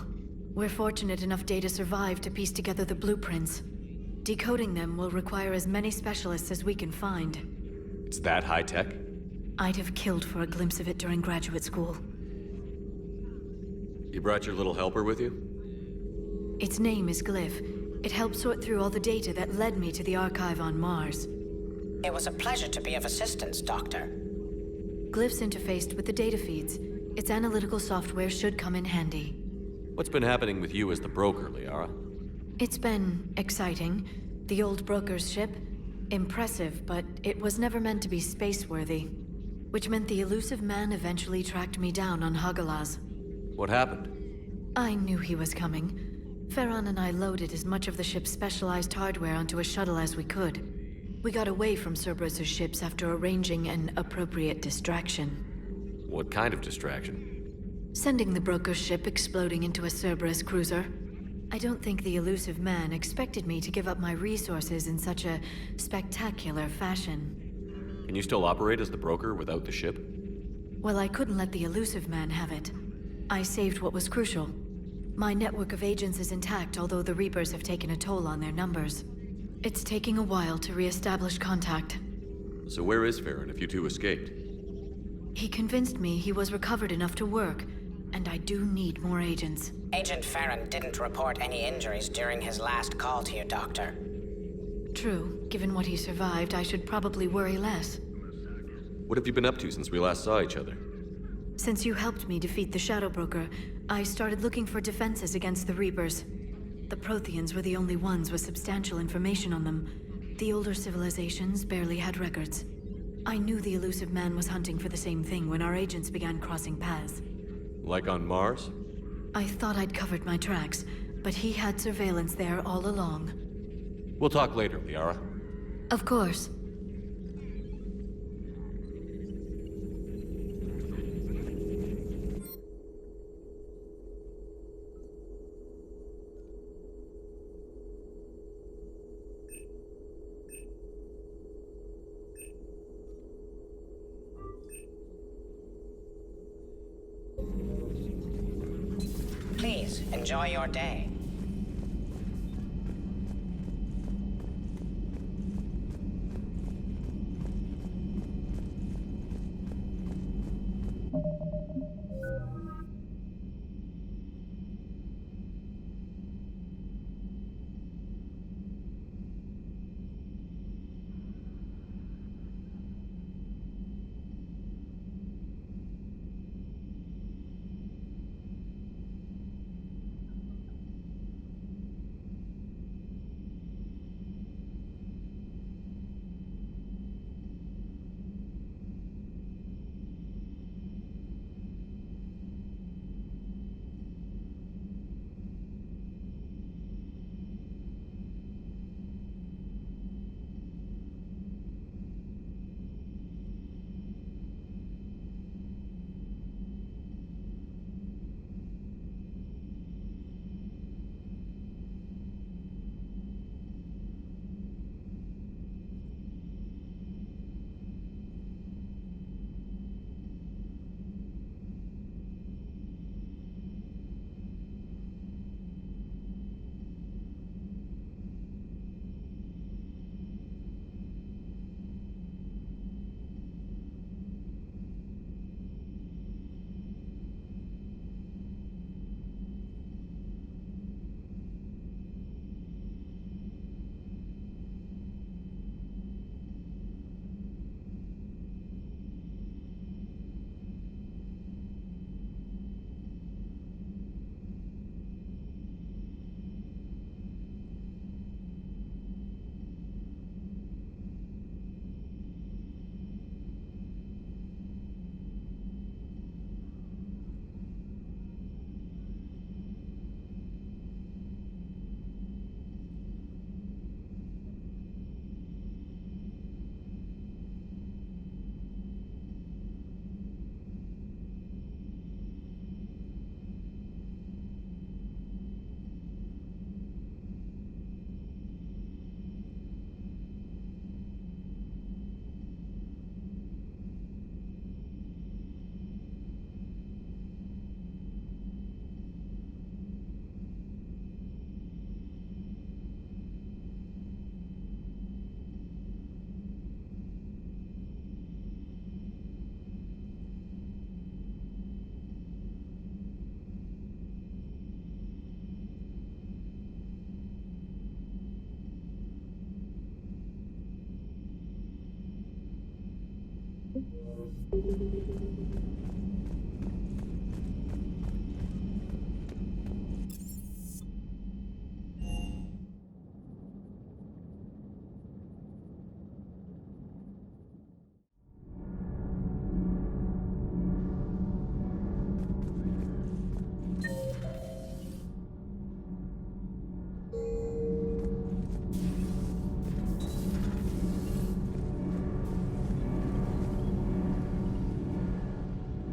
Speaker 5: We're fortunate enough Data survived to piece together the blueprints. Decoding them will require as many specialists as we can find.
Speaker 9: It's that high-tech?
Speaker 5: I'd have killed for a glimpse of it during graduate school.
Speaker 9: You brought your little helper with you?
Speaker 5: Its name is Glyph. It helped sort through all the data that led me to the archive on Mars.
Speaker 1: It was a pleasure to be of assistance, Doctor.
Speaker 5: Glyph's interfaced with the data feeds. Its analytical software should come in handy.
Speaker 9: What's been happening with you as the broker, Liara?
Speaker 5: It's been exciting. The old broker's ship? Impressive, but it was never meant to be space-worthy. Which meant the elusive man eventually tracked me down on Hagalaz.
Speaker 9: What happened?
Speaker 5: I knew he was coming. Farron and I loaded as much of the ship's specialized hardware onto a shuttle as we could. We got away from Cerberus' ships after arranging an appropriate distraction.
Speaker 9: What kind of distraction?
Speaker 5: Sending the broker's ship exploding into a Cerberus cruiser. I don't think the elusive man expected me to give up my resources in such a spectacular fashion.
Speaker 9: Can you still operate as the broker without the ship?
Speaker 5: Well, I couldn't let the elusive man have it. I saved what was crucial. My network of agents is intact, although the Reapers have taken a toll on their numbers. It's taking a while to re-establish contact.
Speaker 9: So where is Farron if you two escaped?
Speaker 5: He convinced me he was recovered enough to work, and I do need more agents.
Speaker 1: Agent Farron didn't report any injuries during his last call to you, Doctor.
Speaker 5: True. Given what he survived, I should probably worry less.
Speaker 9: What have you been up to since we last saw each other?
Speaker 5: Since you helped me defeat the Shadow Broker, I started looking for defenses against the Reapers. The Protheans were the only ones with substantial information on them. The older civilizations barely had records. I knew the elusive man was hunting for the same thing when our agents began crossing paths.
Speaker 9: Like on Mars?
Speaker 5: I thought I'd covered my tracks, but he had surveillance there all along.
Speaker 9: We'll talk later, Liara.
Speaker 5: Of course.
Speaker 1: Please, enjoy your day.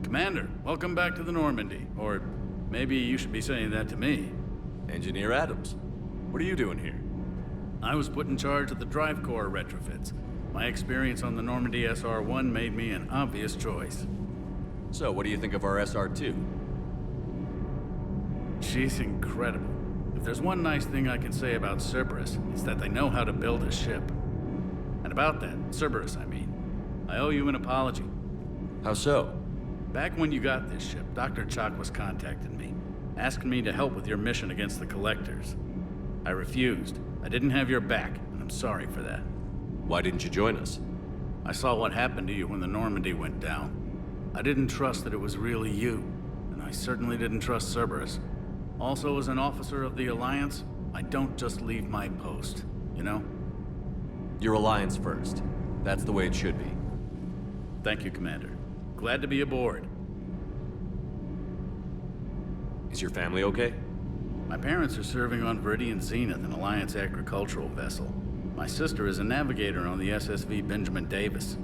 Speaker 18: Commander, welcome back to the Normandy. Or maybe you should be saying that to me.
Speaker 9: Engineer Adams, what are you doing here?
Speaker 18: I was put in charge of the drive core retrofits. My experience on the Normandy SR-1 made me an obvious choice.
Speaker 9: So, what do you think of our SR-2?
Speaker 18: She's incredible. If there's one nice thing I can say about Cerberus, it's that they know how to build a ship. And about that, Cerberus, I mean, I owe you an apology.
Speaker 9: How so?
Speaker 18: Back when you got this ship, Dr. Chakwas contacted me, asking me to help with your mission against the Collectors. I refused. I didn't have your back, and I'm sorry for that.
Speaker 9: Why didn't you join us?
Speaker 18: I saw what happened to you when the Normandy went down. I didn't trust that it was really you, and I certainly didn't trust Cerberus. Also, as an officer of the Alliance, I don't just leave my post, you know?
Speaker 9: Your Alliance first. That's the way it should be.
Speaker 18: Thank you, Commander. Glad to be aboard.
Speaker 9: Is your family okay?
Speaker 18: My parents are serving on Viridian Zenith, an Alliance agricultural vessel. My sister is a navigator on the SSV Benjamin Davis.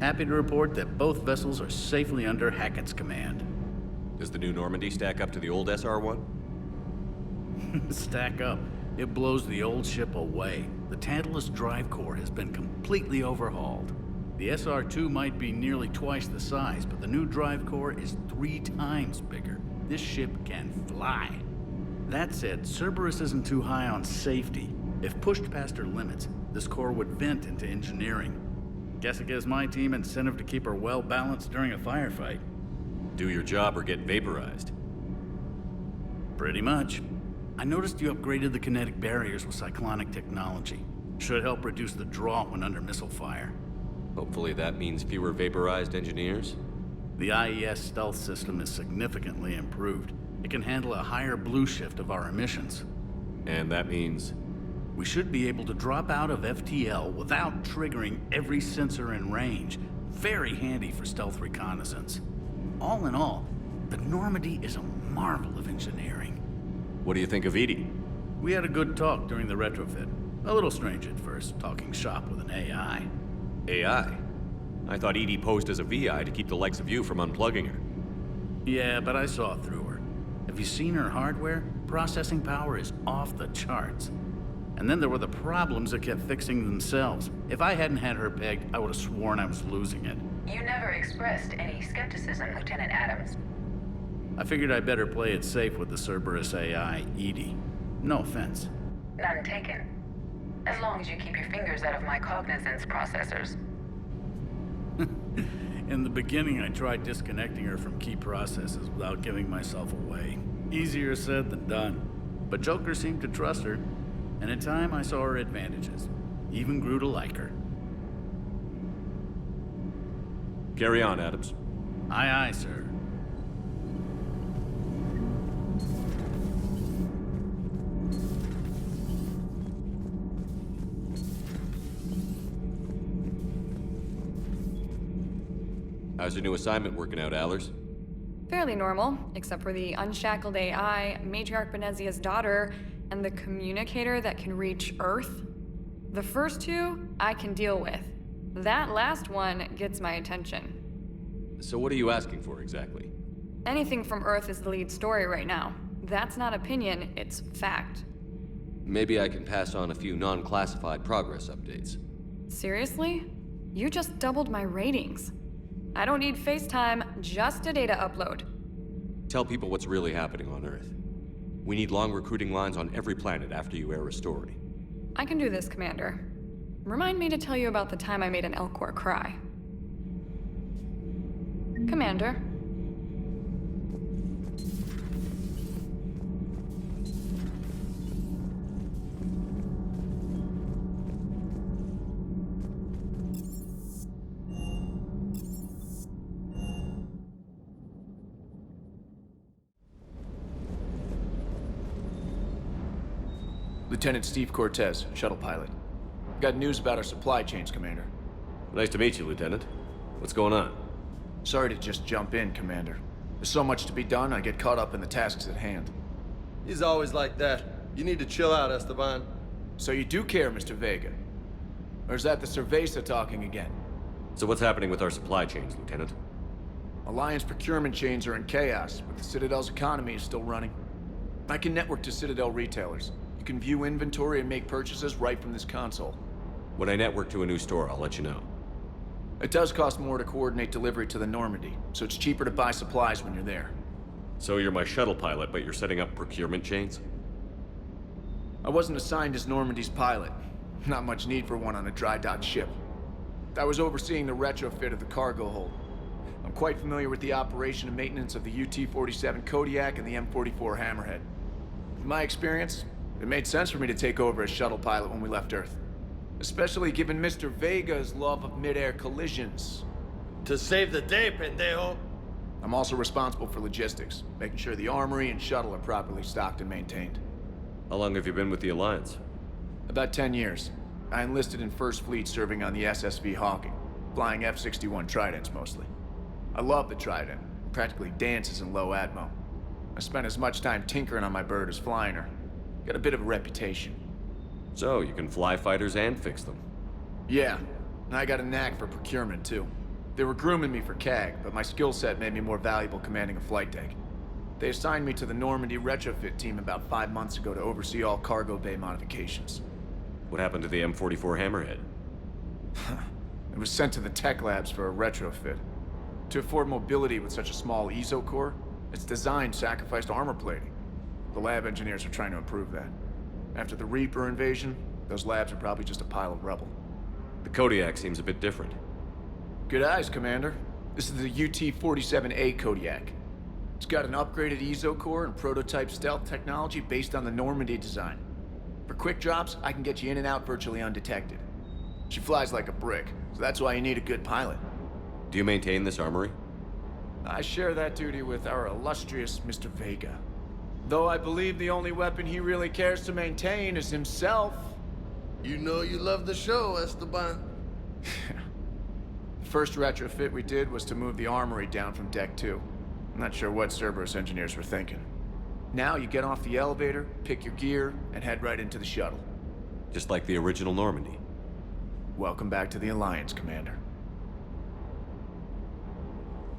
Speaker 18: Happy to report that both vessels are safely under Hackett's command.
Speaker 9: Does the new Normandy stack up to the old SR-1?
Speaker 18: Stack up. It blows the old ship away. The Tantalus drive core has been completely overhauled. The SR-2 might be nearly twice the size, but the new drive core is 3 times bigger. This ship can fly. That said, Cerberus isn't too high on safety. If pushed past her limits, this core would vent into engineering. Guess it gives my team incentive to keep her well balanced during a firefight.
Speaker 9: Do your job or get vaporized.
Speaker 18: Pretty much. I noticed you upgraded the kinetic barriers with cyclonic technology. Should help reduce the draw when under missile fire.
Speaker 9: Hopefully that means fewer vaporized engineers?
Speaker 18: The IES stealth system is significantly improved. It can handle a higher blue shift of our emissions.
Speaker 9: And that means?
Speaker 18: We should be able to drop out of FTL without triggering every sensor in range. Very handy for stealth reconnaissance. All in all, the Normandy is a marvel of engineering.
Speaker 9: What do you think of Edie?
Speaker 18: We had a good talk during the retrofit. A little strange at first, talking shop with an AI.
Speaker 9: AI? I thought Edie posed as a VI to keep the likes of you from unplugging her.
Speaker 18: Yeah, but I saw through her. Have you seen her hardware? Processing power is off the charts. And then there were the problems that kept fixing themselves. If I hadn't had her pegged, I would have sworn I was losing it.
Speaker 17: You never expressed any skepticism, Lieutenant Adams.
Speaker 18: I figured I'd better play it safe with the Cerberus AI, Edie. No offense.
Speaker 17: None taken. As long as you keep your fingers out of my cognizance processors.
Speaker 18: In the beginning, I tried disconnecting her from key processes without giving myself away. Easier said than done. But Joker seemed to trust her, and in time I saw her advantages. Even grew to like her.
Speaker 9: Carry on, Adams.
Speaker 18: Aye, aye, sir.
Speaker 9: How's your new assignment working out, Allers?
Speaker 22: Fairly normal, except for the unshackled AI, Matriarch Benezia's daughter, and the communicator that can reach Earth. The first two, I can deal with. That last one gets my attention.
Speaker 9: So what are you asking for, exactly?
Speaker 22: Anything from Earth is the lead story right now. That's not opinion, it's fact.
Speaker 9: Maybe I can pass on a few non-classified progress updates.
Speaker 22: Seriously? You just doubled my ratings. I don't need FaceTime, just a data upload.
Speaker 9: Tell people what's really happening on Earth. We need long recruiting lines on every planet after you air a story.
Speaker 22: I can do this, Commander. Remind me to tell you about the time I made an Elcor cry. Commander.
Speaker 6: Lieutenant Steve Cortez, shuttle pilot. Got news about our supply chains, Commander.
Speaker 4: Nice to meet you, Lieutenant. What's going on?
Speaker 6: Sorry to just jump in, Commander. There's so much to be done, I get caught up in the tasks at hand.
Speaker 3: He's always like that. You need to chill out, Esteban.
Speaker 6: So you do care, Mr. Vega? Or is that the Cerveza talking again?
Speaker 4: So what's happening with our supply chains, Lieutenant?
Speaker 6: Alliance procurement chains are in chaos, but the Citadel's economy is still running. I can network to Citadel retailers. You can view inventory and make purchases right from this console.
Speaker 4: When I network to a new store, I'll let you know.
Speaker 6: It does cost more to coordinate delivery to the Normandy, so it's cheaper to buy supplies when you're there.
Speaker 4: So you're my shuttle pilot, but you're setting up procurement chains?
Speaker 6: I wasn't assigned as Normandy's pilot. Not much need for one on a dry dock ship. I was overseeing the retrofit of the cargo hold. I'm quite familiar with the operation and maintenance of the UT-47 Kodiak and the M44 Hammerhead. In my experience, it made sense for me to take over as shuttle pilot when we left Earth. Especially given Mr. Vega's love of mid-air collisions.
Speaker 3: To save the day, pendejo!
Speaker 6: I'm also responsible for logistics, making sure the armory and shuttle are properly stocked and maintained.
Speaker 4: How long have you been with the Alliance?
Speaker 6: About 10 years. I enlisted in First Fleet serving on the SSV Hawking, flying F-61 Tridents mostly. I love the Trident, it practically dances in low atmo. I spent as much time tinkering on my bird as flying her. Got a bit of a reputation.
Speaker 4: So, you can fly fighters and fix them?
Speaker 6: Yeah, and I got a knack for procurement too. They were grooming me for CAG, but my skill set made me more valuable commanding a flight deck. They assigned me to the Normandy retrofit team about 5 months ago to oversee all cargo bay modifications.
Speaker 4: What happened to the M44 Hammerhead?
Speaker 6: It was sent to the tech labs for a retrofit. To afford mobility with such a small ESO core, its design sacrificed armor plating. The lab engineers are trying to improve that. After the Reaper invasion, those labs are probably just a pile of rubble.
Speaker 4: The Kodiak seems a bit different.
Speaker 6: Good eyes, Commander. This is the UT-47A Kodiak. It's got an upgraded ESO core and prototype stealth technology based on the Normandy design. For quick drops, I can get you in and out virtually undetected. She flies like a brick, so that's why you need a good pilot.
Speaker 4: Do you maintain this armory?
Speaker 6: I share that duty with our illustrious Mr. Vega. Though I believe the only weapon he really cares to maintain is himself.
Speaker 3: You know you love the show, Esteban.
Speaker 6: The first retrofit we did was to move the armory down from Deck 2. I'm not sure what Cerberus engineers were thinking. Now you get off the elevator, pick your gear, and head right into the shuttle.
Speaker 4: Just like the original Normandy.
Speaker 6: Welcome back to the Alliance, Commander.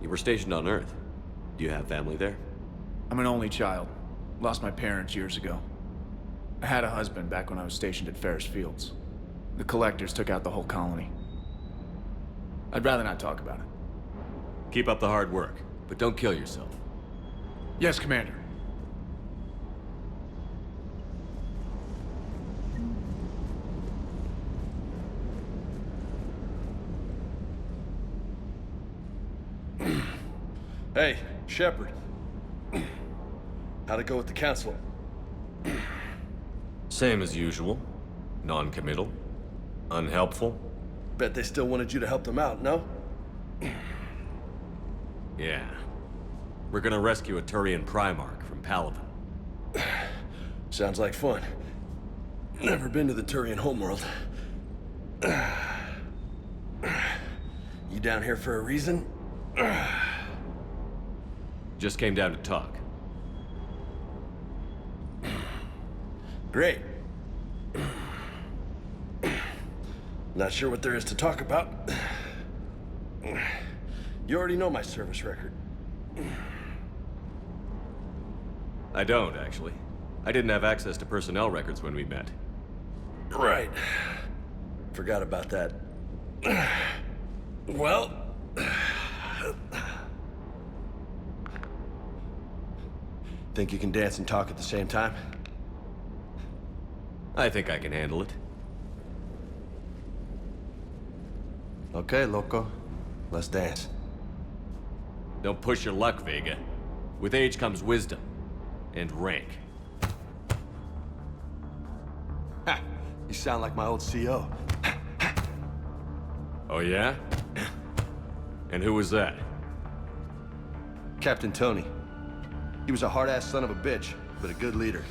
Speaker 4: You were stationed on Earth. Do you have family there?
Speaker 6: I'm an only child. Lost my parents years ago. I had a husband back when I was stationed at Ferris Fields. The Collectors took out the whole colony. I'd rather not talk about it.
Speaker 4: Keep up the hard work, but don't kill yourself.
Speaker 6: Yes, Commander.
Speaker 3: Hey, Shepard. How'd it go with the Council?
Speaker 4: Same as usual. Non-committal. Unhelpful.
Speaker 3: Bet they still wanted you to help them out, no?
Speaker 4: Yeah. We're gonna rescue a Turian Primarch from Paladin.
Speaker 3: Sounds like fun. Never been to the Turian homeworld. You down here for a reason?
Speaker 4: Just came down to talk.
Speaker 3: Great. Not sure what there is to talk about. You already know my service record.
Speaker 4: I don't, actually. I didn't have access to personnel records when we met.
Speaker 3: Right. Forgot about that. Well... Think you can dance and talk at the same time?
Speaker 4: I think I can handle it.
Speaker 3: Okay, loco. Let's dance.
Speaker 4: Don't push your luck, Vega. With age comes wisdom. And rank.
Speaker 3: Ha! You sound like my old CO.
Speaker 4: Oh yeah? And who was that?
Speaker 3: Captain Tony. He was a hard-ass son of a bitch, but a good leader.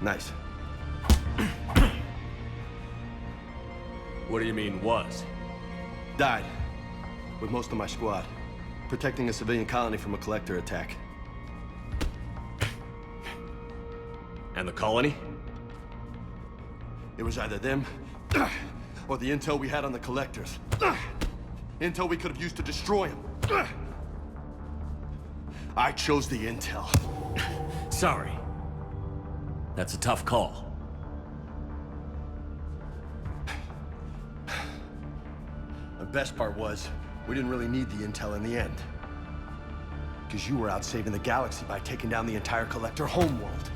Speaker 3: Nice.
Speaker 9: What do you mean, was?
Speaker 3: Died. With most of my squad. Protecting a civilian colony from a collector attack.
Speaker 9: And the colony?
Speaker 3: It was either them, or the intel we had on the collectors. Intel we could have used to destroy them. I chose the intel.
Speaker 9: Sorry. That's a tough call.
Speaker 3: The best part was, we didn't really need the intel in the end. Because you were out saving the galaxy by taking down the entire collector homeworld.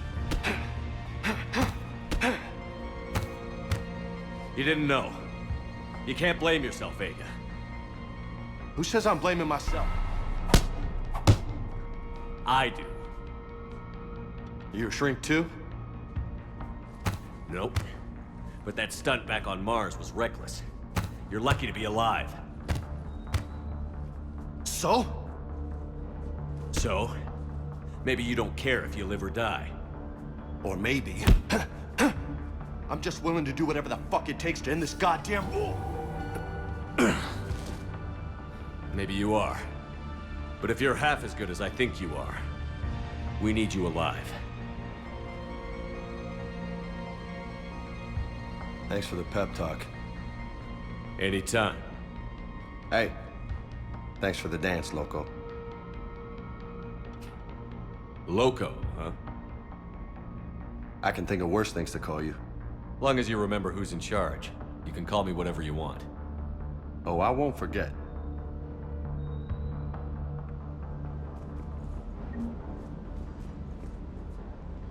Speaker 9: You didn't know. You can't blame yourself, Vega.
Speaker 3: Who says I'm blaming myself?
Speaker 9: I do.
Speaker 3: You a shrink too?
Speaker 9: Nope. But that stunt back on Mars was reckless. You're lucky to be alive.
Speaker 3: So?
Speaker 9: So? Maybe you don't care if you live or die.
Speaker 3: Or maybe... I'm just willing to do whatever the fuck it takes to end this goddamn war.
Speaker 9: Maybe you are. But if you're half as good as I think you are, we need you alive.
Speaker 3: Thanks for the pep talk.
Speaker 9: Anytime.
Speaker 3: Hey, thanks for the dance, Loco.
Speaker 9: Loco, huh?
Speaker 3: I can think of worse things to call you.
Speaker 9: Long as you remember who's in charge, you can call me whatever you want.
Speaker 3: Oh, I won't forget.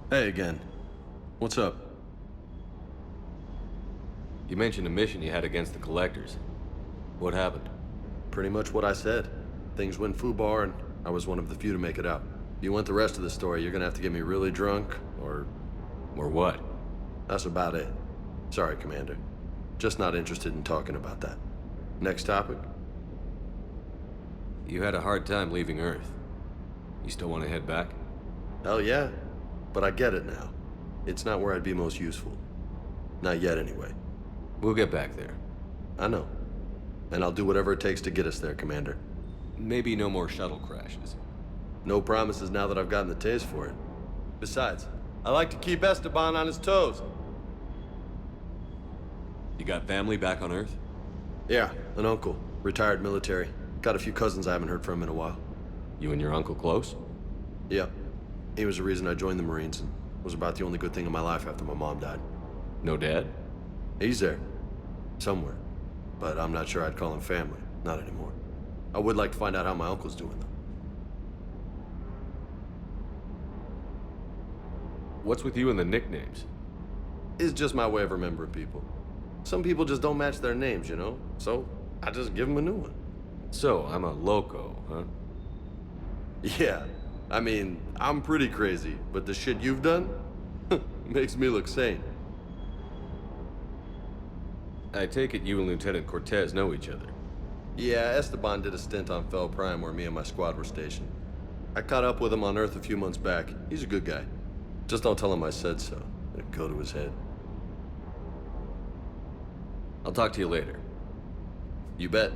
Speaker 3: Hey again. What's up?
Speaker 4: You mentioned a mission you had against the Collectors. What happened?
Speaker 3: Pretty much what I said. Things went foobar, and I was one of the few to make it out. If you want the rest of the story, you're gonna have to get me really drunk, or...
Speaker 4: Or what?
Speaker 3: That's about it. Sorry, Commander. Just not interested in talking about that. Next topic?
Speaker 4: You had a hard time leaving Earth. You still want to head back?
Speaker 3: Hell yeah. But I get it now. It's not where I'd be most useful. Not yet, anyway.
Speaker 4: We'll get back there.
Speaker 3: I know. And I'll do whatever it takes to get us there, Commander.
Speaker 4: Maybe no more shuttle crashes.
Speaker 3: No promises now that I've gotten the taste for it. Besides, I like to keep Esteban on his toes.
Speaker 4: You got family back on Earth?
Speaker 3: Yeah, an uncle. Retired military. Got a few cousins I haven't heard from in a while.
Speaker 4: You and your uncle close?
Speaker 3: Yeah. He was the reason I joined the Marines and was about the only good thing in my life after my mom died.
Speaker 4: No dad?
Speaker 3: He's there. Somewhere. But I'm not sure I'd call him family. Not anymore. I would like to find out how my uncle's doing, though.
Speaker 4: What's with you and the nicknames?
Speaker 3: It's just my way of remembering people. Some people just don't match their names, you know? So, I just give them a new one.
Speaker 4: So, I'm a loco, huh?
Speaker 3: Yeah. I mean, I'm pretty crazy, but the shit you've done makes me look sane.
Speaker 4: I take it you and Lieutenant Cortez know each other.
Speaker 3: Yeah, Esteban did a stint on Fel Prime where me and my squad were stationed. I caught up with him on Earth a few months back. He's a good guy. Just don't tell him I said so. It'll go to his head.
Speaker 4: I'll talk to you later.
Speaker 3: You bet.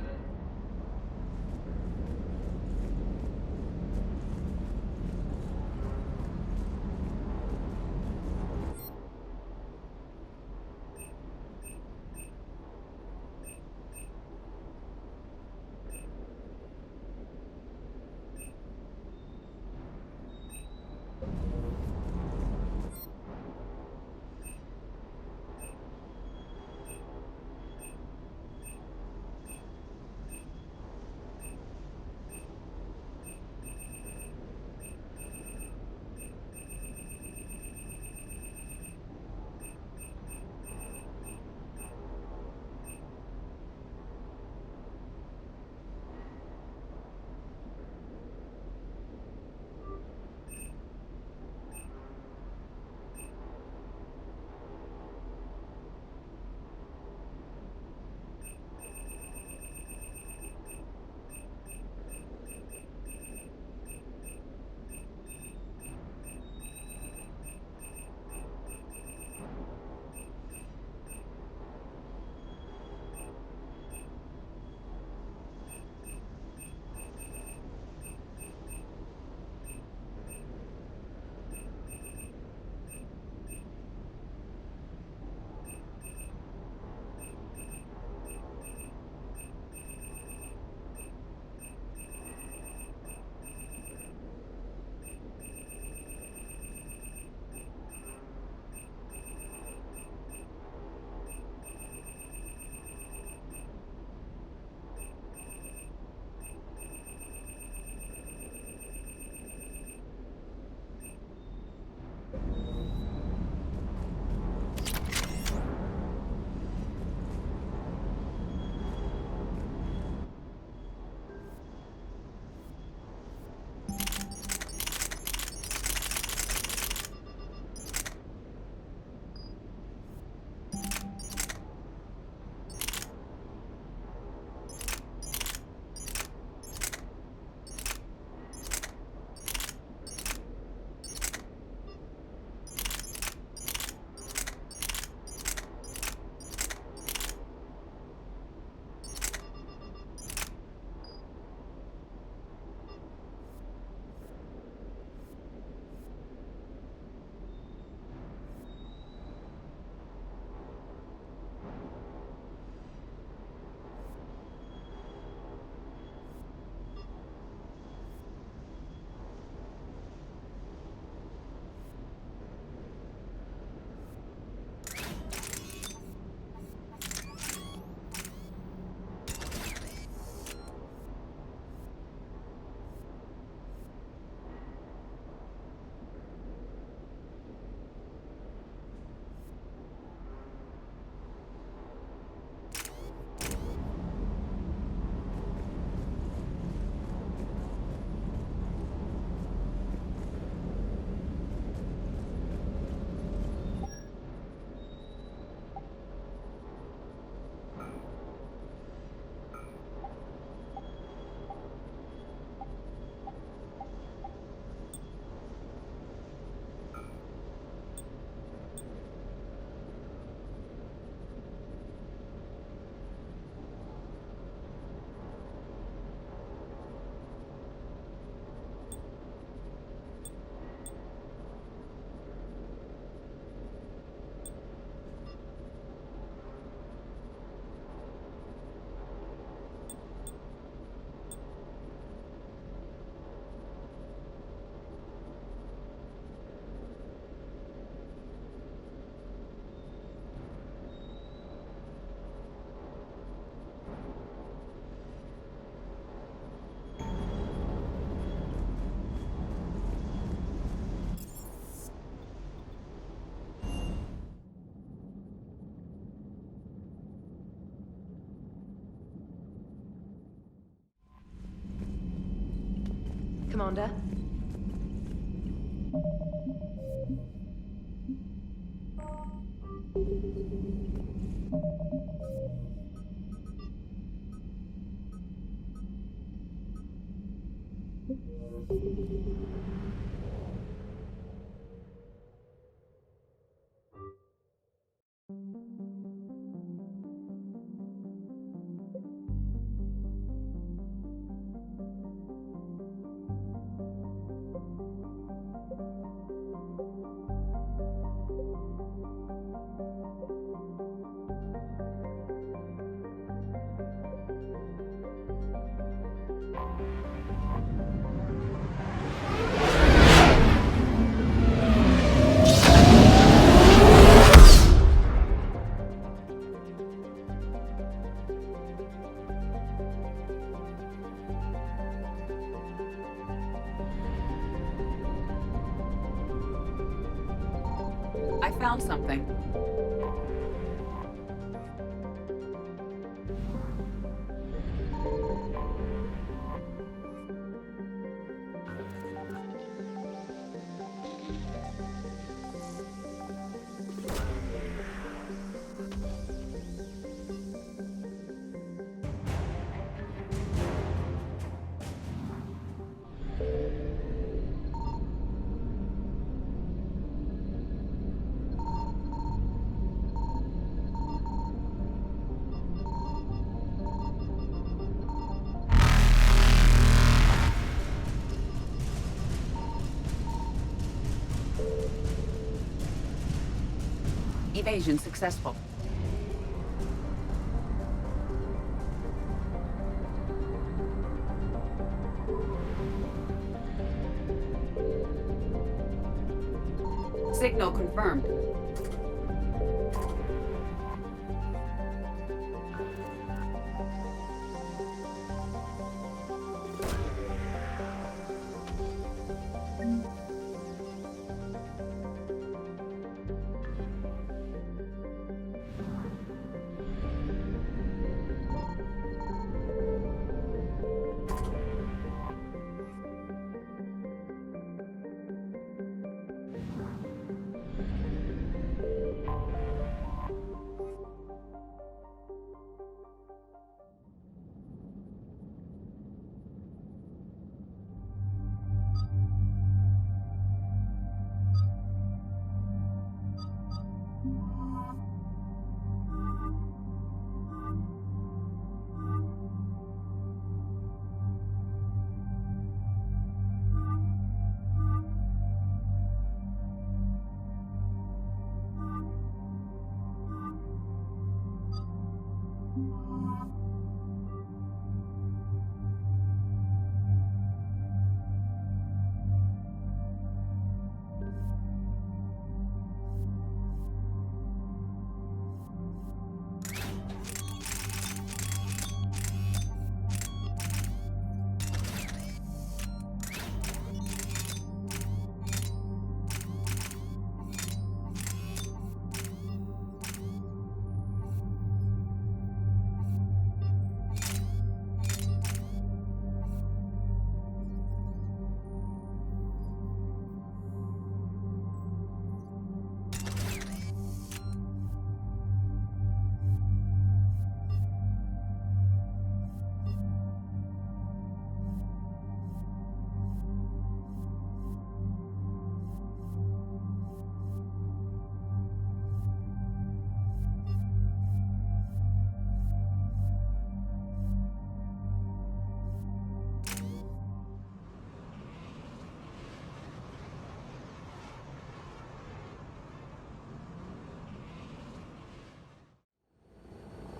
Speaker 11: Commander.
Speaker 12: I found something. Evasion successful. Signal confirmed.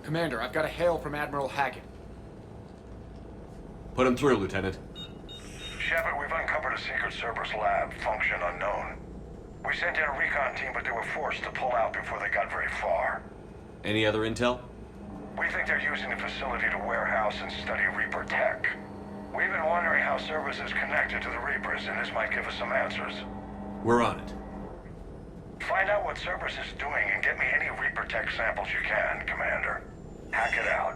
Speaker 6: Commander, I've got a hail from Admiral Hackett.
Speaker 4: Put him through, Lieutenant.
Speaker 10: Shepard, we've uncovered a Secret Service lab, function unknown. We sent in a recon team, but they were forced to pull out before they got very far.
Speaker 4: Any other intel?
Speaker 10: We think they're using the facility to warehouse and study Reaper tech. We've been wondering how Service is connected to the Reapers, and this might give us some answers.
Speaker 4: We're on it.
Speaker 10: Find out what Service is doing and get me any Reaper tech samples you can, Commander. Hack it out.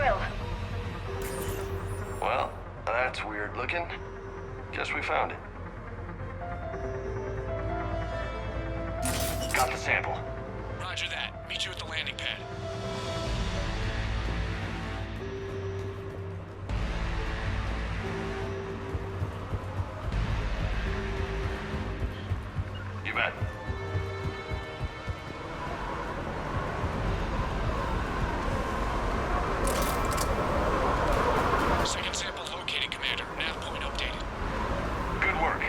Speaker 17: will.
Speaker 3: Well, that's weird looking. Guess we found it.
Speaker 9: Got the sample. Roger that. Meet you at the landing pad.
Speaker 3: You bet.
Speaker 9: Second sample located, Commander. Nav point updated. Good work.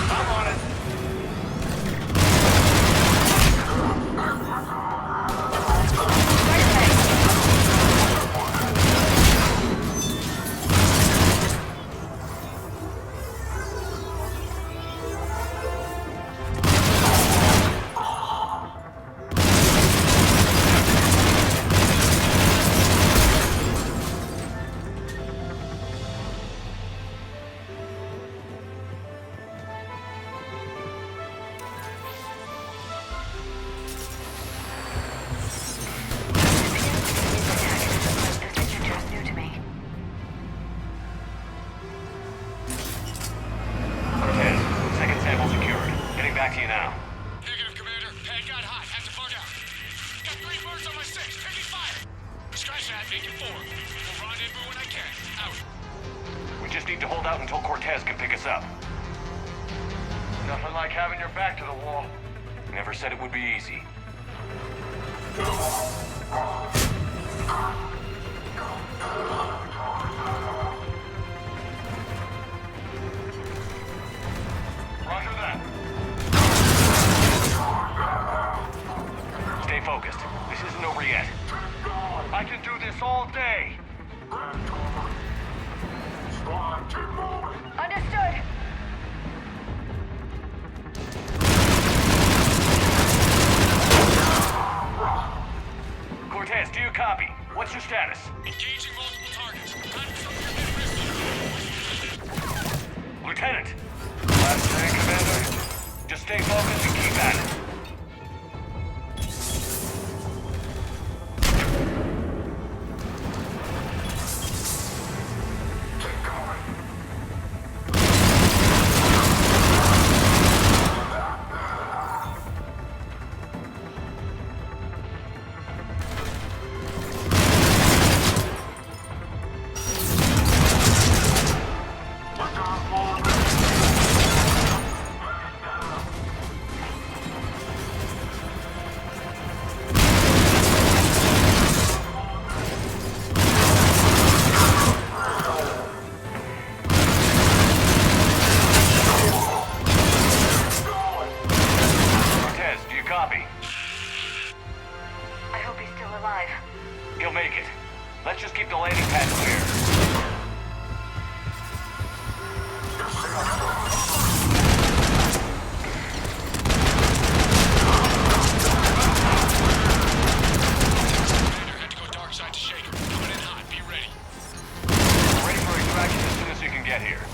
Speaker 9: I'm on it. Second sample secured. Getting back to you now. Negative, Commander. Pad got hot. Had to bug out. Got 3 birds on my 6. Taking fire. Scratch that. Making 4. We'll rendezvous when I can. Out. We just need to hold out until Cortez can pick us up. Nothing like having your back to the wall. Never said it would be easy. Roger that. Stay focused. This isn't over yet. I can do this all day.
Speaker 17: Understood.
Speaker 9: Cortez, do you copy? What's your status? Engaging multiple targets. Lieutenant! Last thing, Commander. Just stay focused and keep at it. He'll make it. Let's just keep the landing pad clear. Commander had to go dark side to shake him. Coming in hot. Be ready. Ready for extraction as soon as you can get here.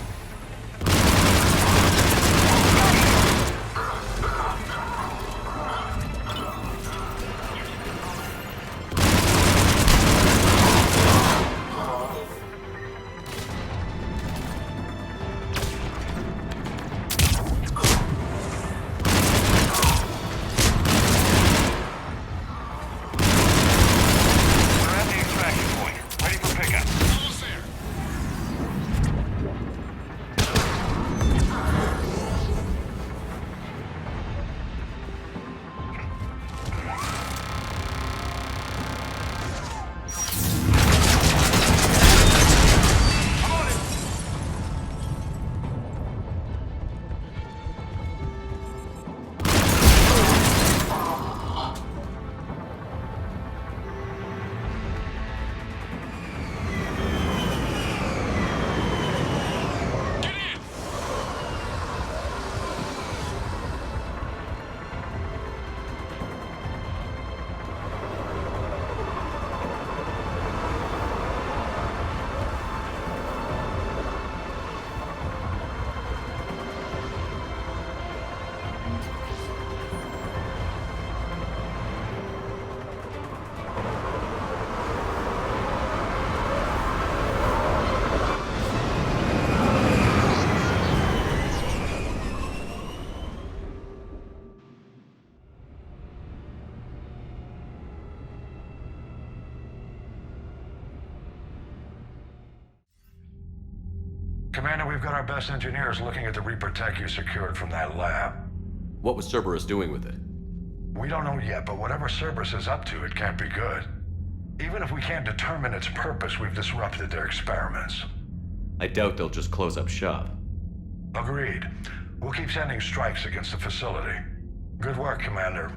Speaker 10: Commander, we've got our best engineers looking at the Reaper tech you secured from that lab.
Speaker 4: What was Cerberus doing with it?
Speaker 10: We don't know yet, but whatever Cerberus is up to, it can't be good. Even if we can't determine its purpose, we've disrupted their experiments.
Speaker 4: I doubt they'll just close up shop.
Speaker 10: Agreed. We'll keep sending strikes against the facility. Good work, Commander.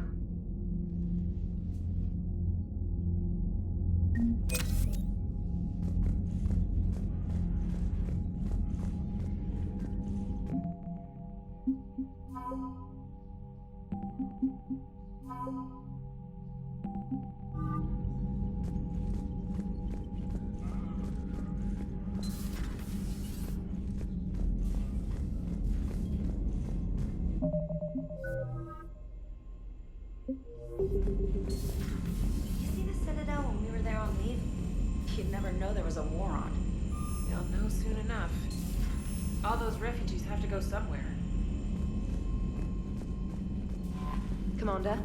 Speaker 14: You see the Citadel when we were there on leave? You'd never know there was a war on.
Speaker 21: They'll know soon enough. All those refugees have to go somewhere.
Speaker 11: Commander?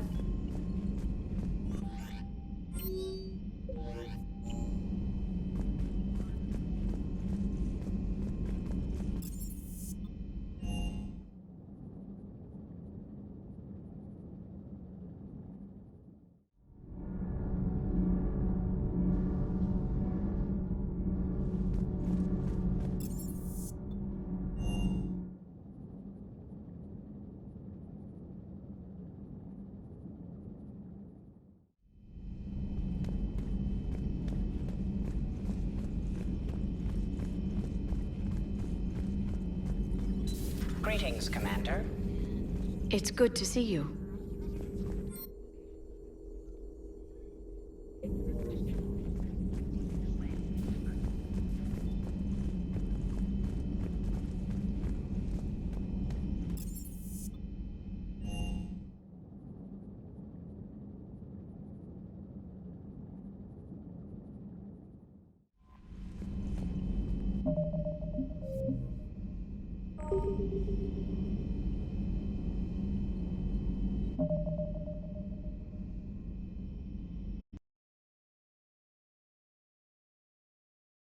Speaker 1: Greetings, Commander.
Speaker 5: It's good to see you.